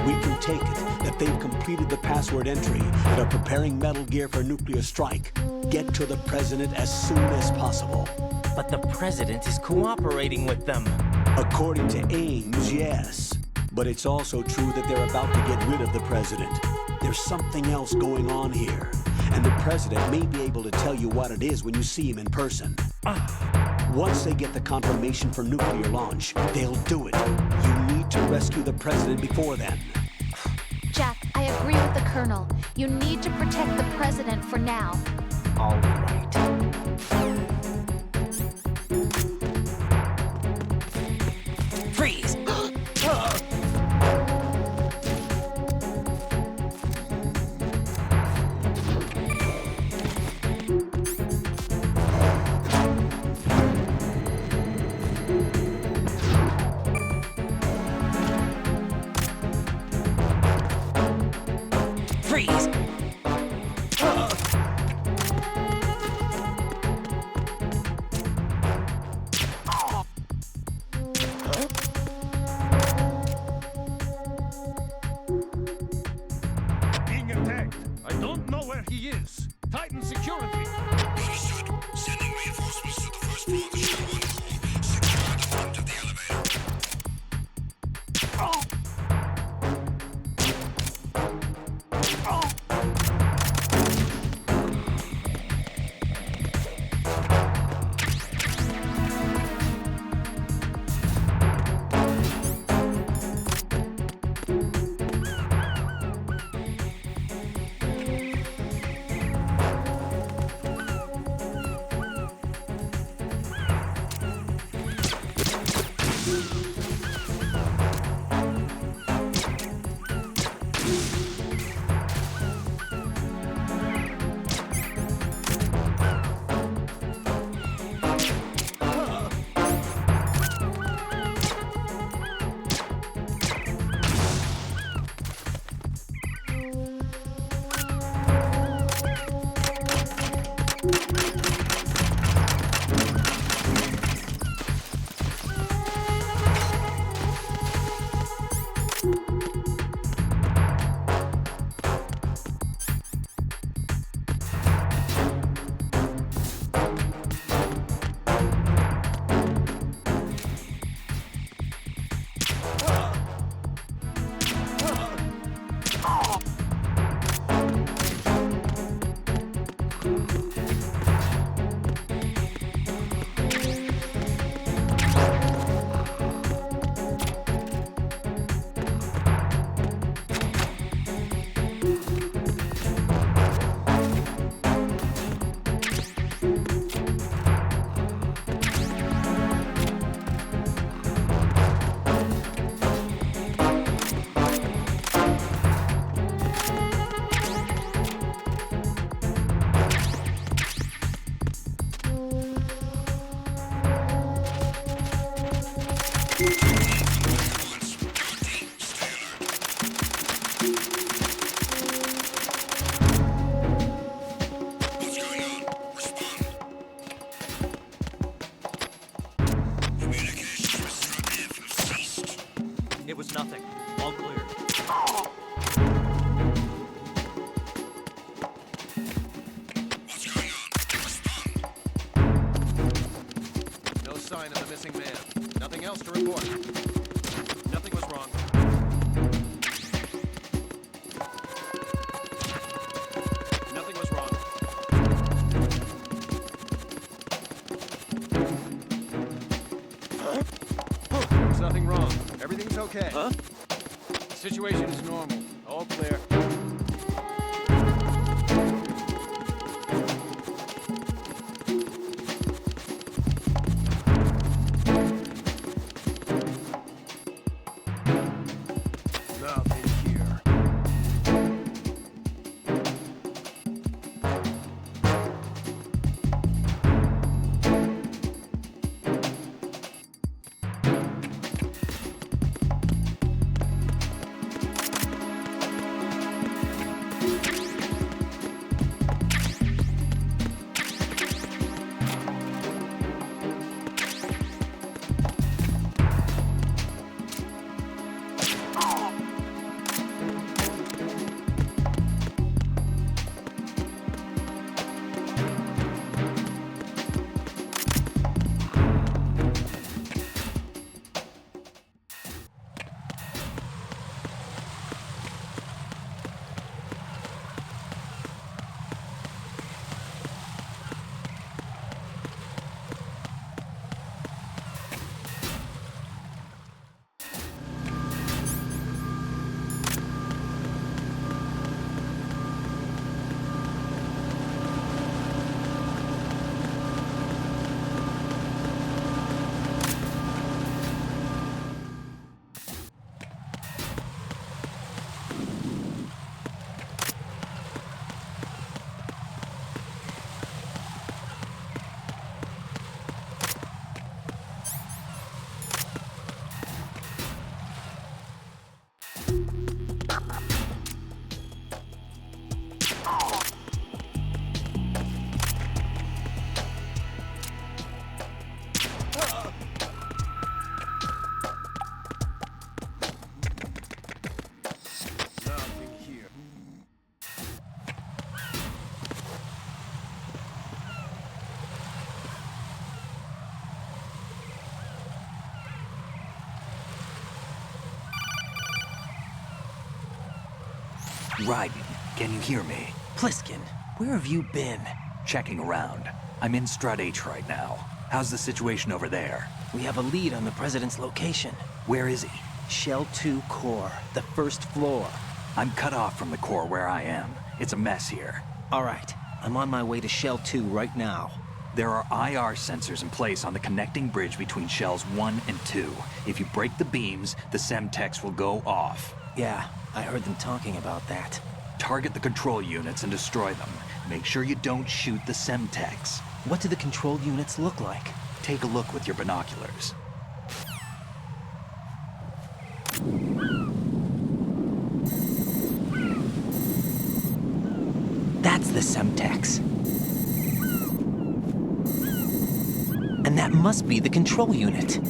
We can take it that they've completed the password entry and are preparing Metal Gear for nuclear strike. Get to the president as soon as possible. But the president is cooperating with them. According to Ames, yes. But it's also true that they're about to get rid of the president. There's something else going on here. And the president may be able to tell you what it is when you see him in person. Once they get the confirmation for nuclear launch, they'll do it. You need to rescue the president before then. Jack, I agree with the Colonel. You need to protect the president for now. All right. Freeze! Freeze! Being attacked. I don't know where he is. Titan security. Understood. Sending reinforcements to the first floor of the Shell 1 core. Secure the front of the elevator. It was nothing. All clear. What's going on? Respond. No sign of the missing man. Nothing else to report. Nothing was wrong. Nothing was wrong. There was nothing wrong. Everything's okay. Huh? The situation is normal. All clear. Raiden, can you hear me? Pliskin, where have you been? Checking around. I'm in Strut H right now. How's the situation over there? We have a lead on the President's location. Where is he? Shell 2 core, the first floor. I'm cut off from the core where I am. It's a mess here. All right, I'm on my way to Shell 2 right now. There are IR sensors in place on the connecting bridge between Shells 1 and 2. If you break the beams, the Semtex will go off. Yeah, I heard them talking about that. Target the control units and destroy them. Make sure you don't shoot the Semtex. What do the control units look like? Take a look with your binoculars. That's the Semtex. And that must be the control unit.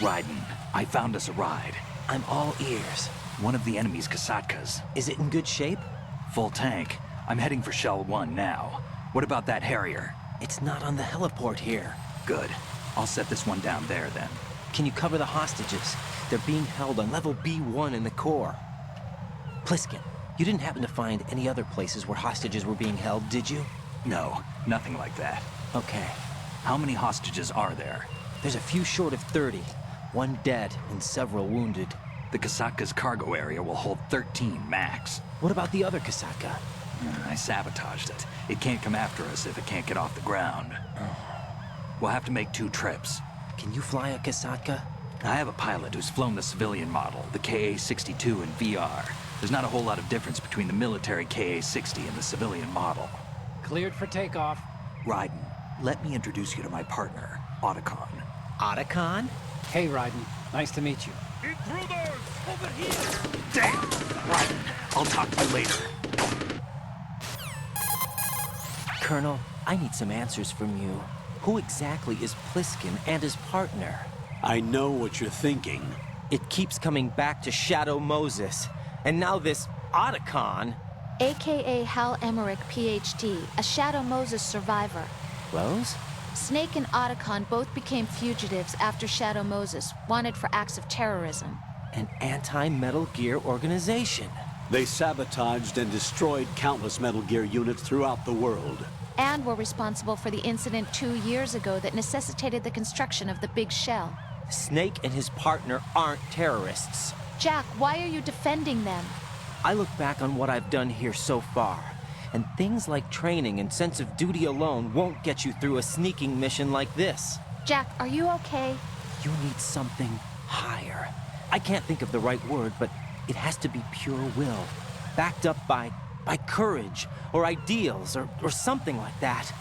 Raiden, I found us a ride. I'm all ears. One of the enemy's Kasatkas. Is it in good shape? Full tank. I'm heading for Shell 1 now. What about that Harrier? It's not on the heliport here. Good. I'll set this one down there then. Can you cover the hostages? They're being held on level B1 in the core. Pliskin, you didn't happen to find any other places where hostages were being held, did you? No, nothing like that. Okay. How many hostages are there? There's a few short of 30. One dead and several wounded. The Kasatka's cargo area will hold 13 max. What about the other Kasatka? I sabotaged it. It can't come after us if it can't get off the ground. We'll have to make 2 trips. Can you fly a Kasatka? I have a pilot who's flown the civilian model, the KA-62 in VR. There's not a whole lot of difference between the military KA-60 and the civilian model. Cleared for takeoff. Raiden, let me introduce you to my partner, Otacon. Otacon? Hey, Raiden. Nice to meet you. Intruders! Over here! Damn! Raiden, I'll talk to you later. Colonel, I need some answers from you. Who exactly is Pliskin and his partner? I know what you're thinking. It keeps coming back to Shadow Moses. And now this Otacon. AKA Hal Emmerich, PhD, a Shadow Moses survivor. Rose? Snake and Otacon both became fugitives after Shadow Moses, wanted for acts of terrorism. An anti-Metal Gear organization. They sabotaged and destroyed countless Metal Gear units throughout the world. And were responsible for the incident 2 years ago that necessitated the construction of the Big Shell. Snake and his partner aren't terrorists. Jack, why are you defending them? I look back on what I've done here so far, and things like training and sense of duty alone won't get you through a sneaking mission like this. Jack, are you okay? You need something higher. I can't think of the right word, but it has to be pure will, backed up by courage, or ideals, or something like that.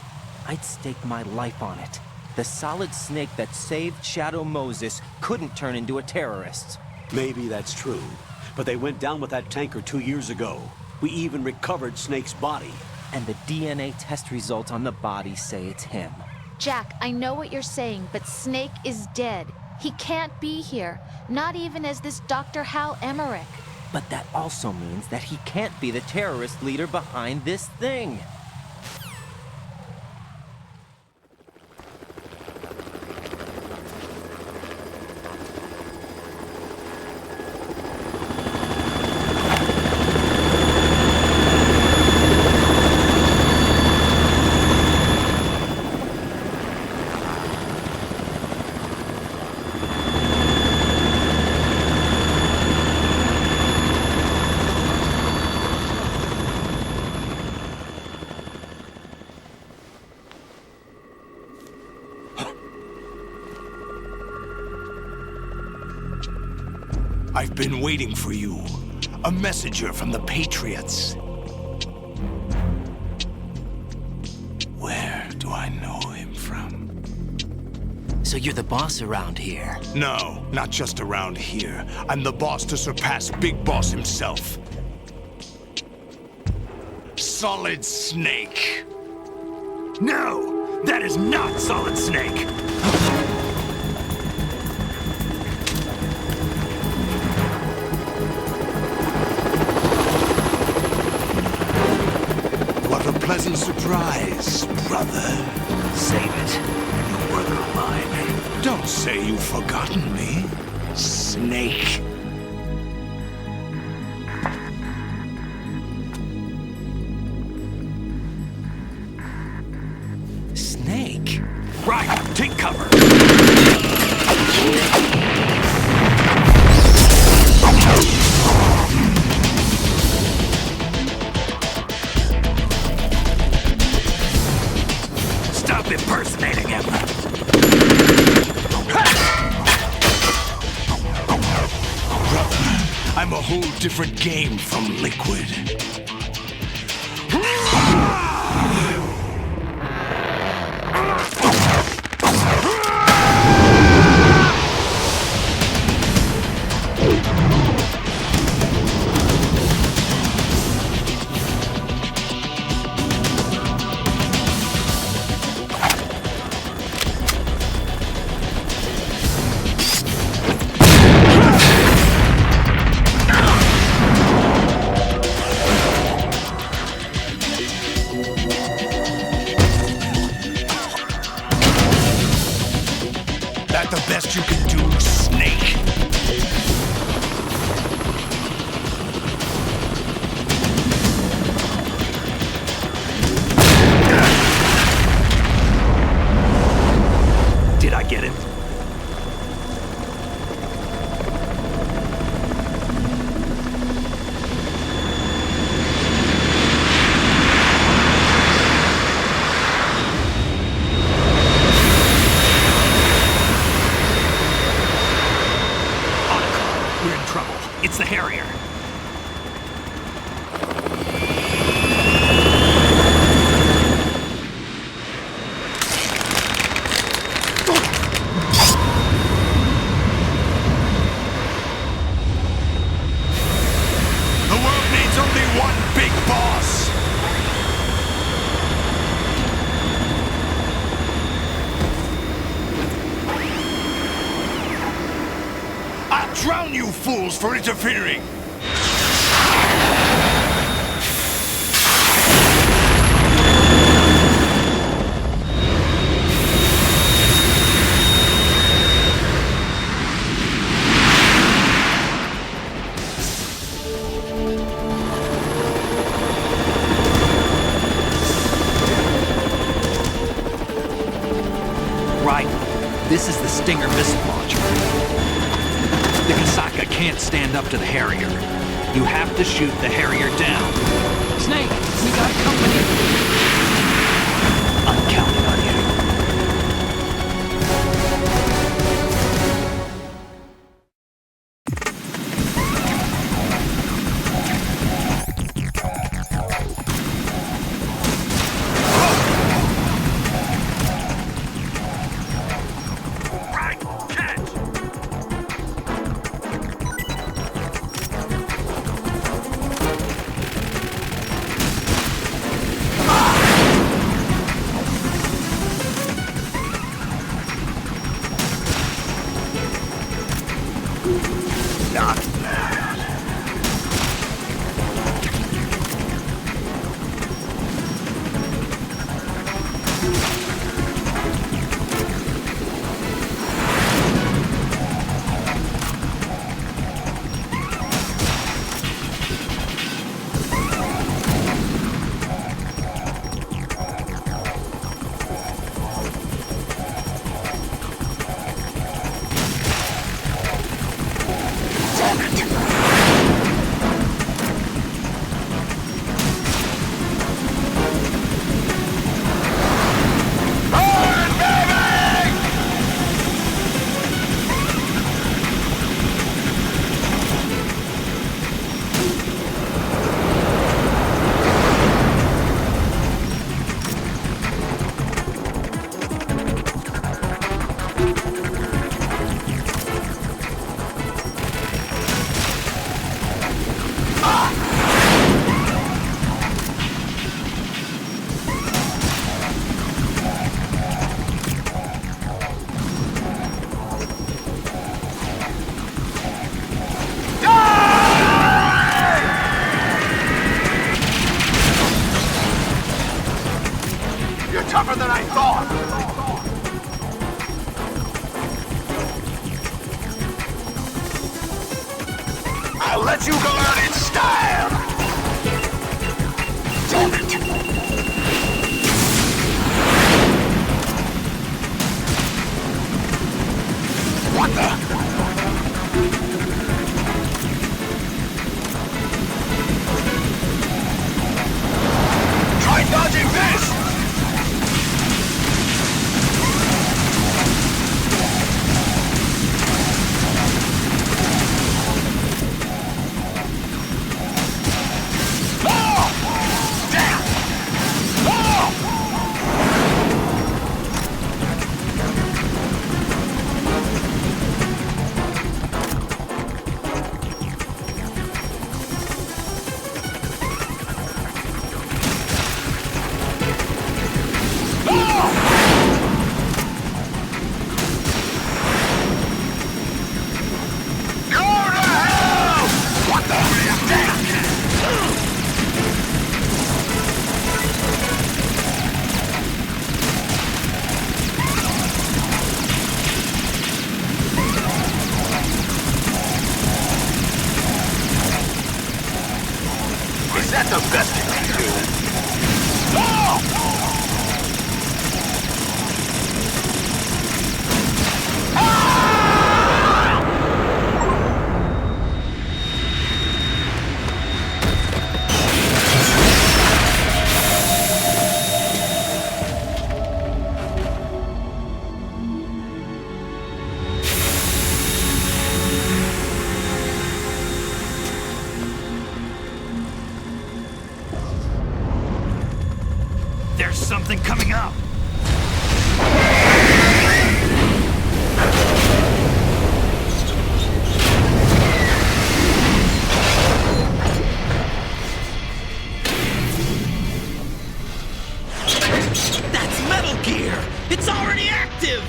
I'd stake my life on it. The solid Snake that saved Shadow Moses couldn't turn into a terrorist. Maybe that's true. But they went down with that tanker 2 years ago. We even recovered Snake's body. And the DNA test results on the body say it's him. Jack, I know what you're saying, but Snake is dead. He can't be here, not even as this Dr. Hal Emmerich. But that also means that he can't be the terrorist leader behind this thing. I've been waiting for you. A messenger from the Patriots. Where do I know him from? So you're the boss around here? No, not just around here. I'm the boss to surpass Big Boss himself. Solid Snake. No, that is not Solid Snake. What a pleasant surprise, brother. Save it. You're a brother of mine. Don't say you've forgotten me, Snake. Snake? Right, take cover. Stop impersonating him. Brother, I'm a whole different game from Liquid. That the best you can do, Snake? Did I get him? We're in trouble. It's the Harrier. The world needs only one big boss. I'll drown you fools for interfering. Right. This is the Stinger missile launcher. The Kasaka can't stand up to the Harrier. You have to shoot the Harrier down. Snake, we got company. I'm counting on you. tougher than I thought! I'll let you go out in style! Damn it! What the? Try dodging this! Is that the best you can do? There's something coming up! That's Metal Gear! It's already active!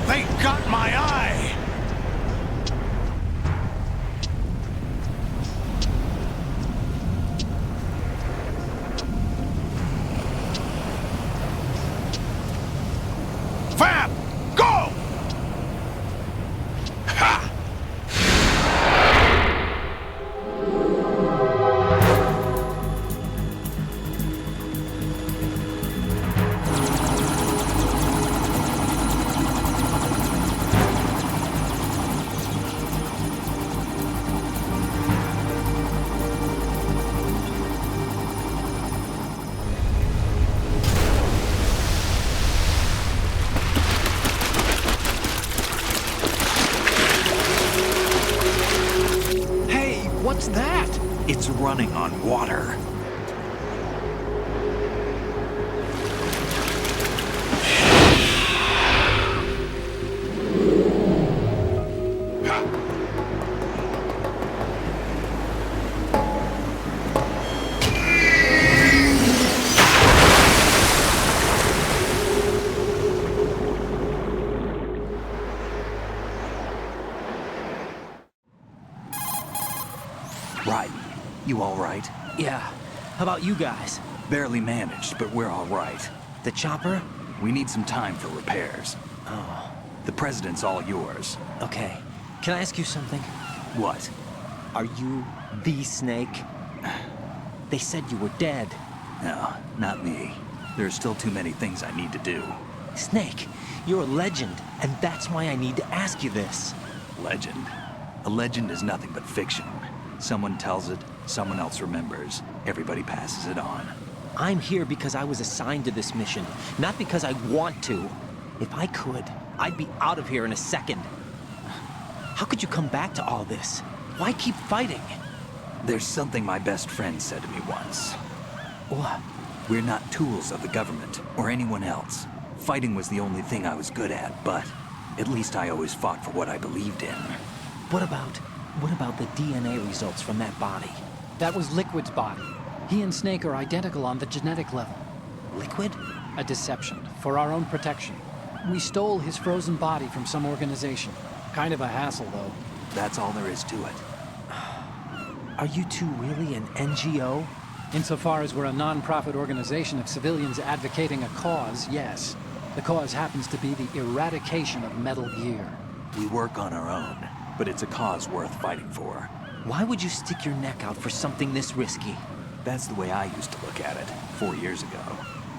They got my eye! Fab! Go! Ha! What's that? It's running on water. Right. You all right? Yeah. How about you guys? Barely managed, but we're all right. The chopper? We need some time for repairs. Oh. The president's all yours. Okay. Can I ask you something? What? Are you the Snake? They said you were dead. No, not me. There are still too many things I need to do. Snake, you're a legend, and that's why I need to ask you this. Legend? A legend is nothing but fiction. Someone tells it, someone else remembers. Everybody passes it on. I'm here because I was assigned to this mission, not because I want to. If I could, I'd be out of here in a second. How could you come back to all this? Why keep fighting? There's something my best friend said to me once. What? We're not tools of the government or anyone else. Fighting was the only thing I was good at, but at least I always fought for what I believed in. What about the DNA results from that body? That was Liquid's body. He and Snake are identical on the genetic level. Liquid? A deception, for our own protection. We stole his frozen body from some organization. Kind of a hassle, though. That's all there is to it. Are you two really an NGO? Insofar as we're a non-profit organization of civilians advocating a cause, yes. The cause happens to be the eradication of Metal Gear. We work on our own, but it's a cause worth fighting for. Why would you stick your neck out for something this risky? That's the way I used to look at it 4 years ago.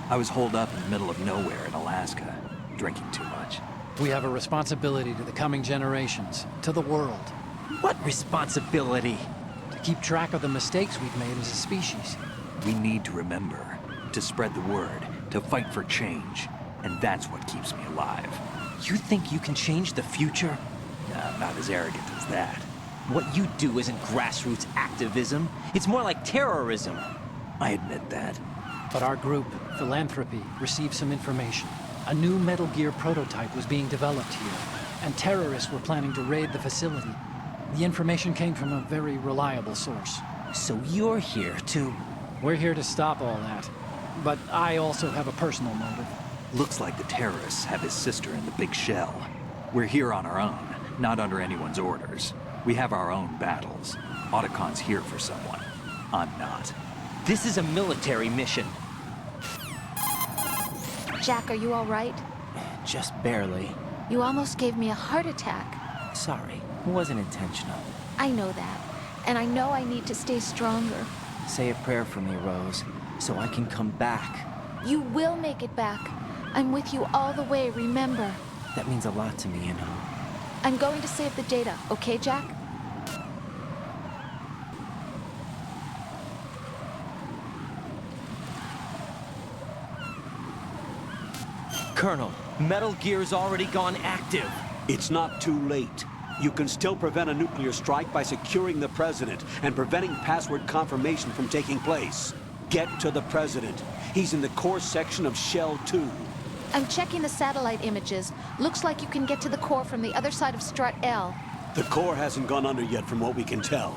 I was holed up in the middle of nowhere in Alaska, drinking too much. We have a responsibility to the coming generations, to the world. What responsibility? To keep track of the mistakes we've made as a species. We need to remember, to spread the word, to fight for change. And that's what keeps me alive. You think you can change the future? I'm not as arrogant as that. What you do isn't grassroots activism. It's more like terrorism. I admit that. But our group, Philanthropy, received some information. A new Metal Gear prototype was being developed here, and terrorists were planning to raid the facility. The information came from a very reliable source. So you're here to... We're here to stop all that. But I also have a personal motive. Looks like the terrorists have his sister in the big shell. We're here on our own, not under anyone's orders. We have our own battles. Otacon's here for someone. I'm not. This is a military mission. Jack, are you all right? Just barely. You almost gave me a heart attack. Sorry, it wasn't intentional. I know that. And I know I need to stay stronger. Say a prayer for me, Rose, so I can come back. You will make it back. I'm with you all the way, remember? That means a lot to me, you know. I'm going to save the data, okay, Jack? Colonel, Metal Gear's already gone active. It's not too late. You can still prevent a nuclear strike by securing the President and preventing password confirmation from taking place. Get to the President. He's in the core section of Shell 2. I'm checking the satellite images. Looks like you can get to the core from the other side of Strut L. The core hasn't gone under yet from what we can tell.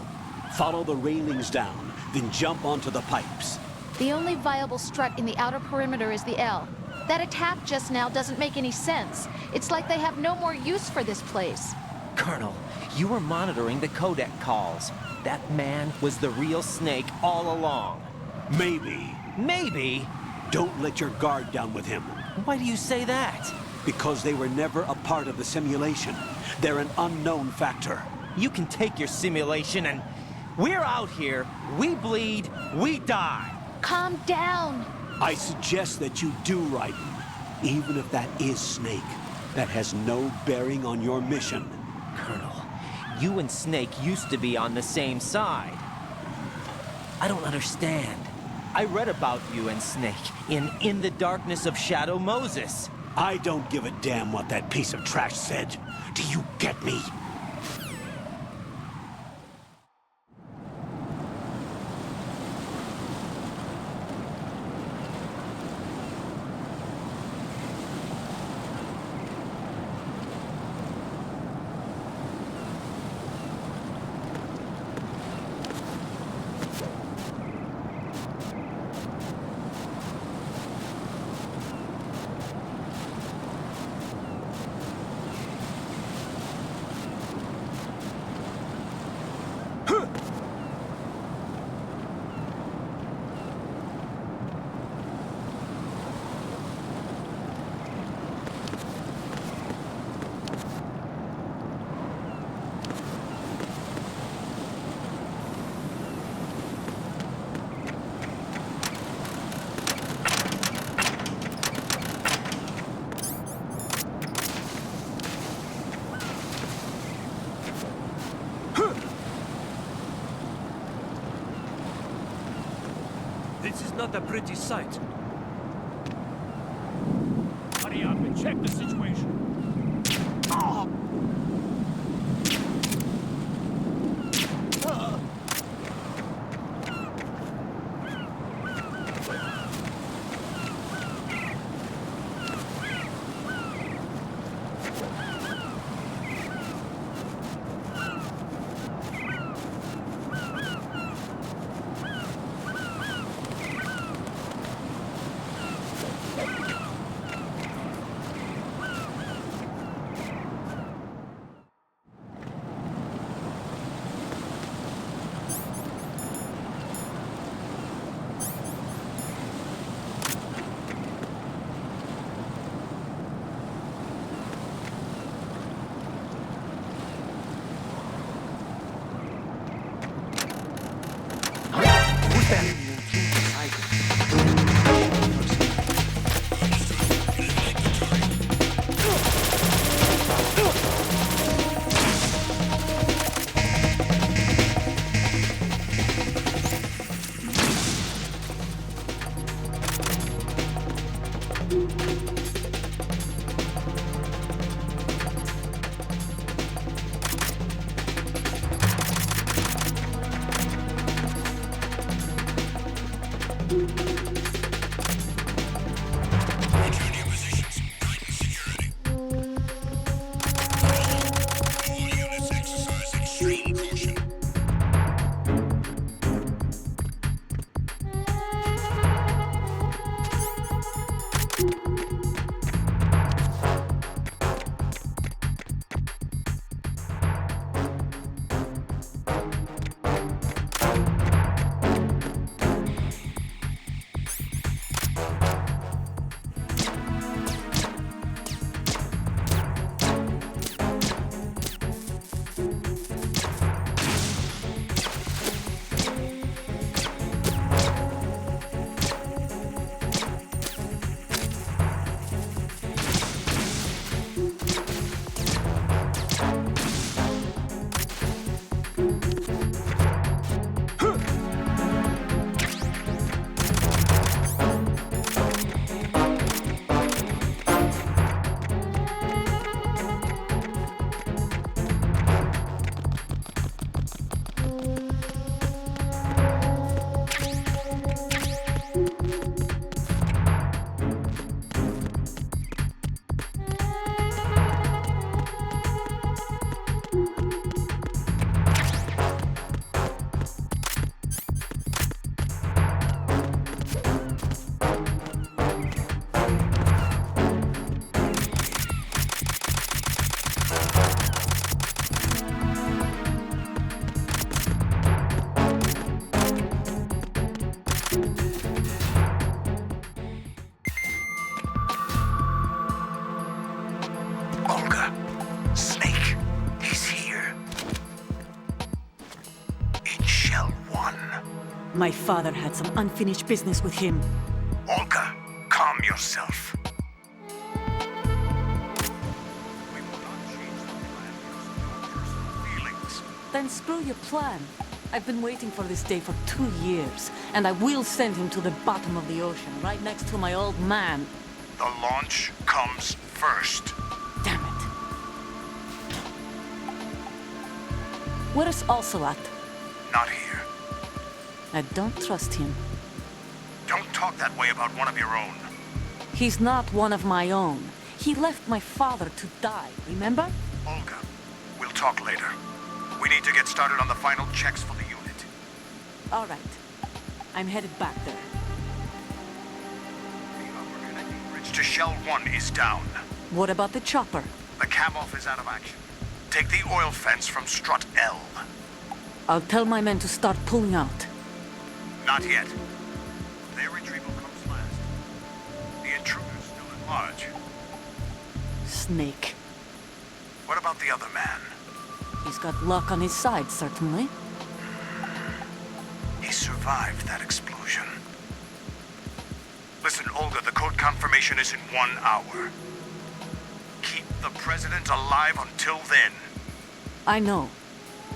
Follow the railings down, then jump onto the pipes. The only viable strut in the outer perimeter is the L. That attack just now doesn't make any sense. It's like they have no more use for this place. Colonel, you were monitoring the codec calls. That man was the real Snake all along. Maybe. Maybe? Don't let your guard down with him. Why do you say that? Because they were never a part of the simulation. They're an unknown factor. You can take your simulation and... We're out here, we bleed, we die. Calm down. I suggest that you do, Raiden. Even if that is Snake, that has no bearing on your mission. Colonel, you and Snake used to be on the same side. I don't understand. I read about you and Snake in the Darkness of Shadow Moses. I don't give a damn what that piece of trash said. Do you get me? not a pretty sight. Hurry up and check the situation. My father had some unfinished business with him. Olga, calm yourself. Then screw your plan. I've been waiting for this day for 2 years, and I will send him to the bottom of the ocean, right next to my old man. The launch comes first. Damn it. Where's Ocelot? Not here. I don't trust him. Don't talk that way about one of your own. He's not one of my own. He left my father to die, remember? Olga, we'll talk later. We need to get started on the final checks for the unit. All right. I'm headed back there. The upper connecting bridge to Shell 1 is down. What about the chopper? The cam-off is out of action. Take the oil fence from strut L. I'll tell my men to start pulling out. Not yet. Their retrieval comes last. The intruder's still at large. Snake. What about the other man? He's got luck on his side, certainly. He survived that explosion. Listen, Olga, the code confirmation is in 1 hour. Keep the president alive until then. I know.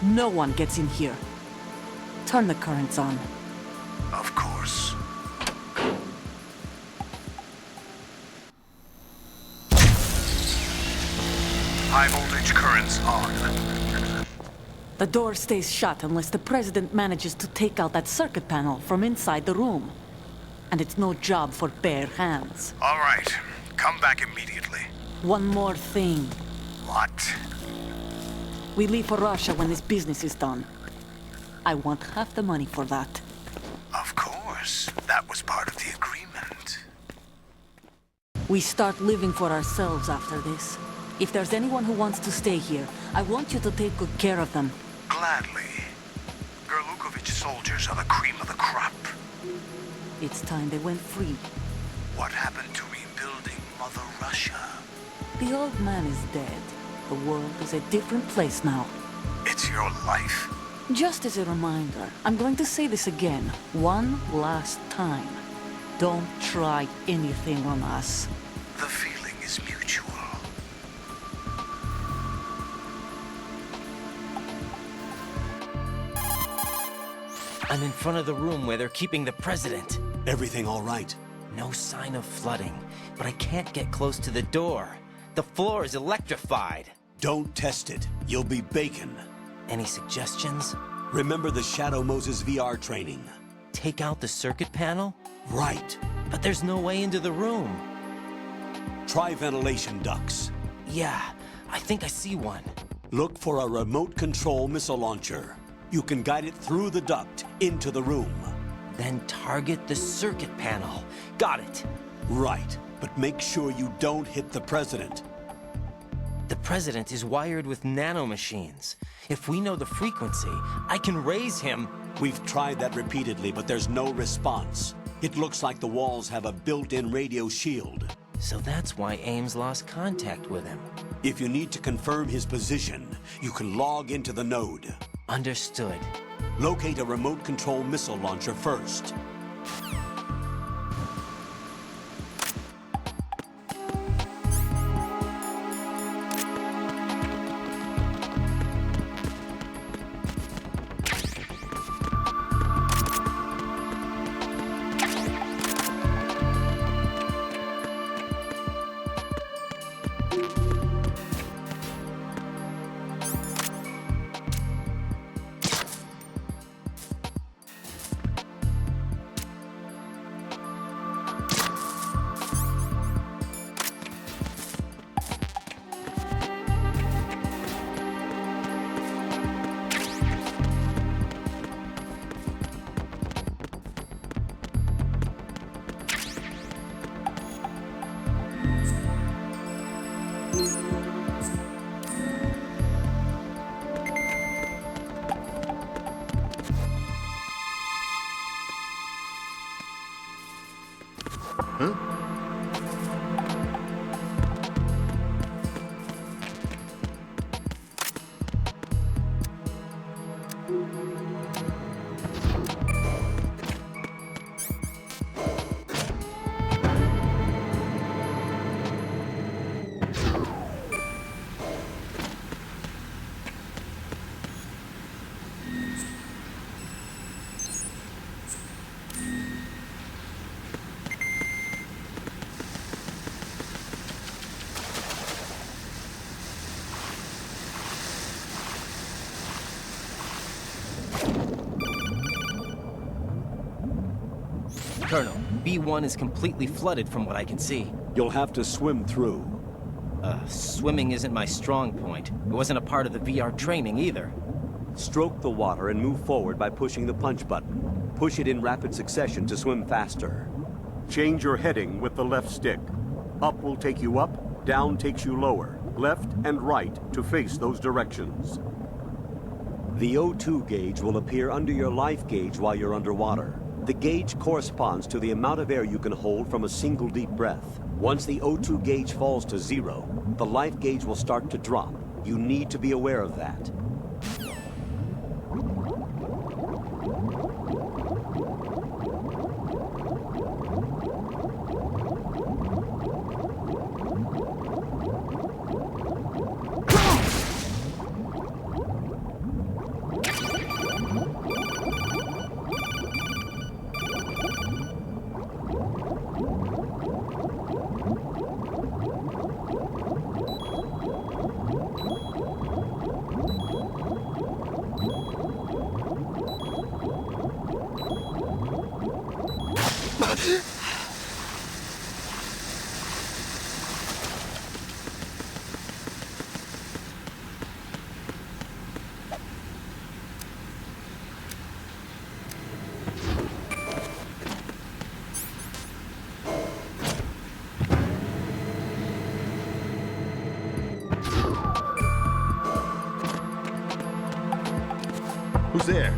No one gets in here. Turn the currents on. Of course. Turrets on. The door stays shut unless the President manages to take out that circuit panel from inside the room. And it's no job for bare hands. All right. Come back immediately. One more thing. What? We leave for Russia when this business is done. I want half the money for that. Of course. That was part of the agreement. We start living for ourselves after this. If there's anyone who wants to stay here, I want you to take good care of them. Gladly. Gerlukovich soldiers are the cream of the crop. It's time they went free. What happened to rebuilding Mother Russia? The old man is dead. The world is a different place now. It's your life. Just as a reminder, I'm going to say this again, one last time. Don't try anything on us. The feeling is mutual. I'm in front of the room where they're keeping the president. Everything all right? No sign of flooding, but I can't get close to the door. The floor is electrified. Don't test it. You'll be bacon. Any suggestions? Remember the Shadow Moses VR training. Take out the circuit panel? Right. But there's no way into the room. Try ventilation ducts. Yeah, I think I see one. Look for a remote control missile launcher. You can guide it through the duct into the room. Then target the circuit panel. Got it. Right, but make sure you don't hit the president. The president is wired with nanomachines. If we know the frequency, I can raise him. We've tried that repeatedly, but there's no response. It looks like the walls have a built-in radio shield. So that's why Ames lost contact with him. If you need to confirm his position, you can log into the node. Understood. Locate a remote control missile launcher first. Colonel, B1 is completely flooded from what I can see. You'll have to swim through. Swimming isn't my strong point. It wasn't a part of the VR training either. Stroke the water and move forward by pushing the punch button. Push it in rapid succession to swim faster. Change your heading with the left stick. Up will take you up, down takes you lower. Left and right to face those directions. The O2 gauge will appear under your life gauge while you're underwater. The gauge corresponds to the amount of air you can hold from a single deep breath. Once the O2 gauge falls to 0, the life gauge will start to drop. You need to be aware of that. Who's there?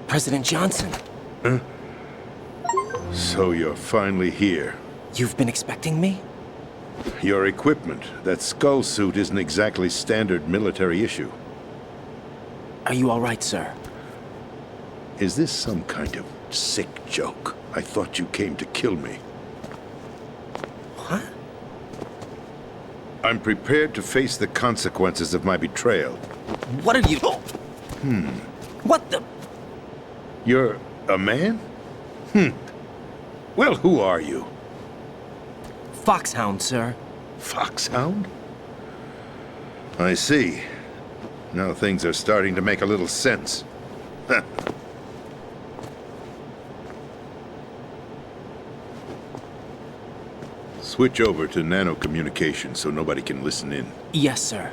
President Johnson. Huh? So you're finally here. You've been expecting me? Your equipment, that skull suit, isn't exactly standard military issue. Are you all right, sir? Is this some kind of sick joke? I thought you came to kill me. What? I'm prepared to face the consequences of my betrayal. What are you... What the... You're a man? Well, who are you? Foxhound, sir. Foxhound? I see. Now things are starting to make a little sense. Switch over to nano-communication so nobody can listen in. Yes, sir.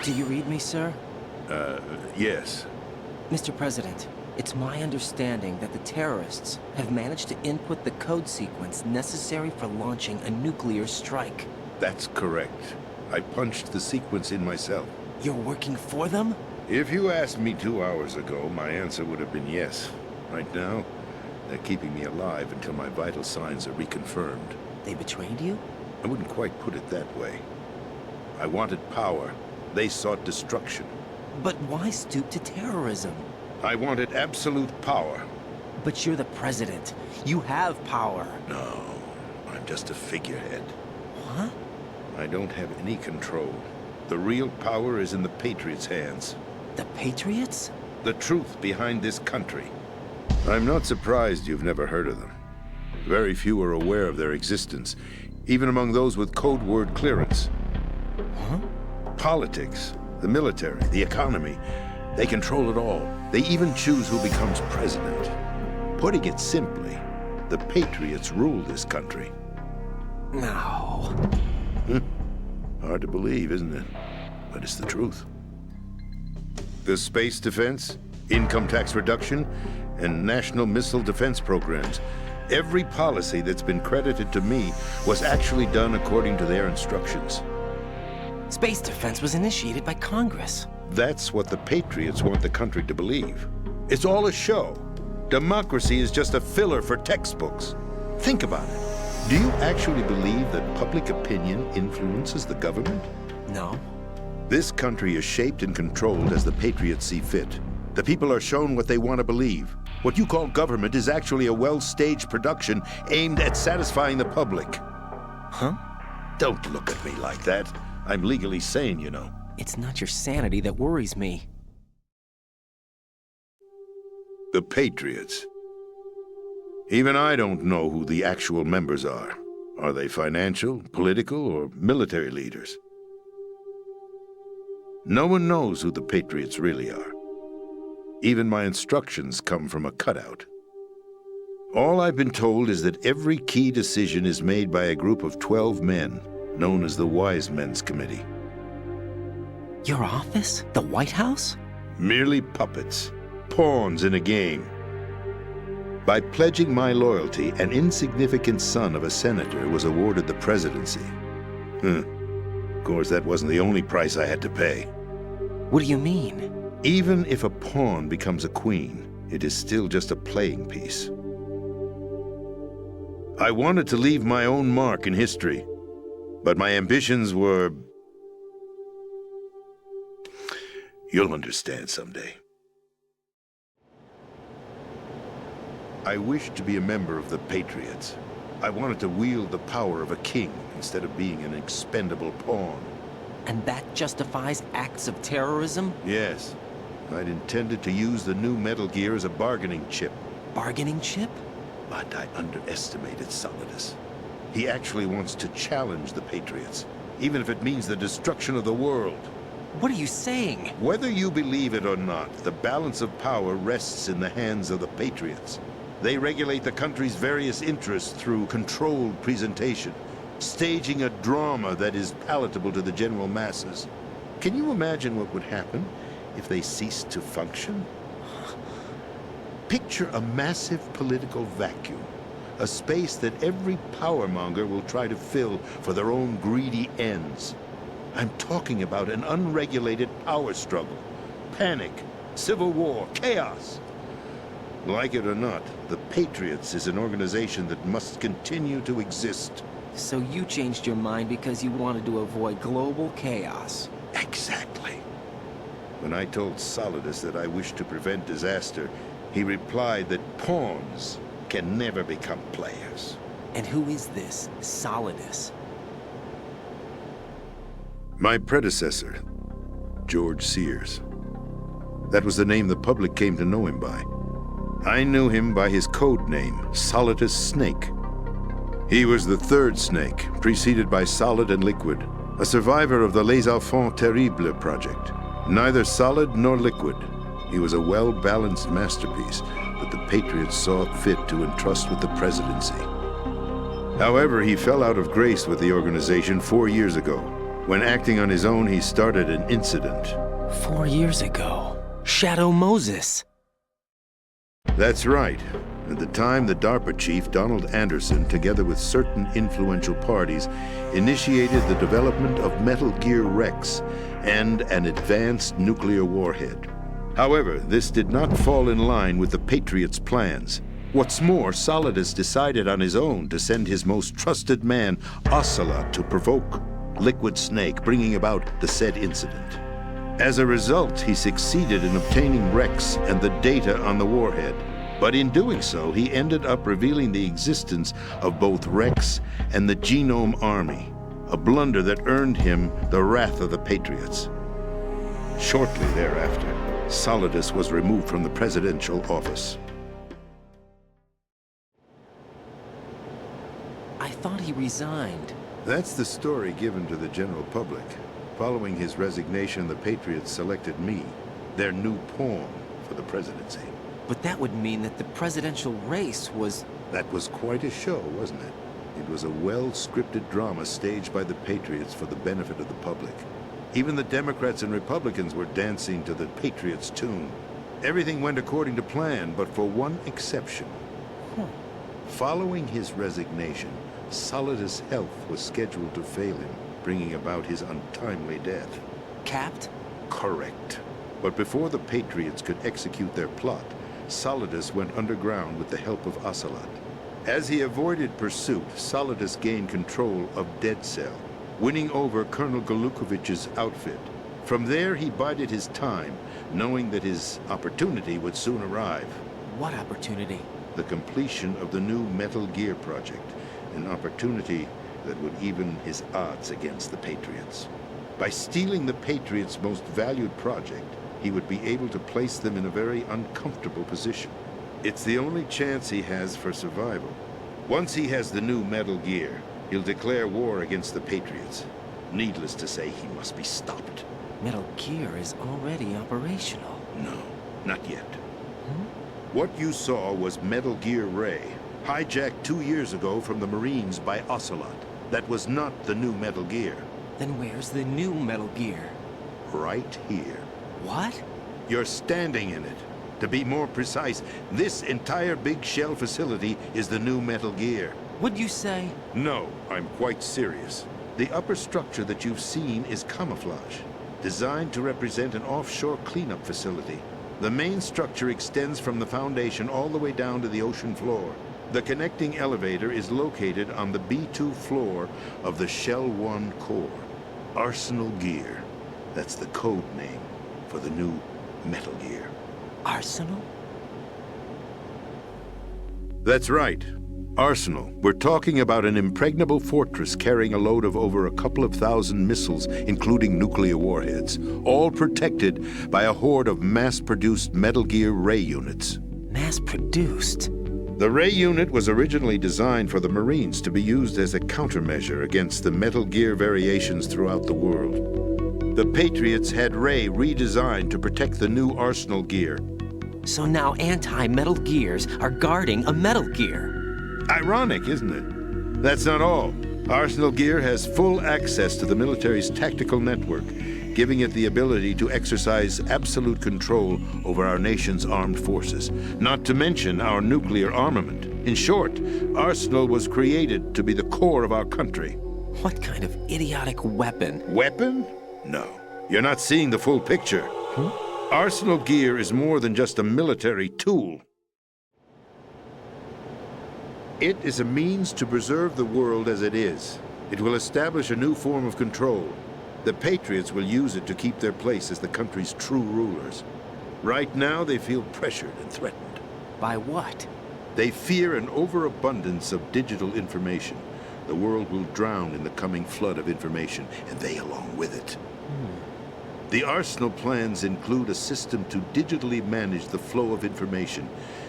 Do you read me, sir? Yes. Mr. President, it's my understanding that the terrorists have managed to input the code sequence necessary for launching a nuclear strike. That's correct. I punched the sequence in myself. You're working for them? If you asked me 2 hours ago, my answer would have been yes. Right now, they're keeping me alive until my vital signs are reconfirmed. They betrayed you? I wouldn't quite put it that way. I wanted power. They sought destruction. But why stoop to terrorism? I wanted absolute power. But you're the president. You have power. No, I'm just a figurehead. What? I don't have any control. The real power is in the Patriots' hands. The Patriots? The truth behind this country. I'm not surprised you've never heard of them. Very few are aware of their existence, even among those with code word clearance. Huh? Politics, the military, the economy, they control it all. They even choose who becomes president. Putting it simply, the Patriots rule this country. No. Hard to believe, isn't it? But it's the truth. The space defense, income tax reduction, and national missile defense programs. Every policy that's been credited to me was actually done according to their instructions. Space defense was initiated by Congress. That's what the Patriots want the country to believe. It's all a show. Democracy is just a filler for textbooks. Think about it. Do you actually believe that public opinion influences the government? No. This country is shaped and controlled as the Patriots see fit. The people are shown what they want to believe. What you call government is actually a well-staged production aimed at satisfying the public. Huh? Don't look at me like that. I'm legally sane, you know. It's not your sanity that worries me. The Patriots. Even I don't know who the actual members are. Are they financial, political, or military leaders? No one knows who the Patriots really are. Even my instructions come from a cutout. All I've been told is that every key decision is made by a group of 12 men, known as the Wise Men's Committee. Your office? The White House? Merely puppets, pawns in a game. By pledging my loyalty, an insignificant son of a senator was awarded the presidency. Of course, that wasn't the only price I had to pay. What do you mean? Even if a pawn becomes a queen, it is still just a playing piece. I wanted to leave my own mark in history. But my ambitions were... You'll understand someday. I wished to be a member of the Patriots. I wanted to wield the power of a king instead of being an expendable pawn. And that justifies acts of terrorism? Yes. I'd intended to use the new Metal Gear as a bargaining chip. Bargaining chip? But I underestimated Solidus. He actually wants to challenge the Patriots, even if it means the destruction of the world. What are you saying? Whether you believe it or not, the balance of power rests in the hands of the Patriots. They regulate the country's various interests through controlled presentation, staging a drama that is palatable to the general masses. Can you imagine what would happen if they ceased to function? Picture a massive political vacuum, a space that every powermonger will try to fill for their own greedy ends. I'm talking about an unregulated power struggle, panic, civil war, chaos. Like it or not, the Patriots is an organization that must continue to exist. So you changed your mind because you wanted to avoid global chaos. Exactly. When I told Solidus that I wished to prevent disaster, he replied that pawns can never become players. And who is this Solidus? My predecessor, George Sears. That was the name the public came to know him by. I knew him by his code name, Solidus Snake. He was the third Snake, preceded by Solid and Liquid, a survivor of the Les Enfants Terribles project. Neither solid nor liquid, he was a well-balanced masterpiece that the Patriots saw fit to entrust with the presidency. However, he fell out of grace with the organization 4 years ago. When acting on his own, he started an incident. 4 years ago? Shadow Moses! That's right. At the time, the DARPA chief, Donald Anderson, together with certain influential parties, initiated the development of Metal Gear Rex and an advanced nuclear warhead. However, this did not fall in line with the Patriots' plans. What's more, Solidus decided on his own to send his most trusted man, Ocelot, to provoke Liquid Snake, bringing about the said incident. As a result, he succeeded in obtaining Rex and the data on the warhead. But in doing so, he ended up revealing the existence of both Rex and the Genome Army, a blunder that earned him the wrath of the Patriots. Shortly thereafter, Solidus was removed from the presidential office. I thought he resigned. That's the story given to the general public. Following his resignation, the Patriots selected me, their new pawn, for the presidency. But that would mean that the presidential race was... That was quite a show, wasn't it? It was a well-scripted drama staged by the Patriots for the benefit of the public. Even the Democrats and Republicans were dancing to the Patriots' tune. Everything went according to plan, but for one exception. Following his resignation, Solidus' health was scheduled to fail him, bringing about his untimely death. Capped? Correct. But before the Patriots could execute their plot, Solidus went underground with the help of Ocelot. As he avoided pursuit, Solidus gained control of Dead Cell, winning over Colonel Golukovich's outfit. From there, he bided his time, knowing that his opportunity would soon arrive. What opportunity? The completion of the new Metal Gear project, an opportunity that would even his odds against the Patriots. By stealing the Patriots' most valued project, he would be able to place them in a very uncomfortable position. It's the only chance he has for survival. Once he has the new Metal Gear, he'll declare war against the Patriots. Needless to say, he must be stopped. Metal Gear is already operational. No, not yet. What you saw was Metal Gear Ray, hijacked 2 years ago from the Marines by Ocelot. That was not the new Metal Gear. Then where's the new Metal Gear? Right here. What? You're standing in it. To be more precise, this entire big shell facility is the new Metal Gear. What'd you say? No, I'm quite serious. The upper structure that you've seen is camouflage, designed to represent an offshore cleanup facility. The main structure extends from the foundation all the way down to the ocean floor. The connecting elevator is located on the B2 floor of the Shell 1 core. Arsenal Gear. That's the code name for the new Metal Gear. Arsenal? That's right. Arsenal. We're talking about an impregnable fortress carrying a load of over a couple of thousand missiles, including nuclear warheads, all protected by a horde of mass-produced Metal Gear Ray units. Mass-produced? The Ray unit was originally designed for the Marines to be used as a countermeasure against the Metal Gear variations throughout the world. The Patriots had Ray redesigned to protect the new Arsenal Gear. So now anti-Metal Gears are guarding a Metal Gear. Ironic, isn't it? That's not all. Arsenal Gear has full access to the military's tactical network, giving it the ability to exercise absolute control over our nation's armed forces, not to mention our nuclear armament. In short, Arsenal was created to be the core of our country. What kind of idiotic weapon? Weapon? No. You're not seeing the full picture. Arsenal Gear is more than just a military tool. It is a means to preserve the world as it is. It will establish a new form of control. The Patriots will use it to keep their place as the country's true rulers. Right now, they feel pressured and threatened. By what? They fear an overabundance of digital information. The world will drown in the coming flood of information, and they along with it. The Arsenal plans include a system to digitally manage the flow of information,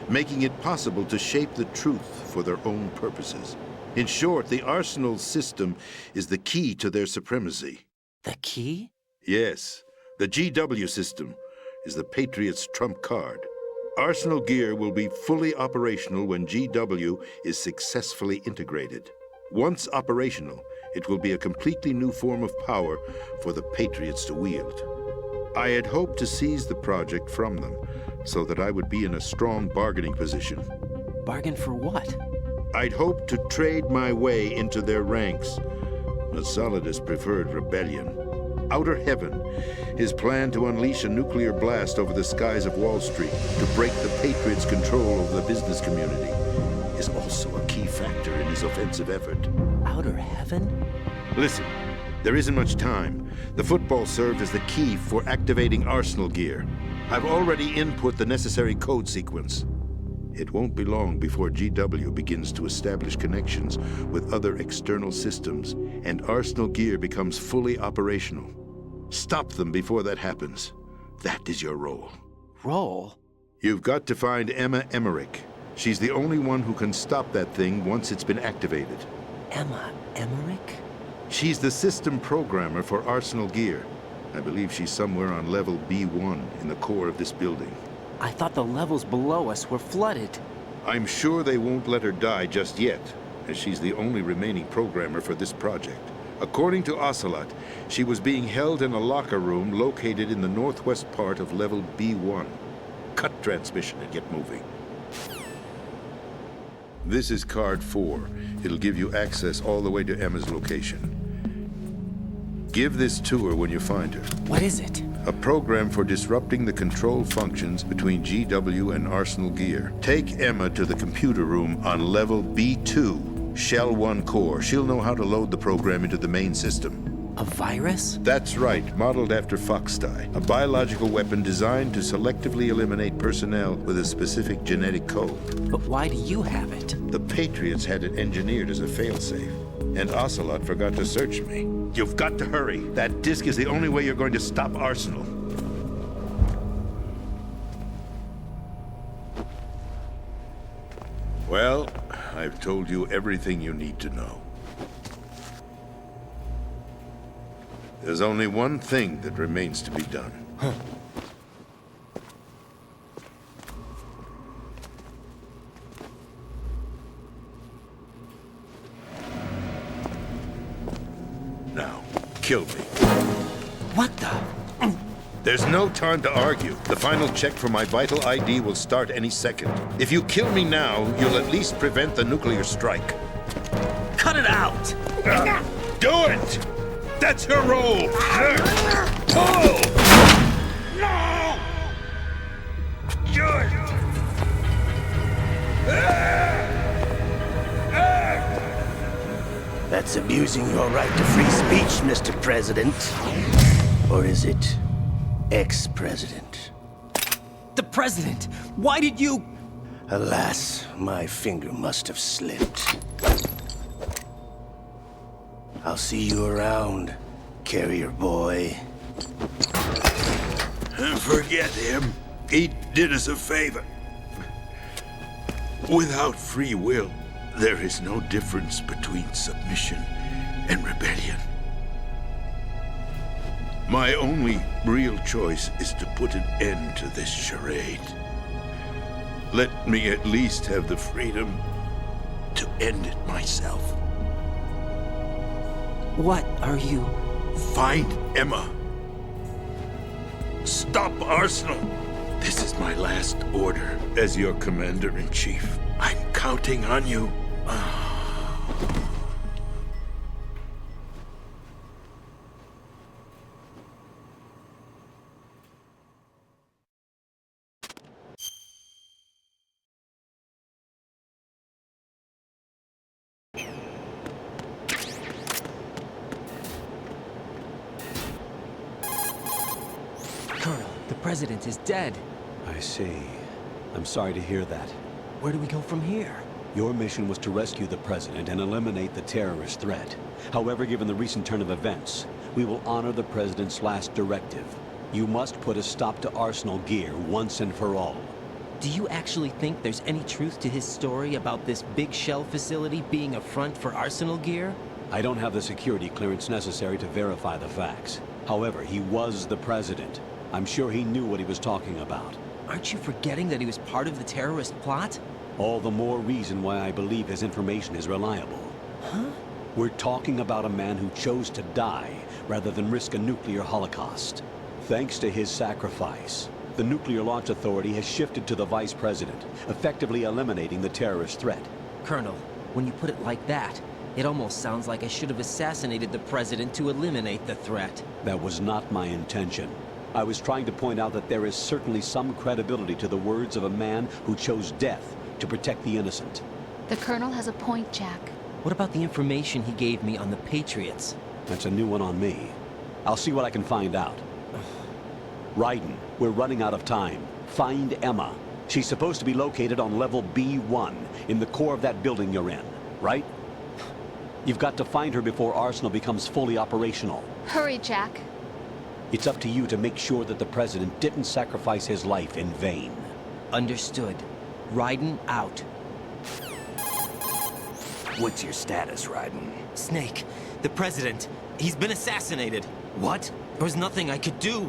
making it possible to shape the truth for their own purposes. In short, the Arsenal system is the key to their supremacy. The key? Yes. The GW system is the Patriots' trump card. Arsenal Gear will be fully operational when GW is successfully integrated. Once operational, it will be a completely new form of power for the Patriots to wield. I had hoped to seize the project from them, so that I would be in a strong bargaining position. Bargain for what? I'd hoped to trade my way into their ranks. But Solidus preferred rebellion. Outer Heaven, his plan to unleash a nuclear blast over the skies of Wall Street to break the Patriots' control over the business community, is also a key factor in his offensive effort. Outer Heaven? Listen, there isn't much time. The football served as the key for activating Arsenal Gear. I've already input the necessary code sequence. It won't be long before GW begins to establish connections with other external systems, and Arsenal Gear becomes fully operational. Stop them before that happens. That is your role. Role? You've got to find Emma Emmerich. She's the only one who can stop that thing once it's been activated. Emma Emmerich? She's the system programmer for Arsenal Gear. I believe she's somewhere on level B1 in the core of this building. I thought the levels below us were flooded. I'm sure they won't let her die just yet, as she's the only remaining programmer for this project. According to Ocelot, she was being held in a locker room located in the northwest part of level B1. Cut transmission and get moving. This is card 4. It'll give you access all the way to Emma's location. Give this to her when you find her. What is it? A program for disrupting the control functions between GW and Arsenal Gear. Take Emma to the computer room on level B2, Shell 1 core. She'll know how to load the program into the main system. A virus? That's right, modeled after Foxdie. A biological weapon designed to selectively eliminate personnel with a specific genetic code. But why do you have it? The Patriots had it engineered as a failsafe, and Ocelot forgot to search me. You've got to hurry. That disk is the only way you're going to stop Arsenal. Well, I've told you everything you need to know. There's only one thing that remains to be done. Now, kill me. What the? There's no time to argue. The final check for my vital ID will start any second. If you kill me now, you'll at least prevent the nuclear strike. Cut it out! Do it! That's her role! Pull! No! Good! That's abusing your right to free speech, Mr. President. Or is it ex-president? The president! Why did you... Alas, my finger must have slipped. I'll see you around, carrier boy. Forget him. He did us a favor. Without free will, there is no difference between submission and rebellion. My only real choice is to put an end to this charade. Let me at least have the freedom to end it myself. What are you... Find Emma. Stop Arsenal. This is my last order as your commander-in-chief. I'm counting on you. Colonel, the president is dead. I see. I'm sorry to hear that. Where do we go from here? Your mission was to rescue the president and eliminate the terrorist threat. However, given the recent turn of events, we will honor the president's last directive. You must put a stop to Arsenal Gear once and for all. Do you actually think there's any truth to his story about this big shell facility being a front for Arsenal Gear? I don't have the security clearance necessary to verify the facts. However, he was the president. I'm sure he knew what he was talking about. Aren't you forgetting that he was part of the terrorist plot? All the more reason why I believe his information is reliable. Huh? We're talking about a man who chose to die rather than risk a nuclear holocaust. Thanks to his sacrifice, the Nuclear Launch Authority has shifted to the vice president, effectively eliminating the terrorist threat. Colonel, when you put it like that, it almost sounds like I should have assassinated the president to eliminate the threat. That was not my intention. I was trying to point out that there is certainly some credibility to the words of a man who chose death to protect the innocent. The Colonel has a point, Jack. What about the information he gave me on the Patriots? That's a new one on me. I'll see what I can find out. Raiden, we're running out of time. Find Emma. She's supposed to be located on level B1, in the core of that building you're in, right? You've got to find her before Arsenal becomes fully operational. Hurry, Jack. It's up to you to make sure that the president didn't sacrifice his life in vain. Understood. Raiden out. What's your status, Raiden? Snake, the president, he's been assassinated. What? There was nothing I could do.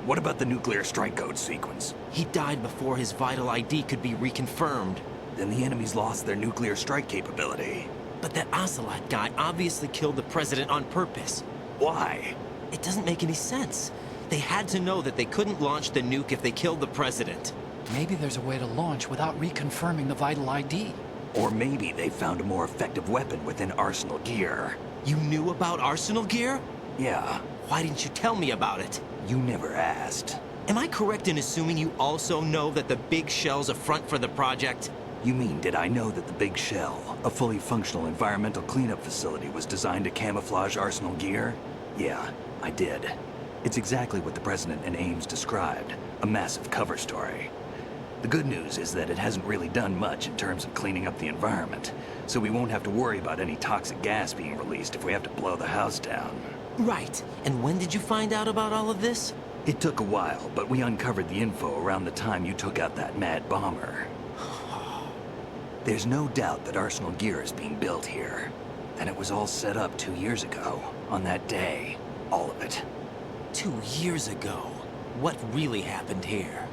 What about the nuclear strike code sequence? He died before his vital ID could be reconfirmed. Then the enemy's lost their nuclear strike capability. But that Ocelot guy obviously killed the president on purpose. Why? It doesn't make any sense. They had to know that they couldn't launch the nuke if they killed the president. Maybe there's a way to launch without reconfirming the vital ID. Or maybe they found a more effective weapon within Arsenal Gear. You knew about Arsenal Gear? Yeah. Why didn't you tell me about it? You never asked. Am I correct in assuming you also know that the Big Shell's a front for the project? You mean, did I know that the Big Shell, a fully functional environmental cleanup facility, was designed to camouflage Arsenal Gear? Yeah, I did. It's exactly what the President and Ames described, a massive cover story. The good news is that it hasn't really done much in terms of cleaning up the environment, so we won't have to worry about any toxic gas being released if we have to blow the house down. Right. And when did you find out about all of this? It took a while, but we uncovered the info around the time you took out that mad bomber. There's no doubt that Arsenal Gear is being built here. And it was all set up 2 years ago, on that day. All of it. 2 years ago? What really happened here?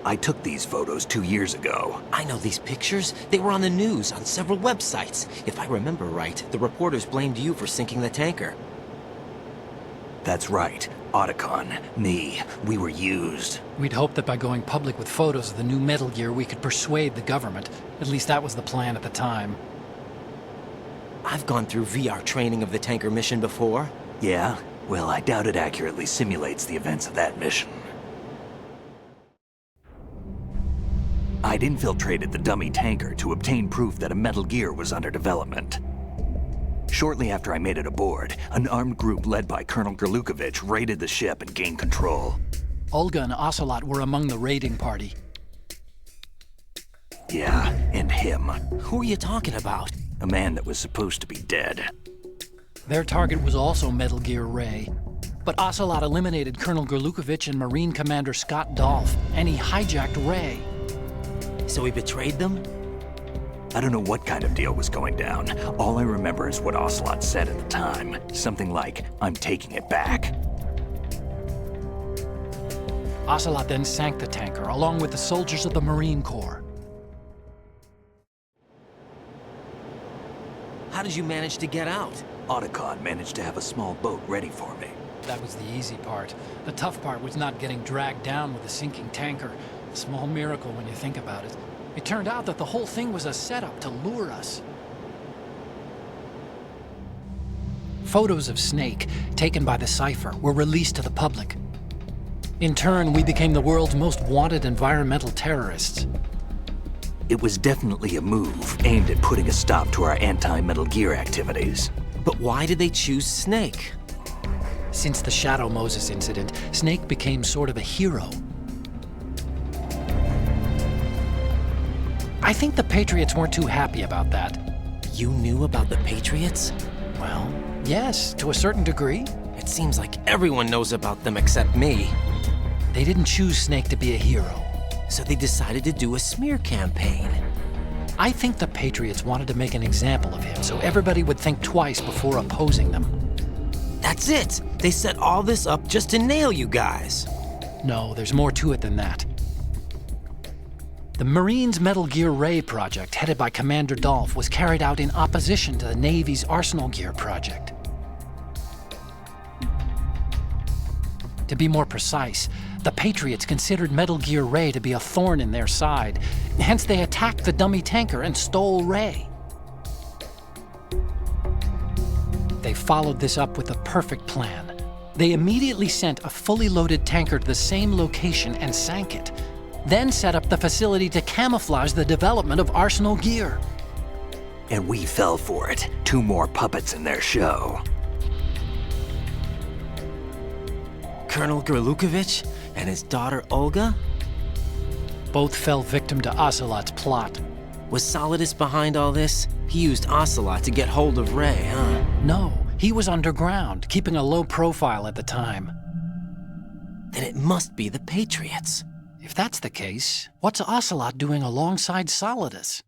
I took these photos 2 years ago. I know these pictures. They were on the news, on several websites. If I remember right, the reporters blamed you for sinking the tanker. That's right. Otacon, me, we were used. We'd hoped that by going public with photos of the new Metal Gear, we could persuade the government. At least that was the plan at the time. I've gone through VR training of the tanker mission before. Yeah? Well, I doubt it accurately simulates the events of that mission. I'd infiltrated the dummy tanker to obtain proof that a Metal Gear was under development. Shortly after I made it aboard, an armed group led by Colonel Gerlukovich raided the ship and gained control. Olga and Ocelot were among the raiding party. Yeah, and him. Who are you talking about? A man that was supposed to be dead. Their target was also Metal Gear Ray. But Ocelot eliminated Colonel Gerlukovich and Marine Commander Scott Dolph, and he hijacked Ray. So he betrayed them? I don't know what kind of deal was going down. All I remember is what Ocelot said at the time. Something like, "I'm taking it back." Ocelot then sank the tanker, along with the soldiers of the Marine Corps. How did you manage to get out? Otacon managed to have a small boat ready for me. That was the easy part. The tough part was not getting dragged down with a sinking tanker. A small miracle when you think about it. It turned out that the whole thing was a setup to lure us. Photos of Snake, taken by the Cypher, were released to the public. In turn, we became the world's most wanted environmental terrorists. It was definitely a move aimed at putting a stop to our anti-Metal Gear activities. But why did they choose Snake? Since the Shadow Moses incident, Snake became sort of a hero. I think the Patriots weren't too happy about that. You knew about the Patriots? Well, yes, to a certain degree. It seems like everyone knows about them except me. They didn't choose Snake to be a hero. So they decided to do a smear campaign. I think the Patriots wanted to make an example of him so everybody would think twice before opposing them. That's it! They set all this up just to nail you guys. No, there's more to it than that. The Marines' Metal Gear Ray project, headed by Commander Dolph, was carried out in opposition to the Navy's Arsenal Gear project. To be more precise, the Patriots considered Metal Gear Ray to be a thorn in their side. Hence, they attacked the dummy tanker and stole Ray. They followed this up with a perfect plan. They immediately sent a fully loaded tanker to the same location and sank it. Then set up the facility to camouflage the development of Arsenal Gear. And we fell for it. 2 more puppets in their show. Colonel Gerlukovich and his daughter Olga? Both fell victim to Ocelot's plot. Was Solidus behind all this? He used Ocelot to get hold of Ray, huh? No, he was underground, keeping a low profile at the time. Then it must be the Patriots. If that's the case, what's Ocelot doing alongside Solidus?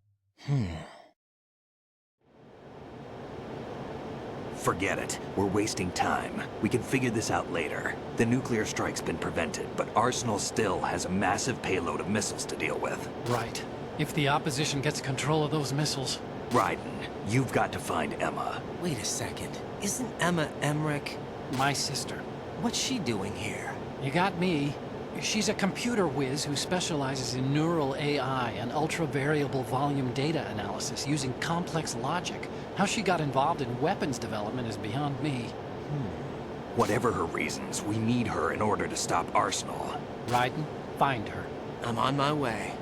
Forget it. We're wasting time. We can figure this out later. The nuclear strike's been prevented, but Arsenal still has a massive payload of missiles to deal with. Right. If the opposition gets control of those missiles... Raiden, you've got to find Emma. Wait a second. Isn't Emma Emmerich my sister? What's she doing here? You got me. She's a computer whiz who specializes in neural AI and ultra-variable volume data analysis using complex logic. How she got involved in weapons development is beyond me. Whatever her reasons, we need her in order to stop Arsenal. Raiden, find her. I'm on my way.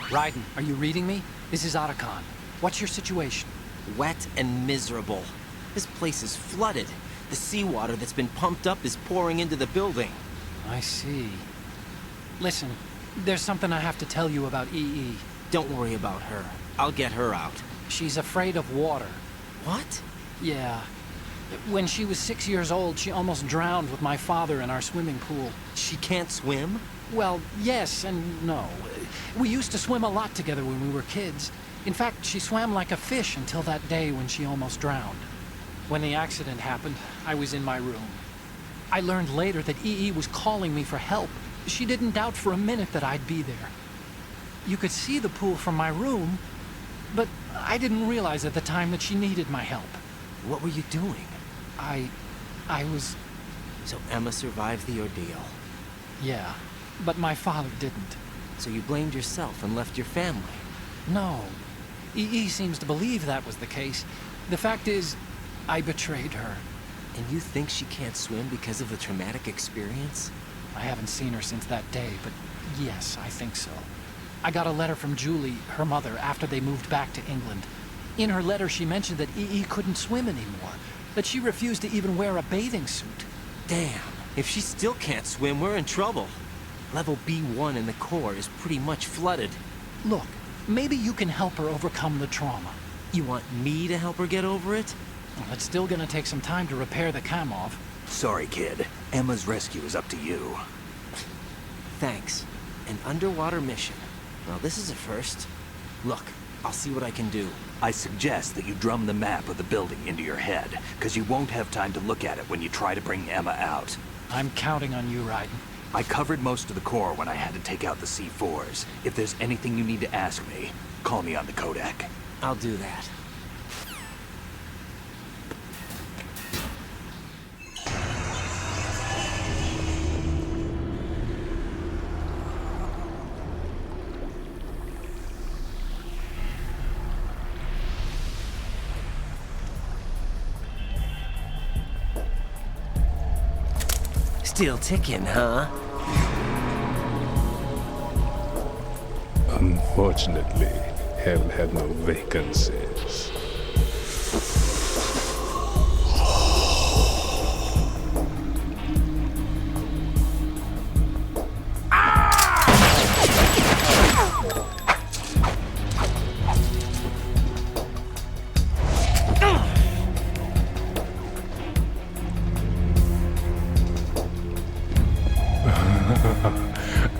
Raiden, are you reading me? This is Otacon. What's your situation? Wet and miserable. This place is flooded. The seawater that's been pumped up is pouring into the building. I see. Listen, there's something I have to tell you about EE. Don't worry about her. I'll get her out. She's afraid of water. What? Yeah. When she was 6 years old, she almost drowned with my father in our swimming pool. She can't swim? Well, yes and no. We used to swim a lot together when we were kids. In fact, she swam like a fish until that day when she almost drowned. When the accident happened, I was in my room. I learned later that EE was calling me for help. She didn't doubt for a minute that I'd be there. You could see the pool from my room, but I didn't realize at the time that she needed my help. What were you doing? I was... So Emma survived the ordeal? Yeah, but my father didn't. So you blamed yourself and left your family? No. EE seems to believe that was the case. The fact is, I betrayed her. And you think she can't swim because of the traumatic experience? I haven't seen her since that day, but yes, I think so. I got a letter from Julie, her mother, after they moved back to England. In her letter, she mentioned that EE couldn't swim anymore, that she refused to even wear a bathing suit. Damn, if she still can't swim, we're in trouble. Level B1 in the core is pretty much flooded. Look, maybe you can help her overcome the trauma. You want me to help her get over it? Well, it's still gonna take some time to repair the Kamov. Sorry, kid. Emma's rescue is up to you. Thanks. An underwater mission. Well, this is a first. Look, I'll see what I can do. I suggest that you drum the map of the building into your head, because you won't have time to look at it when you try to bring Emma out. I'm counting on you, Raiden. I covered most of the core when I had to take out the C4s. If there's anything you need to ask me, call me on the Kodak. I'll do that. Still ticking, huh? Unfortunately, hell had no vacancies.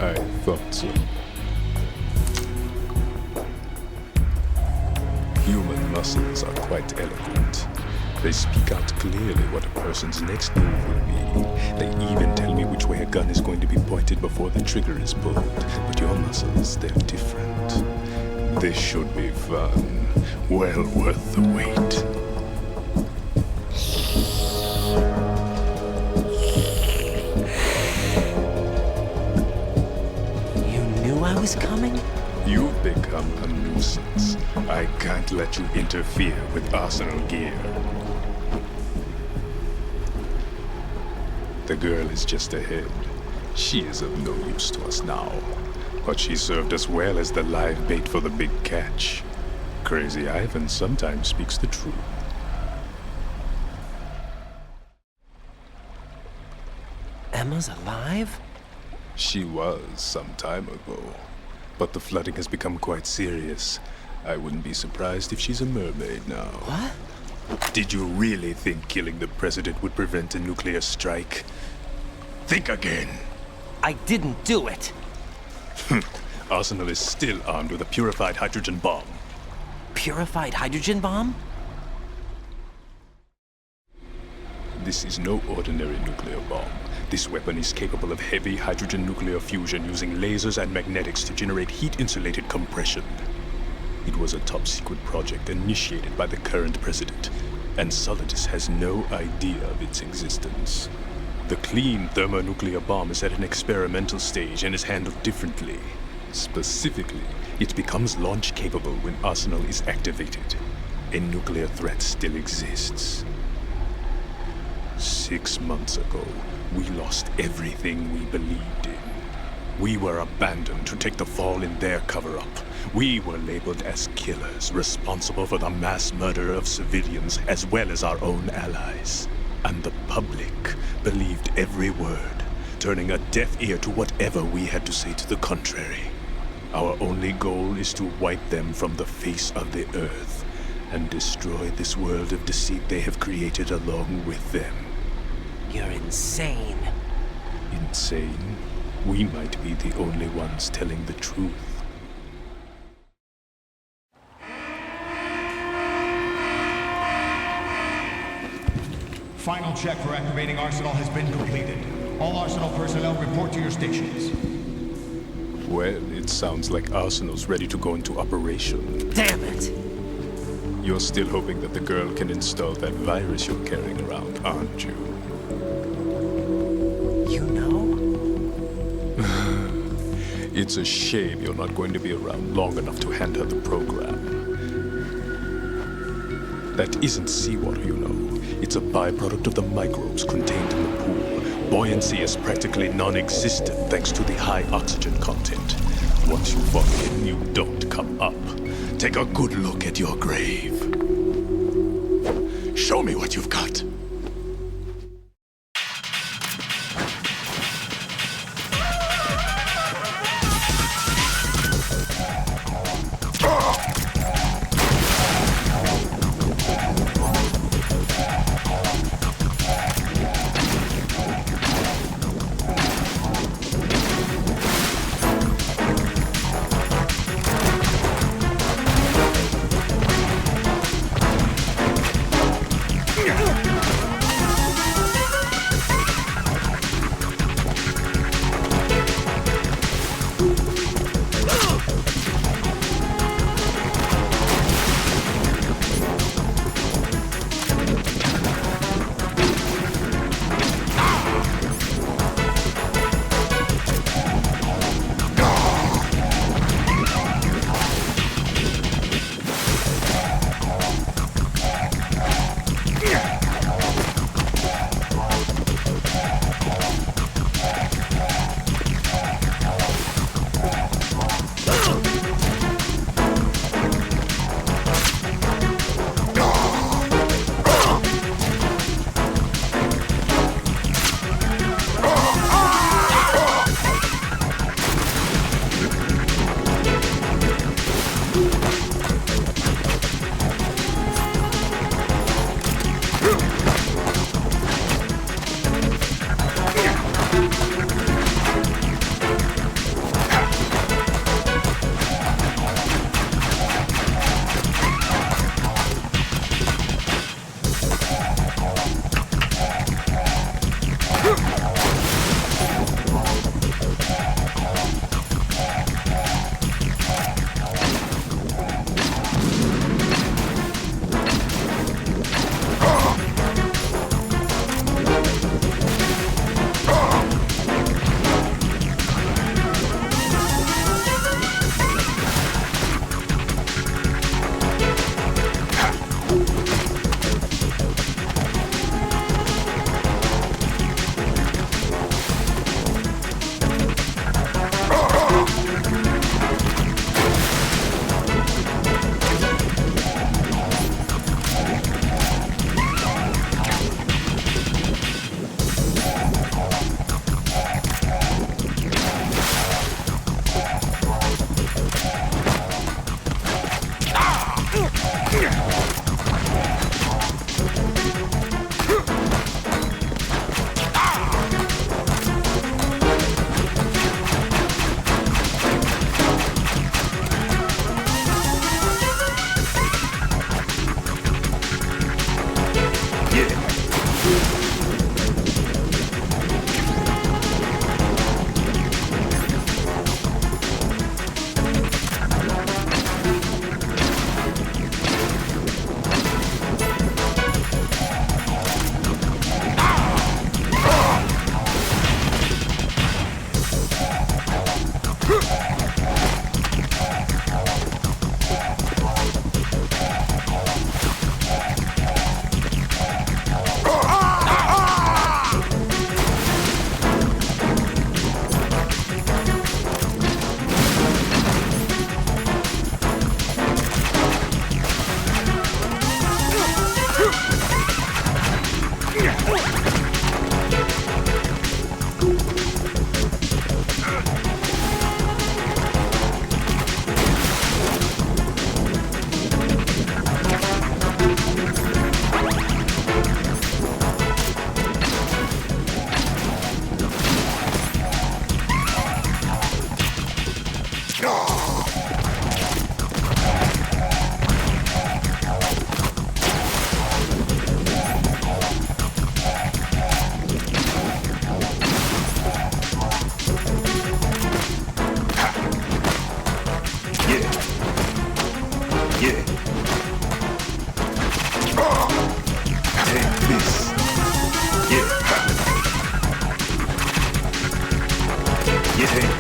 I thought so. Human muscles are quite eloquent. They speak out clearly what a person's next move will be. They even tell me which way a gun is going to be pointed before the trigger is pulled. But your muscles, they're different. This should be fun. Well worth the wait. I was coming? You've become a nuisance. I can't let you interfere with Arsenal gear. The girl is just ahead. She is of no use to us now. But she served us well as the live bait for the big catch. Crazy Ivan sometimes speaks the truth. Emma's alive? She was some time ago. But the flooding has become quite serious. I wouldn't be surprised if she's a mermaid now. What? Did you really think killing the president would prevent a nuclear strike? Think again. I didn't do it. Arsenal is still armed with a purified hydrogen bomb. Purified hydrogen bomb? This is no ordinary nuclear bomb. This weapon is capable of heavy hydrogen nuclear fusion using lasers and magnetics to generate heat-insulated compression. It was a top-secret project initiated by the current president, and Solidus has no idea of its existence. The clean thermonuclear bomb is at an experimental stage and is handled differently. Specifically, it becomes launch-capable when Arsenal is activated. A nuclear threat still exists. 6 months ago, we lost everything we believed in. We were abandoned to take the fall in their cover-up. We were labeled as killers, responsible for the mass murder of civilians as well as our own allies. And the public believed every word, turning a deaf ear to whatever we had to say to the contrary. Our only goal is to wipe them from the face of the earth and destroy this world of deceit they have created along with them. You're insane. Insane? We might be the only ones telling the truth. Final check for activating Arsenal has been completed. All Arsenal personnel report to your stations. Well, it sounds like Arsenal's ready to go into operation. Damn it! You're still hoping that the girl can install that virus you're carrying around, aren't you? You know? It's a shame you're not going to be around long enough to hand her the program. That isn't seawater, you know. It's a byproduct of the microbes contained in the pool. Buoyancy is practically non-existent thanks to the high oxygen content. Once you fall in, you don't come up. Take a good look at your grave. Show me what you've got.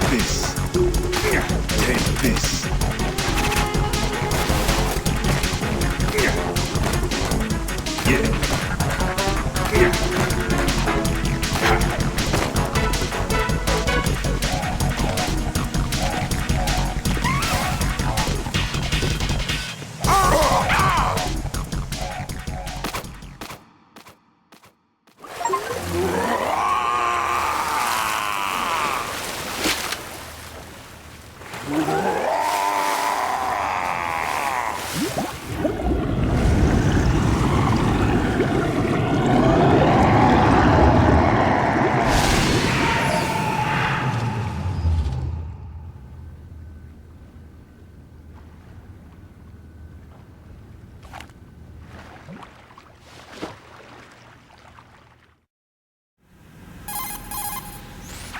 this. Take this.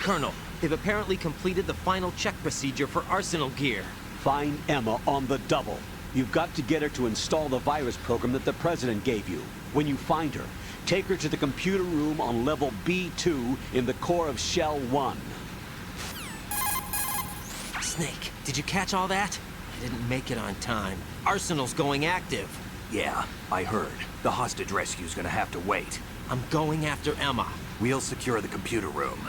Colonel, they've apparently completed the final check procedure for arsenal gear. Find Emma on the double. You've got to get her to install the virus program that the President gave you. When you find her, take her to the computer room on level B2 in the core of Shell 1. Snake, did you catch all that? I didn't make it on time. Arsenal's going active. Yeah, I heard. The hostage rescue's gonna have to wait. I'm going after Emma. We'll secure the computer room.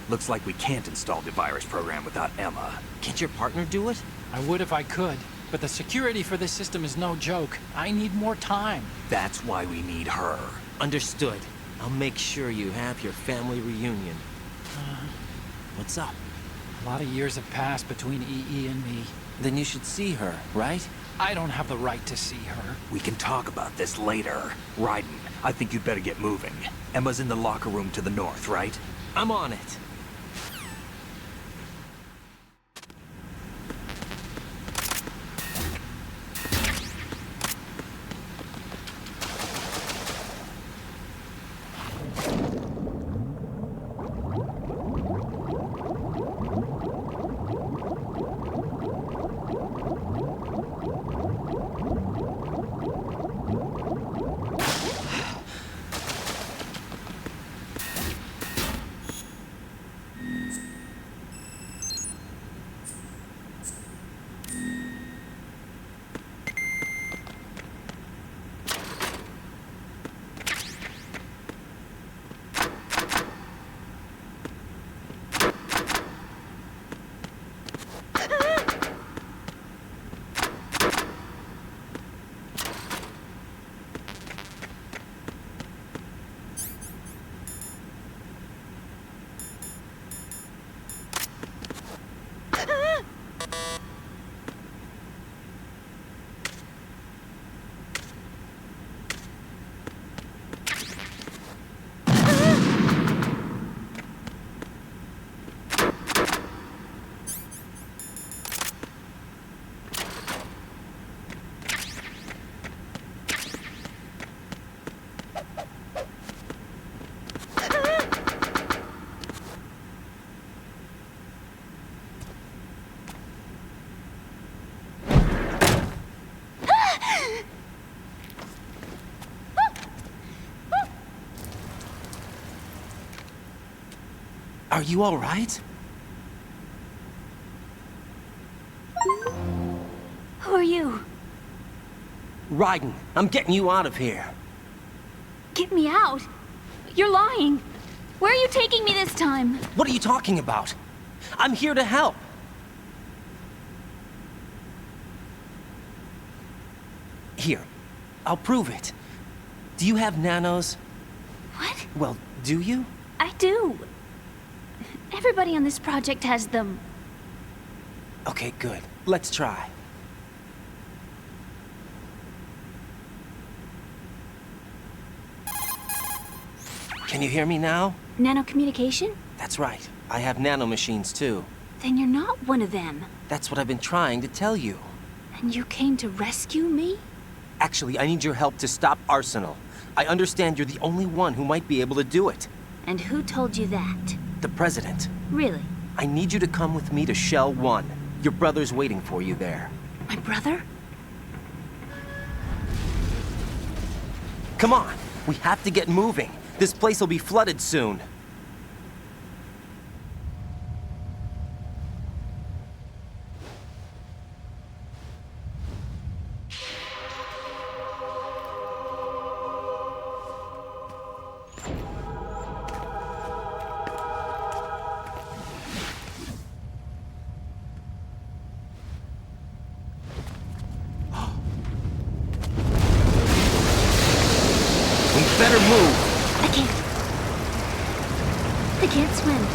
Looks like we can't install the virus program without Emma. Can't your partner do it? I would if I could, but the security for this system is no joke. I need more time. That's why we need her. Understood. I'll make sure you have your family reunion. What's up? A lot of years have passed between EE and me. Then you should see her, right? I don't have the right to see her. We can talk about this later. Raiden, I think you'd better get moving. Emma's in the locker room to the north, right? I'm on it. Are you all right? Who are you? Raiden, I'm getting you out of here. Get me out. You're lying. Where are you taking me this time? What are you talking about? I'm here to help. Here, I'll prove it. Do you have nanos? What? Well, do you? I do. Everybody on this project has them. Okay, good. Let's try. Can you hear me now? Nanocommunication? That's right. I have nanomachines too. Then you're not one of them. That's what I've been trying to tell you. And you came to rescue me? Actually, I need your help to stop Arsenal. I understand you're the only one who might be able to do it. And who told you that? The President. Really? I need you to come with me to Shell 1. Your brother's waiting for you there. My brother? Come on! We have to get moving. This place will be flooded soon. I can't swim.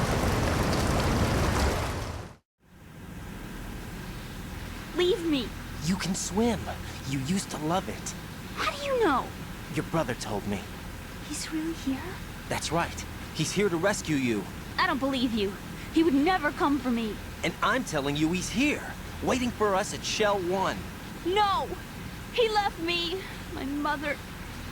Leave me. You can swim. You used to love it. How do you know? Your brother told me. He's really here? That's right. He's here to rescue you. I don't believe you. He would never come for me. And I'm telling you he's here, waiting for us at Shell 1. No! He left me, my mother,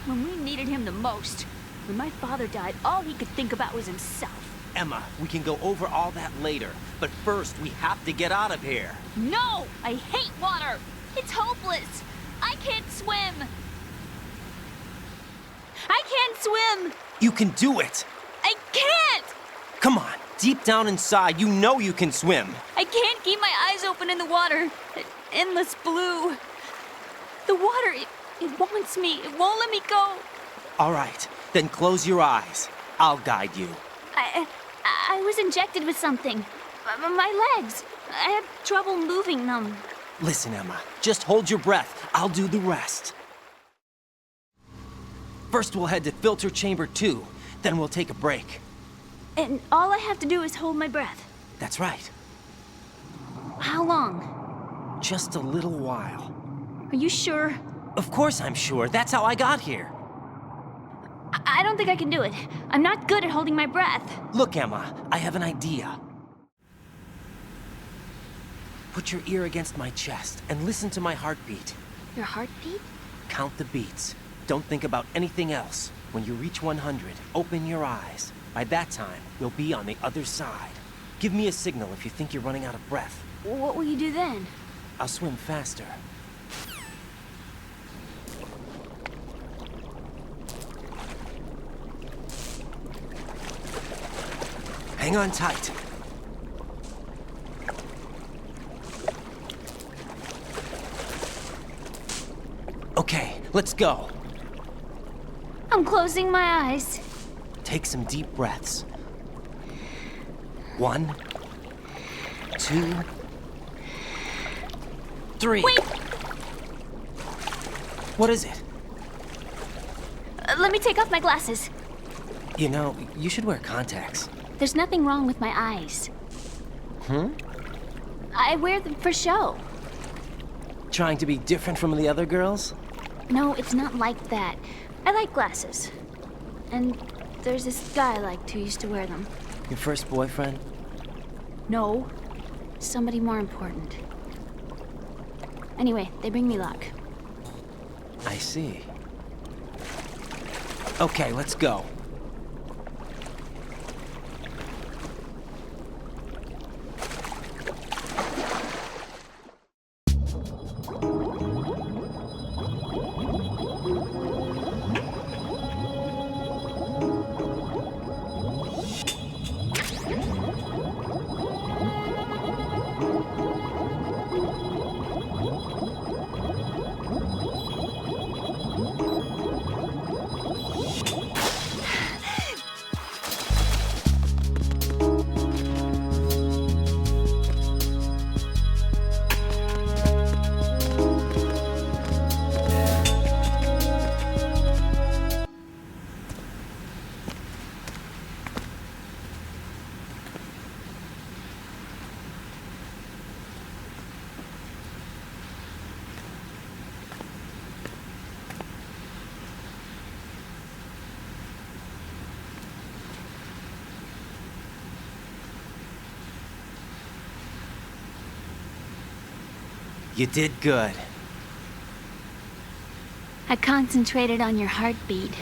when we needed him the most. When my father died, all he could think about was himself. Emma, we can go over all that later. But first, we have to get out of here. No! I hate water! It's hopeless! I can't swim! I can't swim! You can do it! I can't! Come on, deep down inside, you know you can swim. I can't keep my eyes open in the water. Endless blue. The water, it wants me. It won't let me go. All right, then close your eyes. I'll guide you. I was injected with something. My legs. I have trouble moving them. Listen, Emma, just hold your breath. I'll do the rest. First, we'll head to filter chamber 2. Then we'll take a break. And all I have to do is hold my breath. That's right. How long? Just a little while. Are you sure? Of course I'm sure. That's how I got here. I don't think I can do it. I'm not good at holding my breath. Look, Emma, I have an idea. Put your ear against my chest and listen to my heartbeat. Your heartbeat? Count the beats. Don't think about anything else. When you reach 100, open your eyes. By that time, you'll be on the other side. Give me a signal if you think you're running out of breath. What will you do then? I'll swim faster. Hang on tight. Okay, let's go. I'm closing my eyes. Take some deep breaths. 1, 2, 3. Wait! What is it? Let me take off my glasses. You know, you should wear contacts. There's nothing wrong with my eyes. I wear them for show. Trying to be different from the other girls? No, it's not like that. I like glasses. And there's this guy I liked who used to wear them. Your first boyfriend? No. Somebody more important. Anyway, they bring me luck. I see. Okay, let's go. You did good. I concentrated on your heartbeat.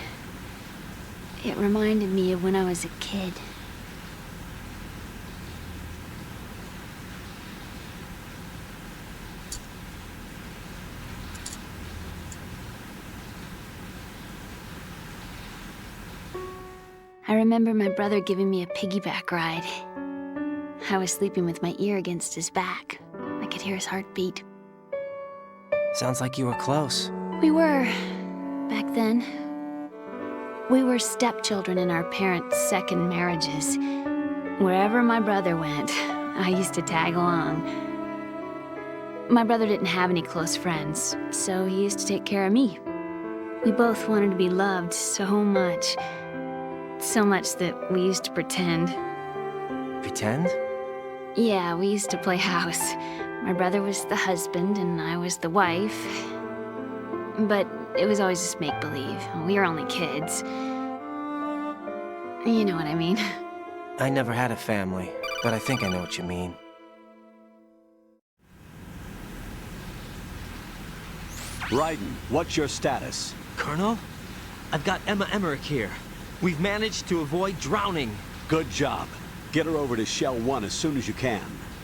It reminded me of when I was a kid. I remember my brother giving me a piggyback ride. I was sleeping with my ear against his back. I could hear his heartbeat. Sounds like you were close. We were, back then. We were stepchildren in our parents' second marriages. Wherever my brother went, I used to tag along. My brother didn't have any close friends, so he used to take care of me. We both wanted to be loved so much. So much that we used to pretend. Pretend? Yeah, we used to play house. My brother was the husband and I was the wife. But it was always just make-believe. We were only kids. You know what I mean. I never had a family, but I think I know what you mean. Raiden, what's your status? Colonel? I've got Emma Emmerich here. We've managed to avoid drowning. Good job. Get her over to Shell 1 as soon as you can.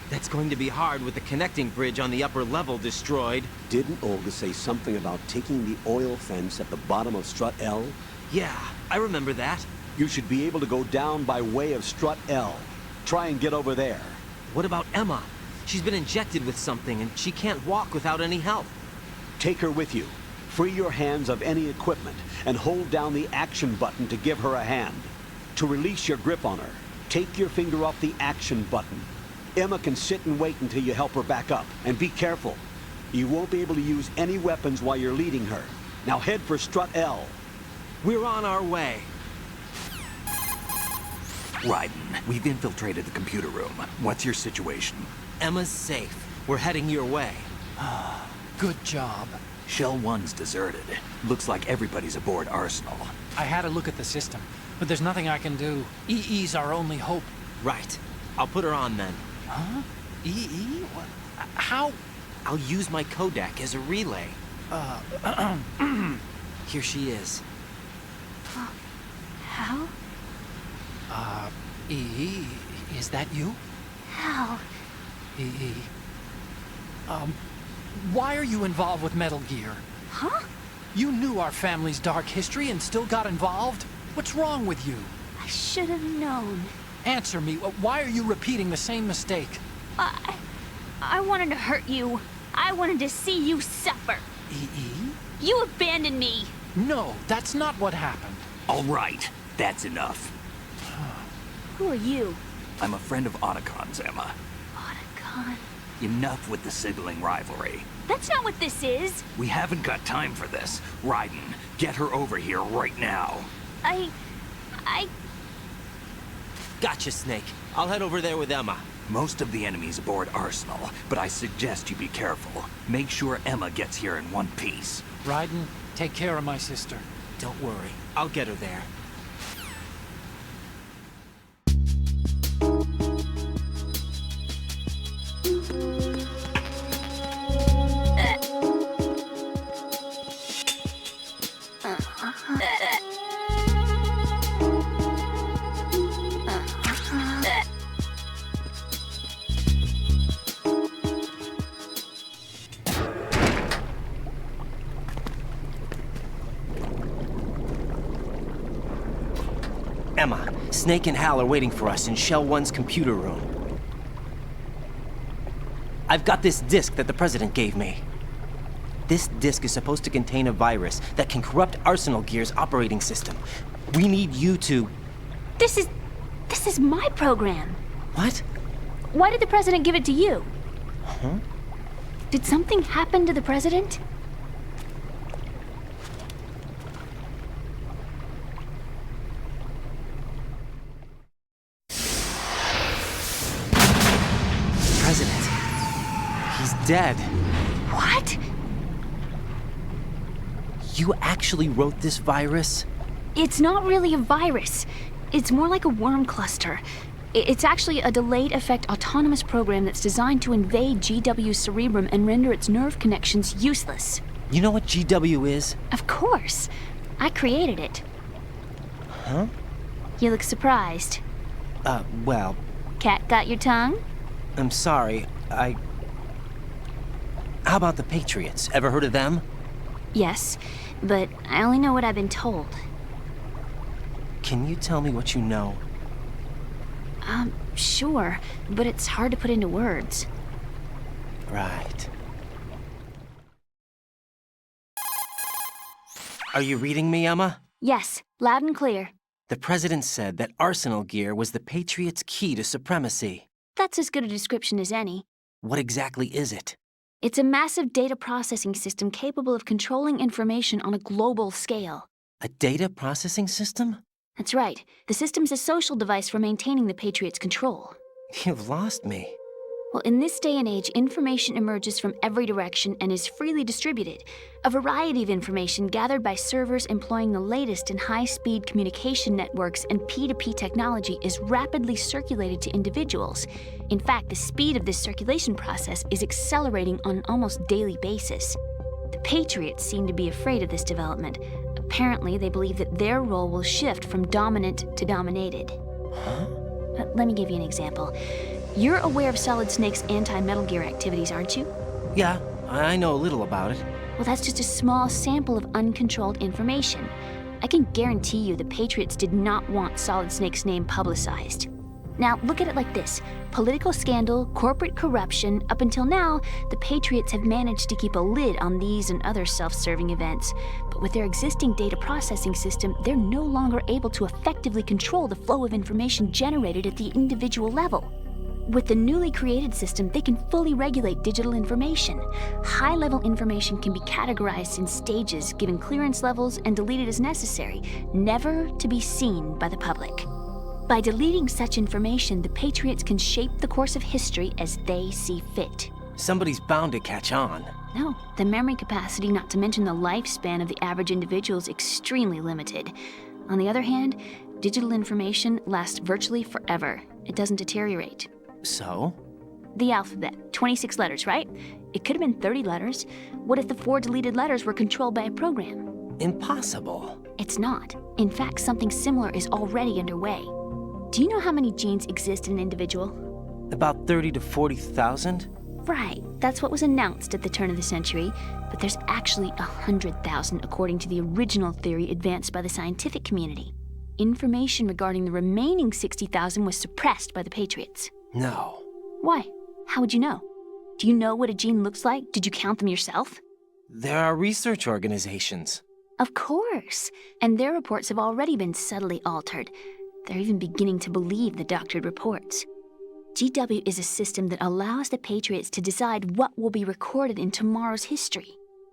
That's going to be hard with the connecting bridge on the upper level destroyed. Didn't Olga say something about taking the oil fence at the bottom of Strut L? Yeah, I remember that. You should be able to go down by way of Strut L. Try and get over there. What about Emma? She's been injected with something and she can't walk without any help. Take her with you. Free your hands of any equipment and hold down the action button to give her a hand. To release your grip on her, take your finger off the action button. Emma can sit and wait until you help her back up. And be careful. You won't be able to use any weapons while you're leading her. Now head for Strut L. We're on our way. Raiden, we've infiltrated the computer room. What's your situation? Emma's safe. We're heading your way. Good job. Shell 1's deserted. Looks like everybody's aboard Arsenal. I had a look at the system, but there's nothing I can do. EE's our only hope. Right. I'll put her on then. Huh? EE? What? How? I'll use my Kodak as a relay. Here she is. How? EE, is that you? How? EE. Why are you involved with Metal Gear? Huh? You knew our family's dark history and still got involved? What's wrong with you? I should have known. Answer me. Why are you repeating the same mistake? I wanted to hurt you. I wanted to see you suffer. EE? You abandoned me. No, that's not what happened. All right, that's enough. Who are you? I'm a friend of Otacon's, Emma. Otacon? Enough with the sibling rivalry. That's not what this is. We haven't got time for this. Raiden, get her over here right now. I... Gotcha, Snake. I'll head over there with Emma. Most of the enemy's aboard Arsenal, but I suggest you be careful. Make sure Emma gets here in one piece. Raiden, take care of my sister. Don't worry. I'll get her there. Emma, Snake and Hal are waiting for us in Shell 1's computer room. I've got this disk that the President gave me. This disk is supposed to contain a virus that can corrupt Arsenal Gear's operating system. We need you to... This is my program. What? Why did the President give it to you? Huh? Did something happen to the President? President. He's dead. What? You actually wrote this virus? It's not really a virus. It's more like a worm cluster. It's actually a delayed effect autonomous program that's designed to invade GW's cerebrum and render its nerve connections useless. You know what GW is? Of course. I created it. Huh? You look surprised. Well... Cat got your tongue? I'm sorry, How about the Patriots? Ever heard of them? Yes, but I only know what I've been told. Can you tell me what you know? Sure, but it's hard to put into words. Right. Are you reading me, Emma? Yes, loud and clear. The President said that Arsenal Gear was the Patriots' key to supremacy. That's as good a description as any. What exactly is it? It's a massive data processing system capable of controlling information on a global scale. A data processing system? That's right. The system's a social device for maintaining the Patriots' control. You've lost me. Well, in this day and age, information emerges from every direction and is freely distributed. A variety of information gathered by servers employing the latest in high-speed communication networks and P2P technology is rapidly circulated to individuals. In fact, the speed of this circulation process is accelerating on an almost daily basis. The Patriots seem to be afraid of this development. Apparently, they believe that their role will shift from dominant to dominated. Huh? Let me give you an example. You're aware of Solid Snake's anti-Metal Gear activities, aren't you? Yeah, I know a little about it. Well, that's just a small sample of uncontrolled information. I can guarantee you the Patriots did not want Solid Snake's name publicized. Now, look at it like this. Political scandal, corporate corruption, up until now, the Patriots have managed to keep a lid on these and other self-serving events. But with their existing data processing system, they're no longer able to effectively control the flow of information generated at the individual level. With the newly created system, they can fully regulate digital information. High-level information can be categorized in stages, given clearance levels, and deleted as necessary, never to be seen by the public. By deleting such information, the Patriots can shape the course of history as they see fit. Somebody's bound to catch on. No, the memory capacity, not to mention the lifespan of the average individual, is extremely limited. On the other hand, digital information lasts virtually forever. It doesn't deteriorate. So? The alphabet, 26 letters, right? It could have been 30 letters. What if the 4 deleted letters were controlled by a program? Impossible. It's not. In fact, something similar is already underway. Do you know how many genes exist in an individual? About 30 to 40,000? Right. That's what was announced at the turn of the century. But there's actually 100,000 according to the original theory advanced by the scientific community. Information regarding the remaining 60,000 was suppressed by the Patriots. No. Why? How would you know? Do you know what a gene looks like? Did you count them yourself? There are research organizations. Of course. And their reports have already been subtly altered. They're even beginning to believe the doctored reports. GW is a system that allows the Patriots to decide what will be recorded in tomorrow's history.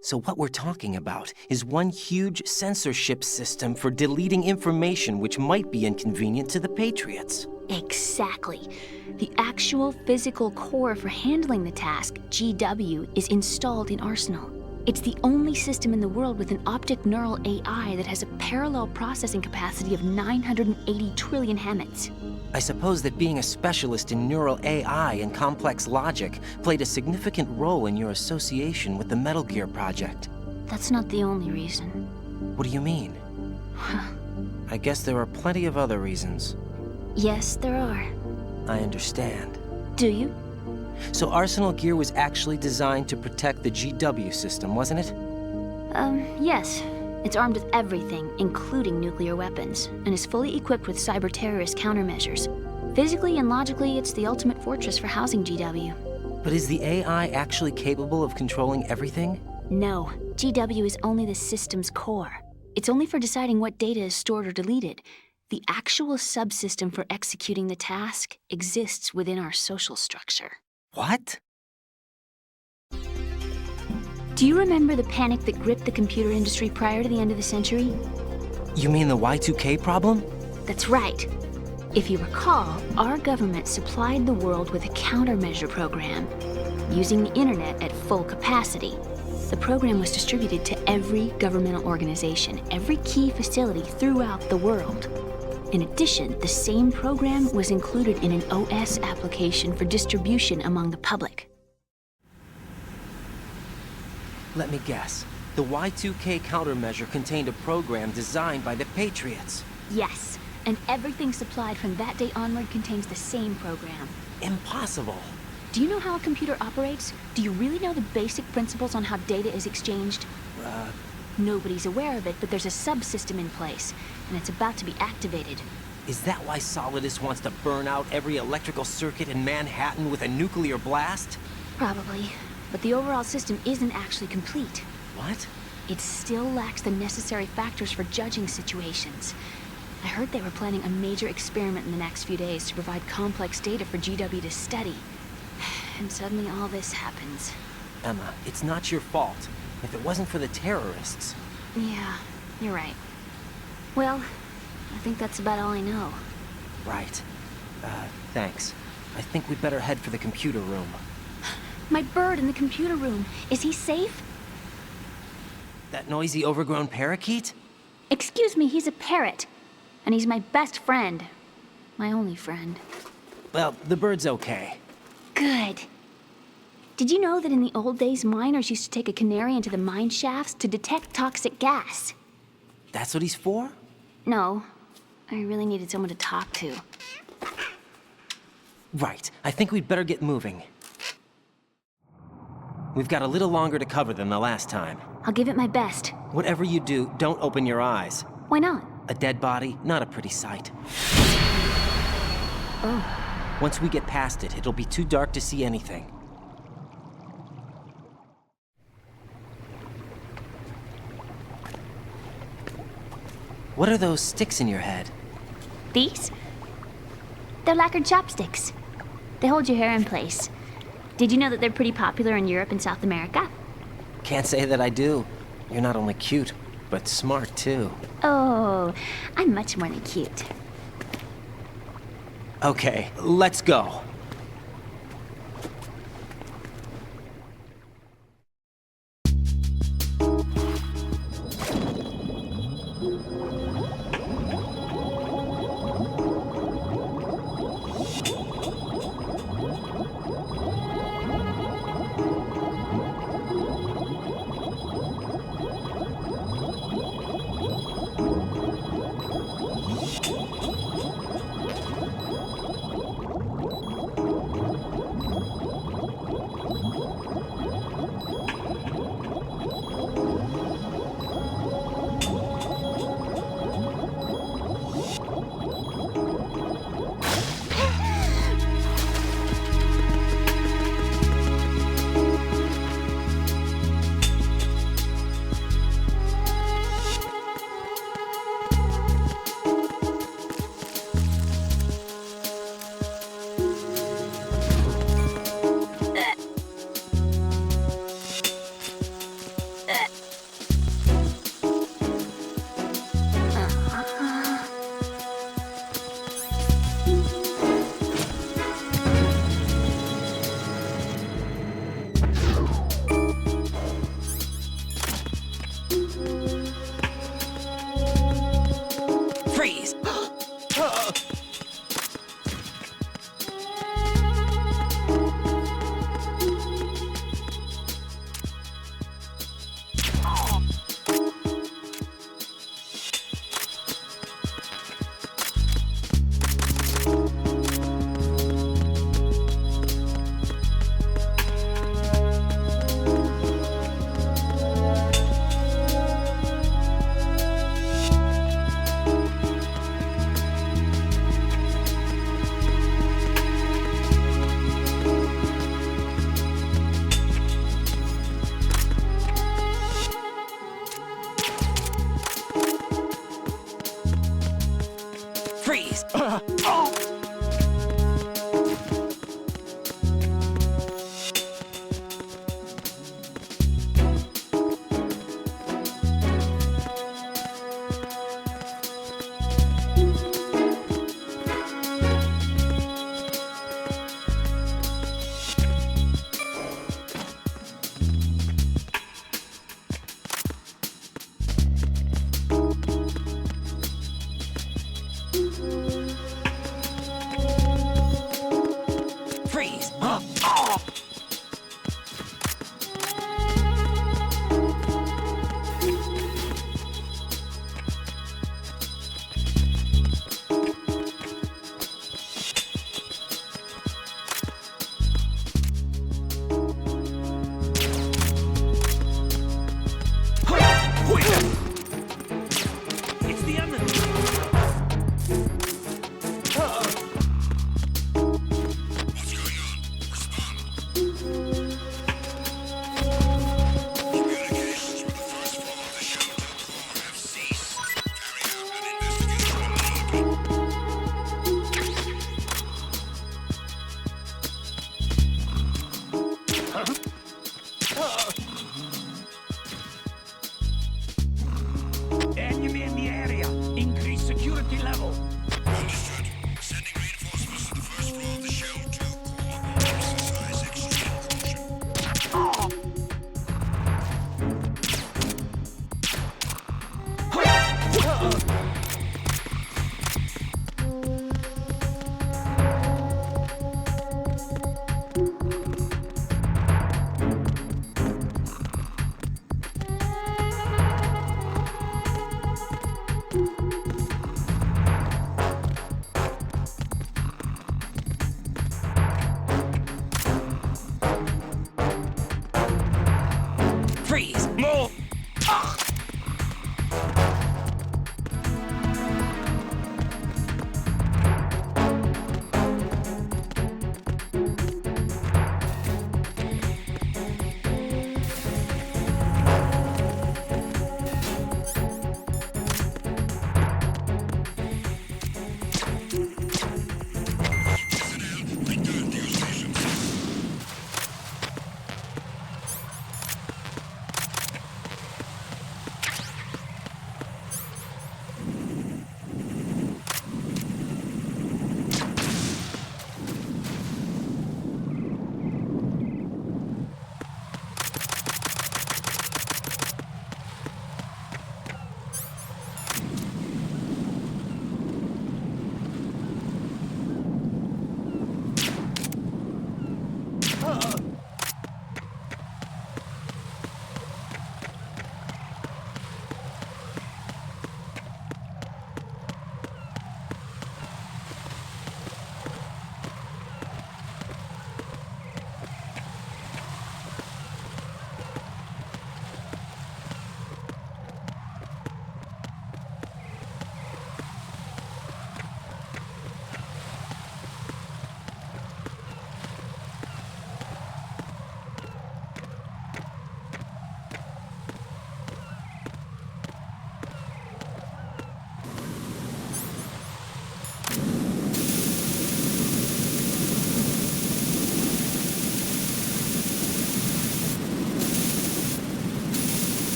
So what we're talking about is one huge censorship system for deleting information which might be inconvenient to the Patriots. Exactly. The actual physical core for handling the task, GW, is installed in Arsenal. It's the only system in the world with an optic neural AI that has a parallel processing capacity of 980 trillion Hammets. I suppose that being a specialist in neural AI and complex logic played a significant role in your association with the Metal Gear project. That's not the only reason. What do you mean? I guess there are plenty of other reasons. Yes, there are. I understand. Do you? So Arsenal Gear was actually designed to protect the GW system, wasn't it? Yes. It's armed with everything, including nuclear weapons, and is fully equipped with cyber-terrorist countermeasures. Physically and logically, it's the ultimate fortress for housing GW. But is the AI actually capable of controlling everything? No. GW is only the system's core. It's only for deciding what data is stored or deleted. The actual subsystem for executing the task exists within our social structure. What? Do you remember the panic that gripped the computer industry prior to the end of the century? You mean the Y2K problem? That's right. If you recall, our government supplied the world with a countermeasure program, using the internet at full capacity. The program was distributed to every governmental organization, every key facility throughout the world. In addition, the same program was included in an OS application for distribution among the public. Let me guess. The Y2K countermeasure contained a program designed by the Patriots. Yes, and everything supplied from that day onward contains the same program. Impossible. Do you know how a computer operates? Do you really know the basic principles on how data is exchanged? Nobody's aware of it, but there's a subsystem in place, and it's about to be activated. Is that why Solidus wants to burn out every electrical circuit in Manhattan with a nuclear blast? Probably, but the overall system isn't actually complete. What? It still lacks the necessary factors for judging situations. I heard they were planning a major experiment in the next few days to provide complex data for GW to study. And suddenly all this happens. Emma, it's not your fault. If it wasn't for the terrorists... Yeah, you're right. Well, I think that's about all I know. Right. Thanks. I think we'd better head for the computer room. My bird in the computer room. Is he safe? That noisy, overgrown parakeet? Excuse me, he's a parrot. And he's my best friend. My only friend. Well, the bird's okay. Good. Did you know that in the old days, miners used to take a canary into the mine shafts to detect toxic gas? That's what he's for? No. I really needed someone to talk to. Right. I think we'd better get moving. We've got a little longer to cover than the last time. I'll give it my best. Whatever you do, don't open your eyes. Why not? A dead body, not a pretty sight. Oh. Once we get past it, it'll be too dark to see anything. What are those sticks in your head? These? They're lacquered chopsticks. They hold your hair in place. Did you know that they're pretty popular in Europe and South America? Can't say that I do. You're not only cute, but smart too. Oh, I'm much more than cute. Okay, let's go.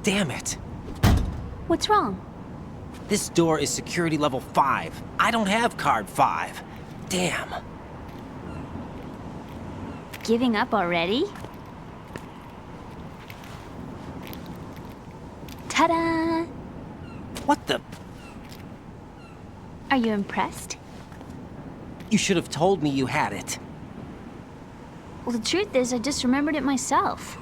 Damn it! What's wrong? This door is security level 5. I don't have card 5. Damn. Giving up already? Ta-da! What the? Are you impressed? You should have told me you had it. Well, the truth is, I just remembered it myself.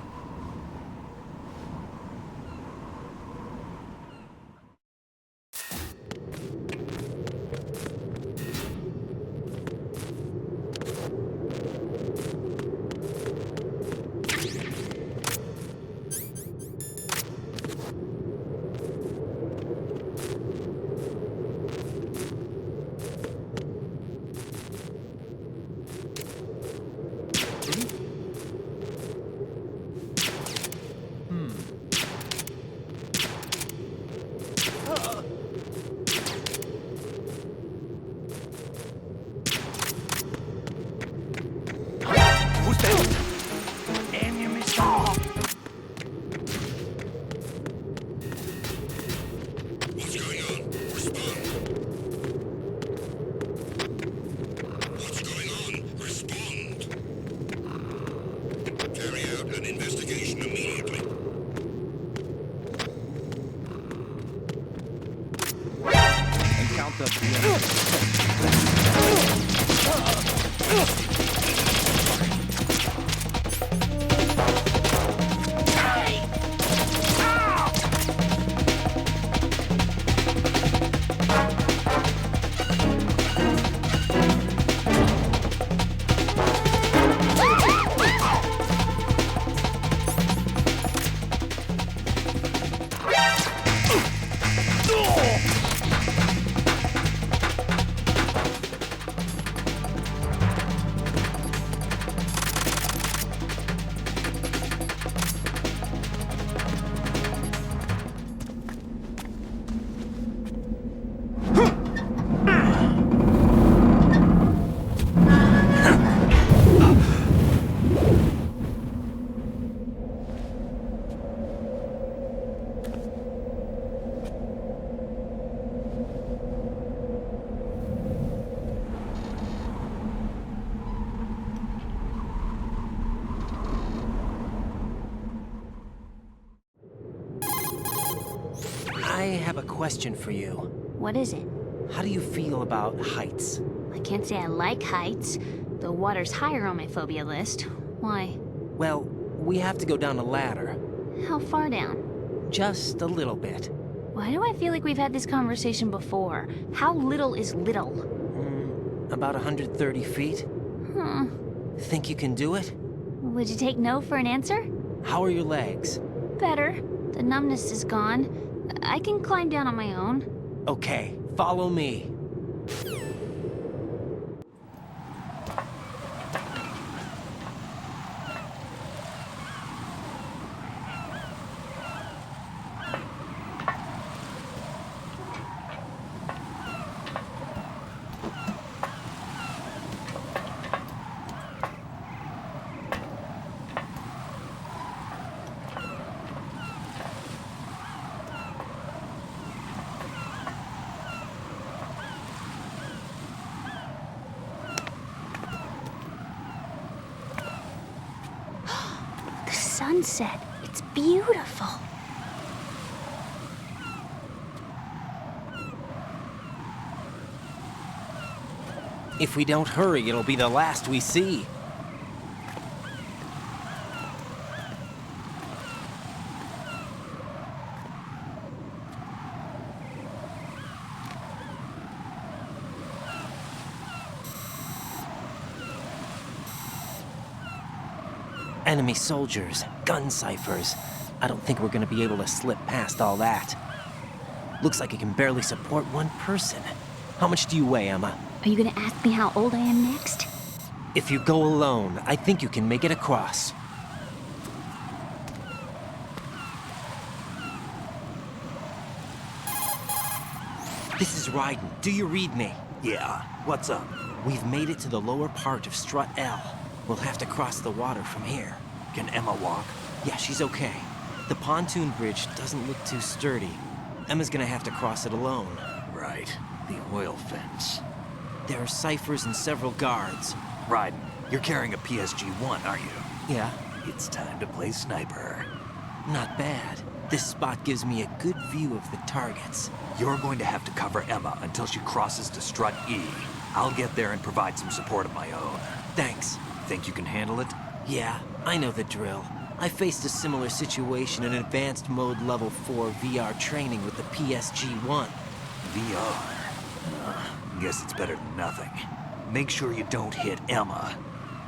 I have a question for you. What is it? How do you feel about heights? I can't say I like heights. The water's higher on my phobia list. Why? Well, we have to go down a ladder. How far down? Just a little bit. Why do I feel like we've had this conversation before? How little is little? About 130 feet. Huh. Think you can do it? Would you take no for an answer? How are your legs? Better. The numbness is gone. I can climb down on my own. Okay, follow me. Sunset. It's beautiful. If we don't hurry, it'll be the last we see. Enemy soldiers, gun ciphers. I don't think we're gonna be able to slip past all that. Looks like it can barely support one person. How much do you weigh, Emma? Are you gonna ask me how old I am next? If you go alone, I think you can make it across. This is Raiden. Do you read me? Yeah, what's up? We've made it to the lower part of Strut L. We'll have to cross the water from here. Can Emma walk? Yeah, she's okay. The pontoon bridge doesn't look too sturdy. Emma's gonna have to cross it alone. Right. The oil fence. There are ciphers and several guards. Raiden, you're carrying a PSG-1, aren't you? Yeah. It's time to play sniper. Not bad. This spot gives me a good view of the targets. You're going to have to cover Emma until she crosses to Strut E. I'll get there and provide some support of my own. Thanks. Think you can handle it? Yeah, I know the drill. I faced a similar situation in advanced mode level 4 VR training with the PSG-1. VR? Guess it's better than nothing. Make sure you don't hit Emma.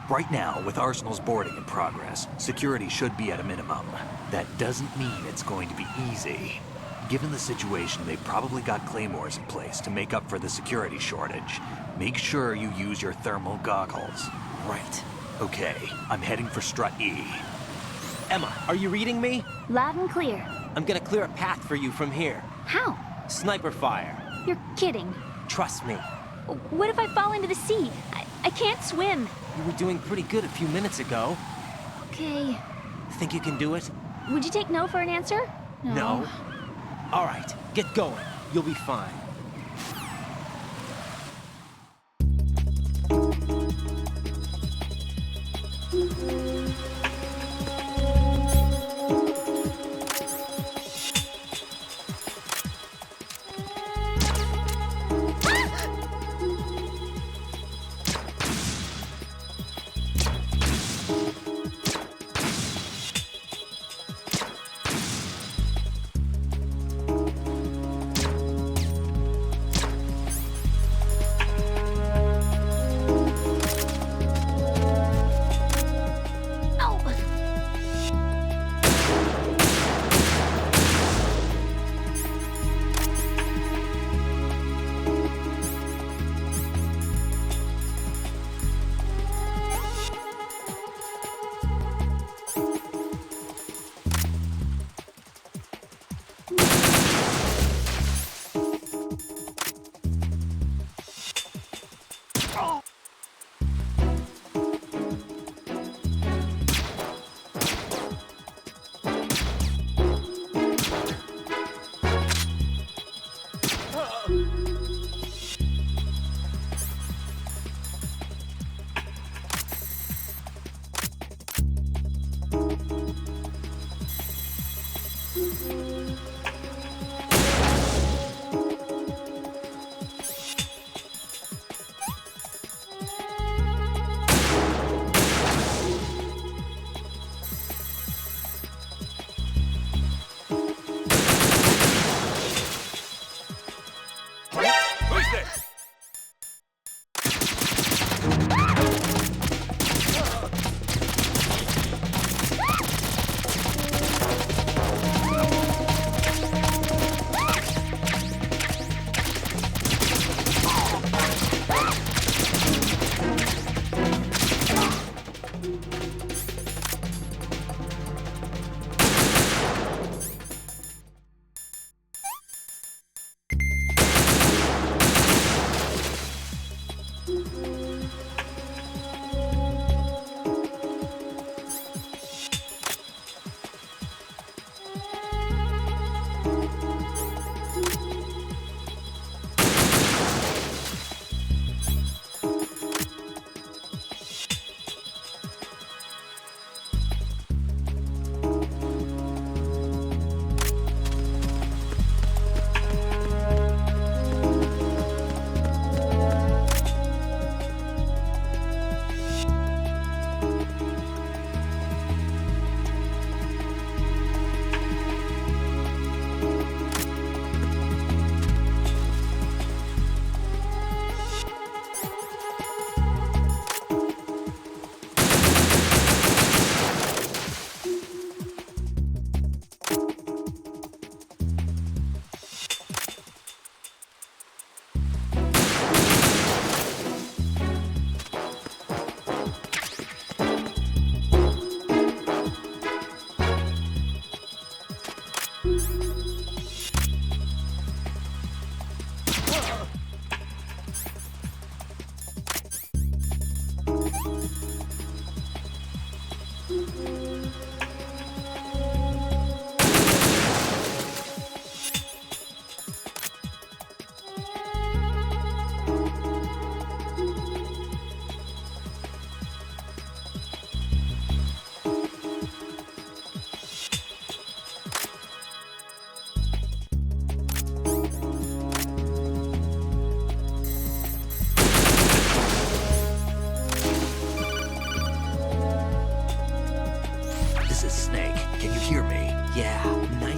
Right now, with Arsenal's boarding in progress, security should be at a minimum. That doesn't mean it's going to be easy. Given the situation, they've probably got claymores in place to make up for the security shortage. Make sure you use your thermal goggles. Right. Okay, I'm heading for Strut E. Emma, are you reading me? Loud and clear. I'm gonna clear a path for you from here. How? Sniper fire. You're kidding. Trust me. What if I fall into the sea? I can't swim. You were doing pretty good a few minutes ago. Okay. Think you can do it? Would you take no for an answer? No. All right, get going. You'll be fine.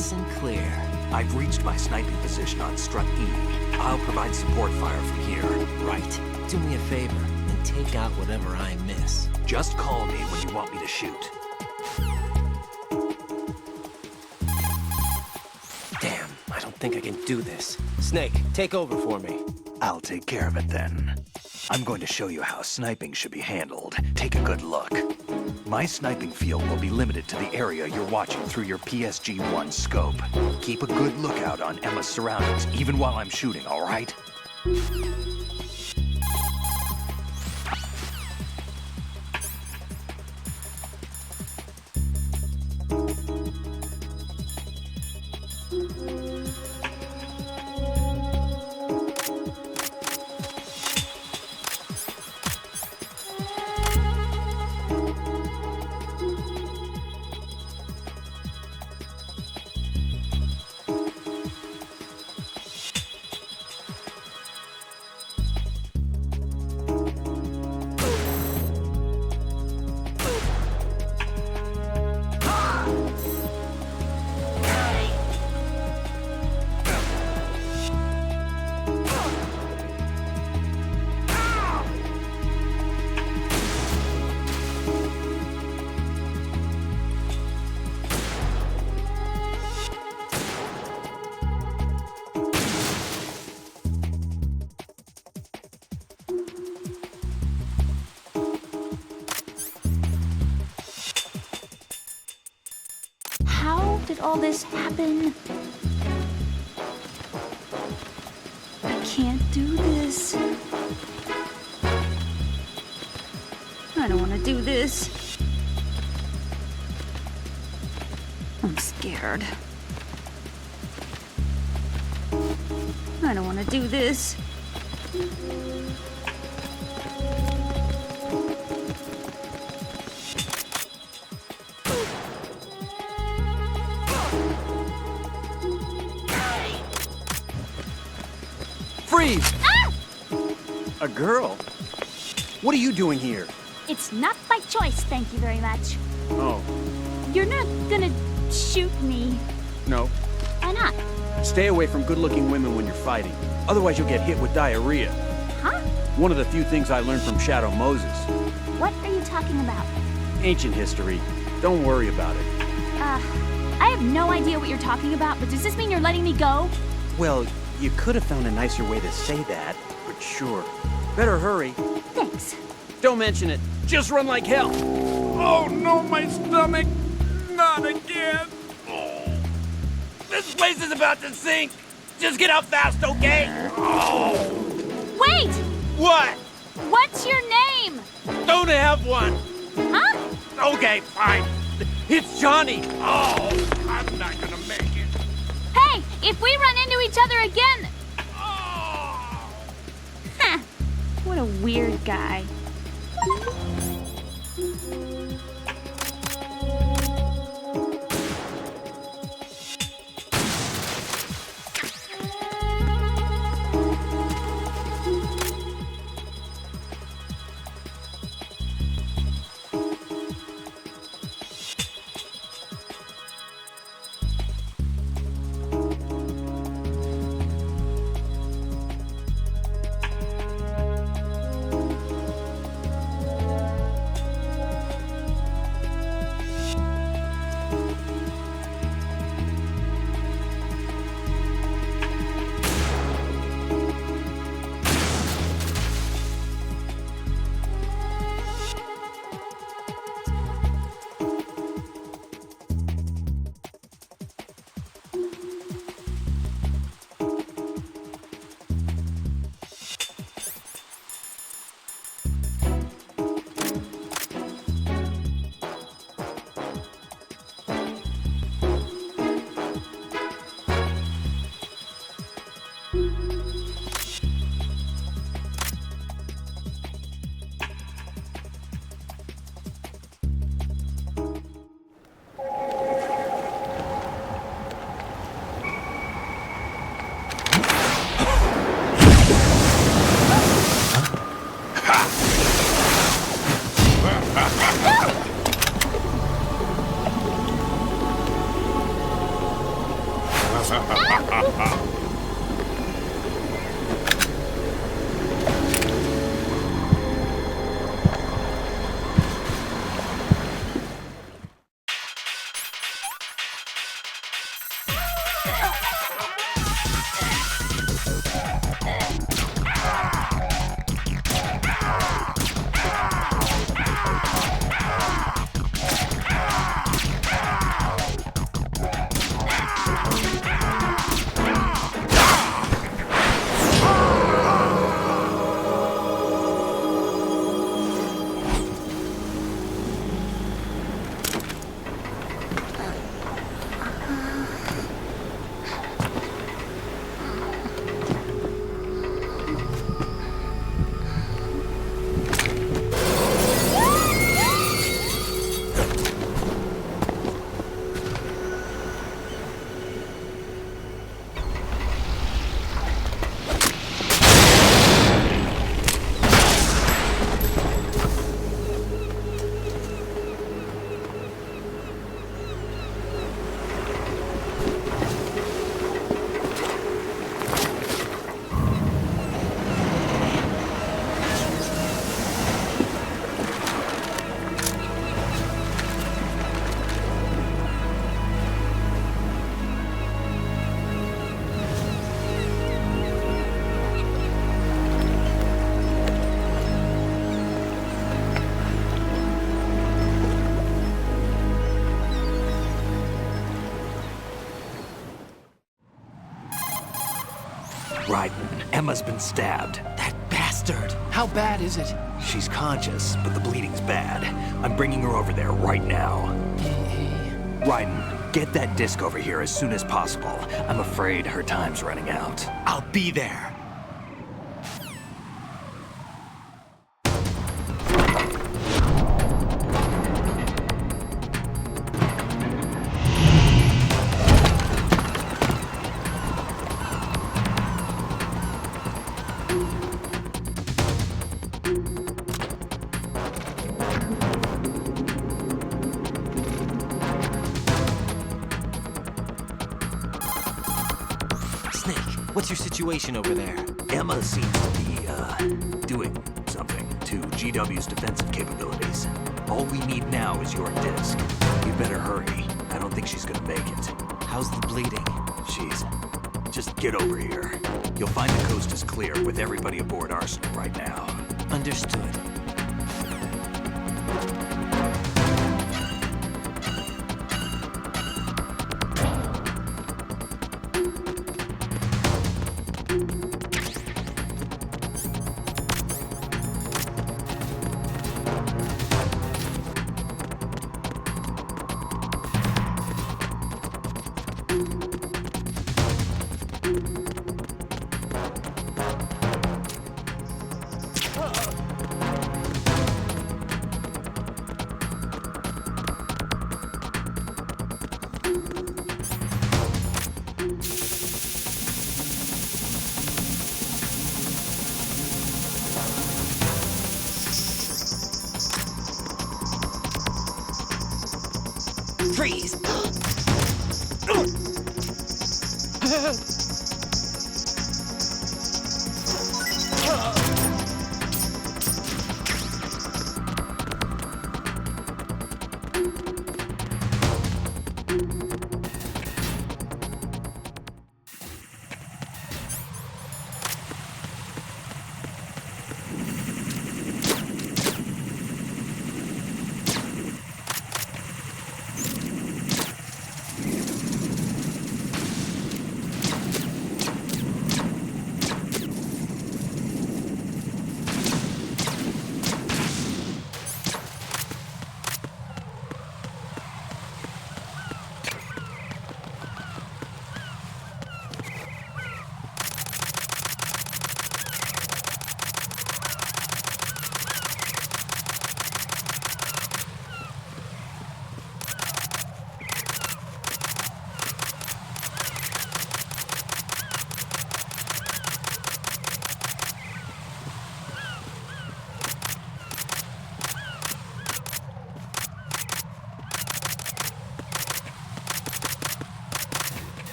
nice and clear. I've reached my sniping position on Strut E. I'll provide support fire from here. Right. Do me a favor and take out whatever I miss. Just call me when you want me to shoot. Damn, I don't think I can do this. Snake, take over for me. I'll take care of it then. I'm going to show you how sniping should be handled. Take a good look. My sniping field will be limited to the area you're watching through your PSG-1 scope. Keep a good lookout on Emma's surroundings, even while I'm shooting, all right? Did all this happen? I can't do this. I don't want to do this. I'm scared. I don't want to do this. Freeze! Ah! A girl? What are you doing here? It's not by choice, thank you very much. Oh, You're not gonna shoot me. no. Why not? Stay away from good-looking women when you're fighting. Otherwise you'll get hit with diarrhea. Huh? One of the few things I learned from Shadow Moses. What are you talking about? Ancient history. Don't worry about it. I have no idea what you're talking about, but does this mean you're letting me go? Well, you could have found a nicer way to say that, but sure. Better hurry. Thanks. Don't mention it. Just run like hell. Oh no, my stomach! Not again! Oh. This place is about to sink! Just get out fast, okay? Oh. Wait! What? What's your name? Don't have one! Huh? Okay, fine. It's Johnny! Oh, I'm not gonna make it. Hey, if we run into each other again... Huh. What a weird guy. Raiden, Emma's been stabbed. That bastard! How bad is it? She's conscious, but the bleeding's bad. I'm bringing her over there right now. Raiden, get that disc over here as soon as possible. I'm afraid her time's running out. I'll be there. What's your situation over there? Emma seems to be, doing something to GW's defensive capabilities. All we need now is your disc. You better hurry. I don't think she's gonna make it. How's the bleeding? Just get over here. You'll find the coast is clear with everybody aboard Arsenal right now. Understood. Freeze!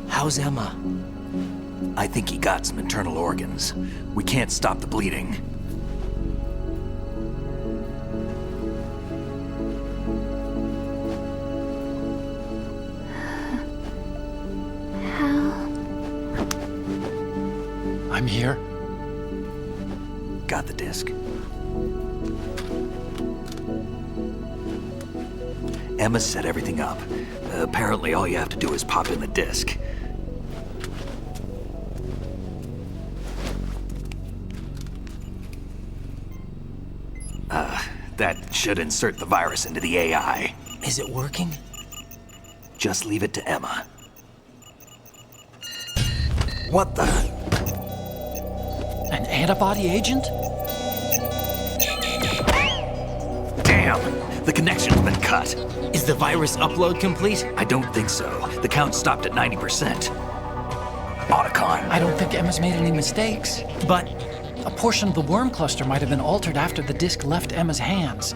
How's Emma? I think he got some internal organs. We can't stop the bleeding. I'm here. Got the disc. Emma set everything up. Apparently all you have to do is pop in the disc. That should insert the virus into the AI. Is it working? Just leave it to Emma. What the? An antibody agent? Damn! The connection's been cut. Is the virus upload complete? I don't think so. The count stopped at 90%. Otacon. I don't think Emma's made any mistakes. But a portion of the worm cluster might have been altered after the disc left Emma's hands.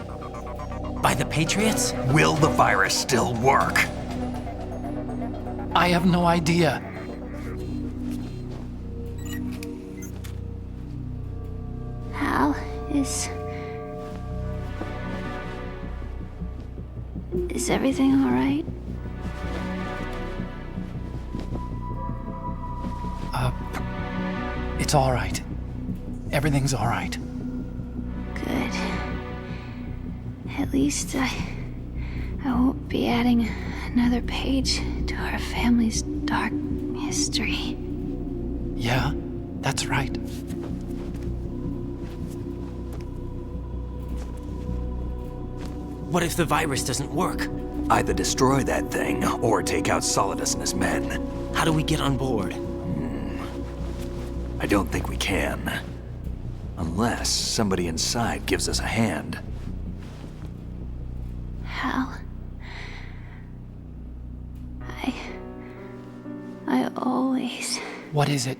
By the Patriots? Will the virus still work? I have no idea. Hal, is everything all right? It's all right. Everything's all right. Good. At least I won't be adding another page to our family's dark history. Yeah, that's right. What if the virus doesn't work? Either destroy that thing, or take out Solidus and his men. How do we get on board? I don't think we can. Unless somebody inside gives us a hand. Hal, I always... What is it?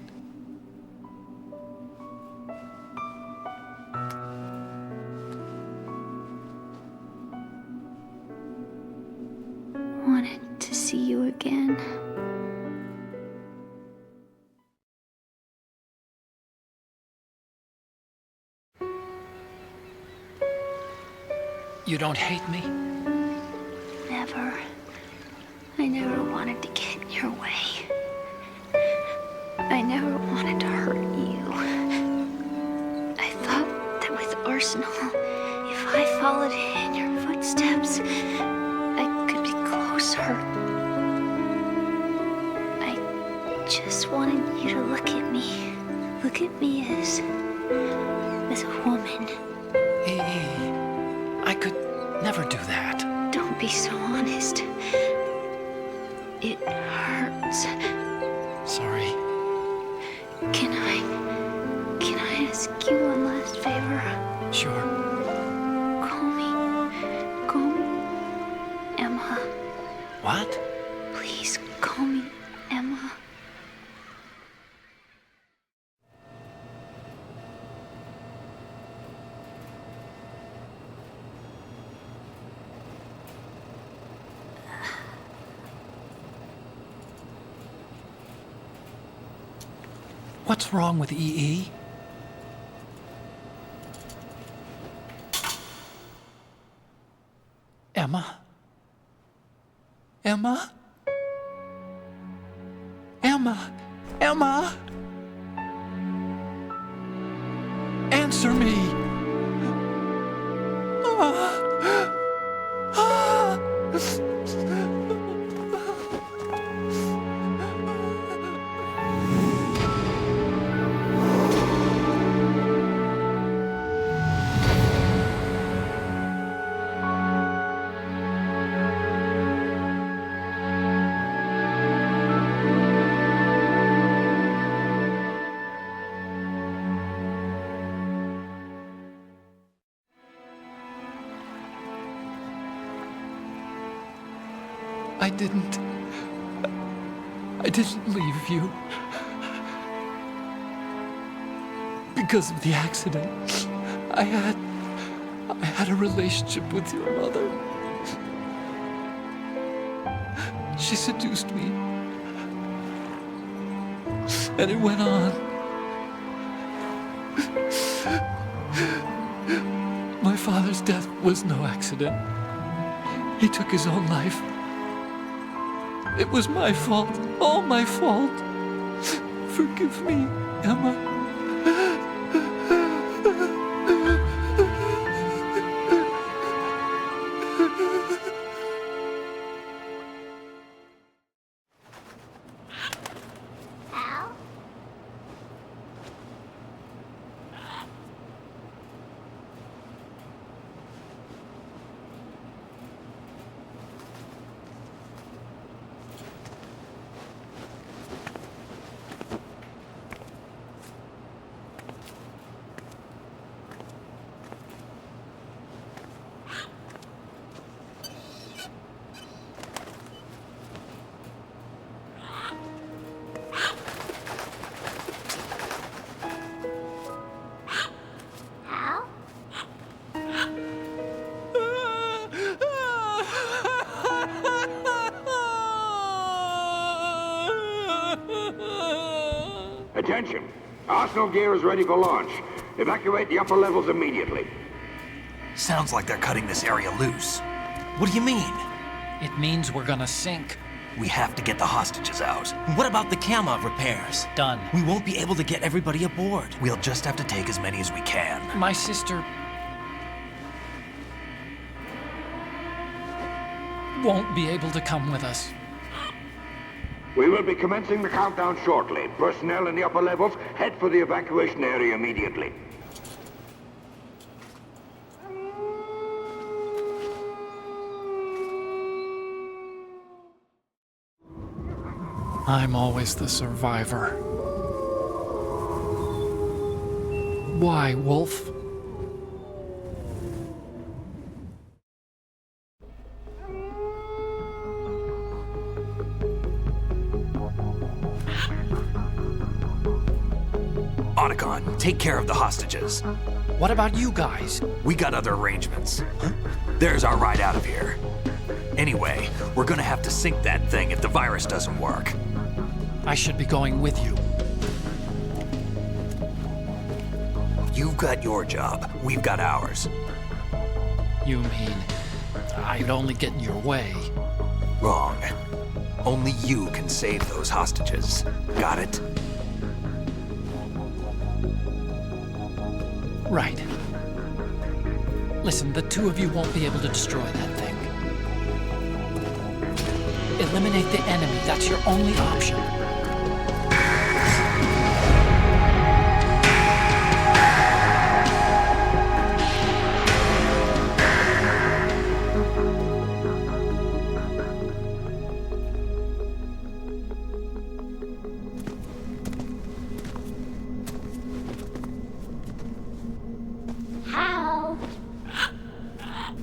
wanted to see you again. You don't hate me? Never. I never wanted to get in your way. I never wanted to hurt you. I thought that with Arsenal, if I followed in your footsteps, I could be closer. I just wanted you to look at me. Look at me as a woman. I could never do that. Don't be so honest. It hurts. Sorry. Can I ask you one last favor? Sure. Call me Emma. What? Please call me Emma. What's wrong with EE? Emma? Emma? Emma? Emma? Answer me! I didn't leave you. Because of the accident, I had a relationship with your mother. She seduced me. And it went on. My father's death was no accident. He took his own life. It was my fault, all my fault. Forgive me, Emma. Attention! Arsenal gear is ready for launch. Evacuate the upper levels immediately. Sounds like they're cutting this area loose. What do you mean? It means we're gonna sink. We have to get the hostages out. What about the camo repairs? Done. We won't be able to get everybody aboard. We'll just have to take as many as we can. My sister won't be able to come with us. We will be commencing the countdown shortly. Personnel in the upper levels, head for the evacuation area immediately. I'm always the survivor. Why, Wolf? Otacon, take care of the hostages. What about you guys? We got other arrangements. There's our ride out of here. Anyway, we're gonna have to sink that thing if the virus doesn't work. I should be going with you. You've got your job. We've got ours. You mean I'd only get in your way? Wrong. Only you can save those hostages. Got it? Right. Listen, the two of you won't be able to destroy that thing. Eliminate the enemy. That's your only option.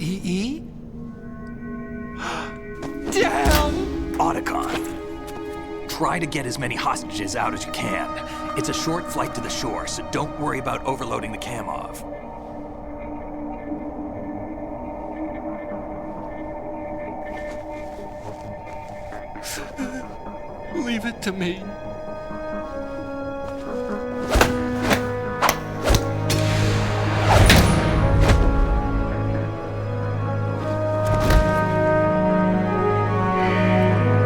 EE? Damn! Otacon, try to get as many hostages out as you can. It's a short flight to the shore, so don't worry about overloading the Kamov. Leave it to me.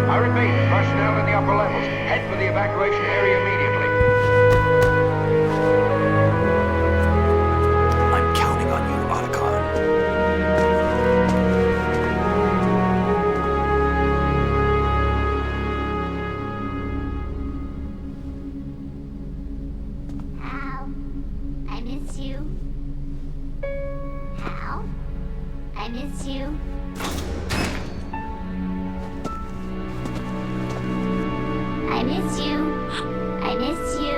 I repeat, personnel in the upper levels, head for the evacuation area immediately. I'm counting on you, Otacon. Hal, I miss you. Hal, I miss you. I miss you. I miss you.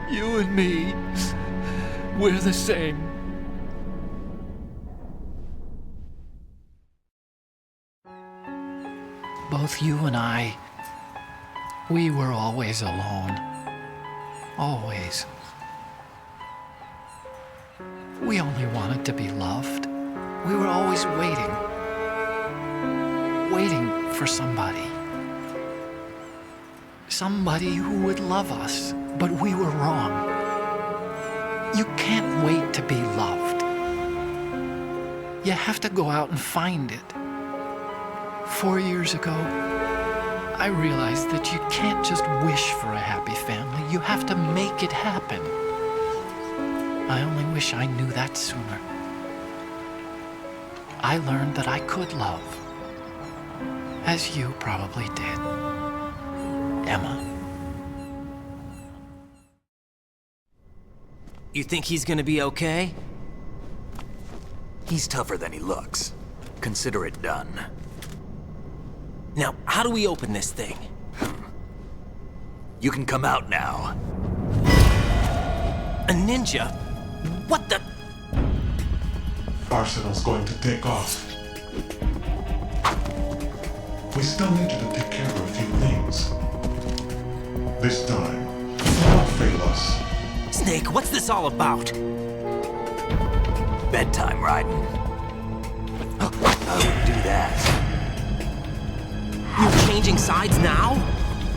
You and me, we're the same. Both you and I, we were always alone. Always. We only wanted to be loved. We were always waiting. Waiting for somebody. Somebody who would love us, but we were wrong. You can't wait to be loved. You have to go out and find it. 4 years ago, I realized that you can't just wish for a happy family. You have to make it happen. I only wish I knew that sooner. I learned that I could love, as you probably did, Emma. You think he's gonna be okay? He's tougher than he looks. Consider it done. Now, how do we open this thing? You can come out now. A ninja? What the? Arsenal's going to take off. We still need you to take care of a few things. This time, do not fail us. Snake, what's this all about? Bedtime, Raiden. I wouldn't do that. You're changing sides now?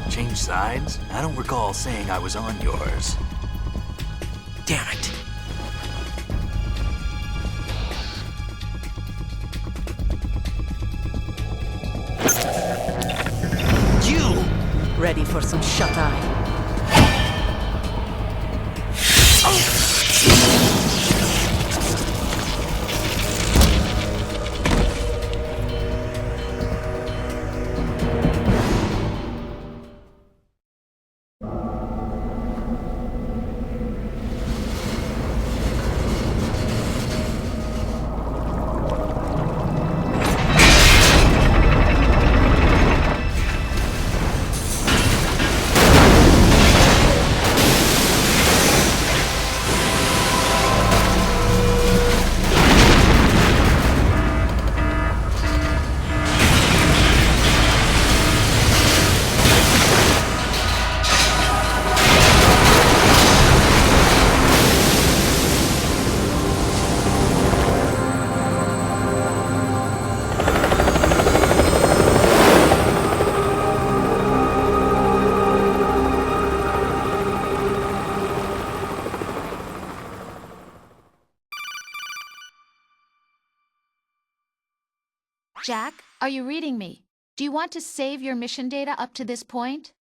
Change sides? I don't recall saying I was on yours. Damn it. You! Ready for some shut-eye? Jack, are you reading me? Do you want to save your mission data up to this point?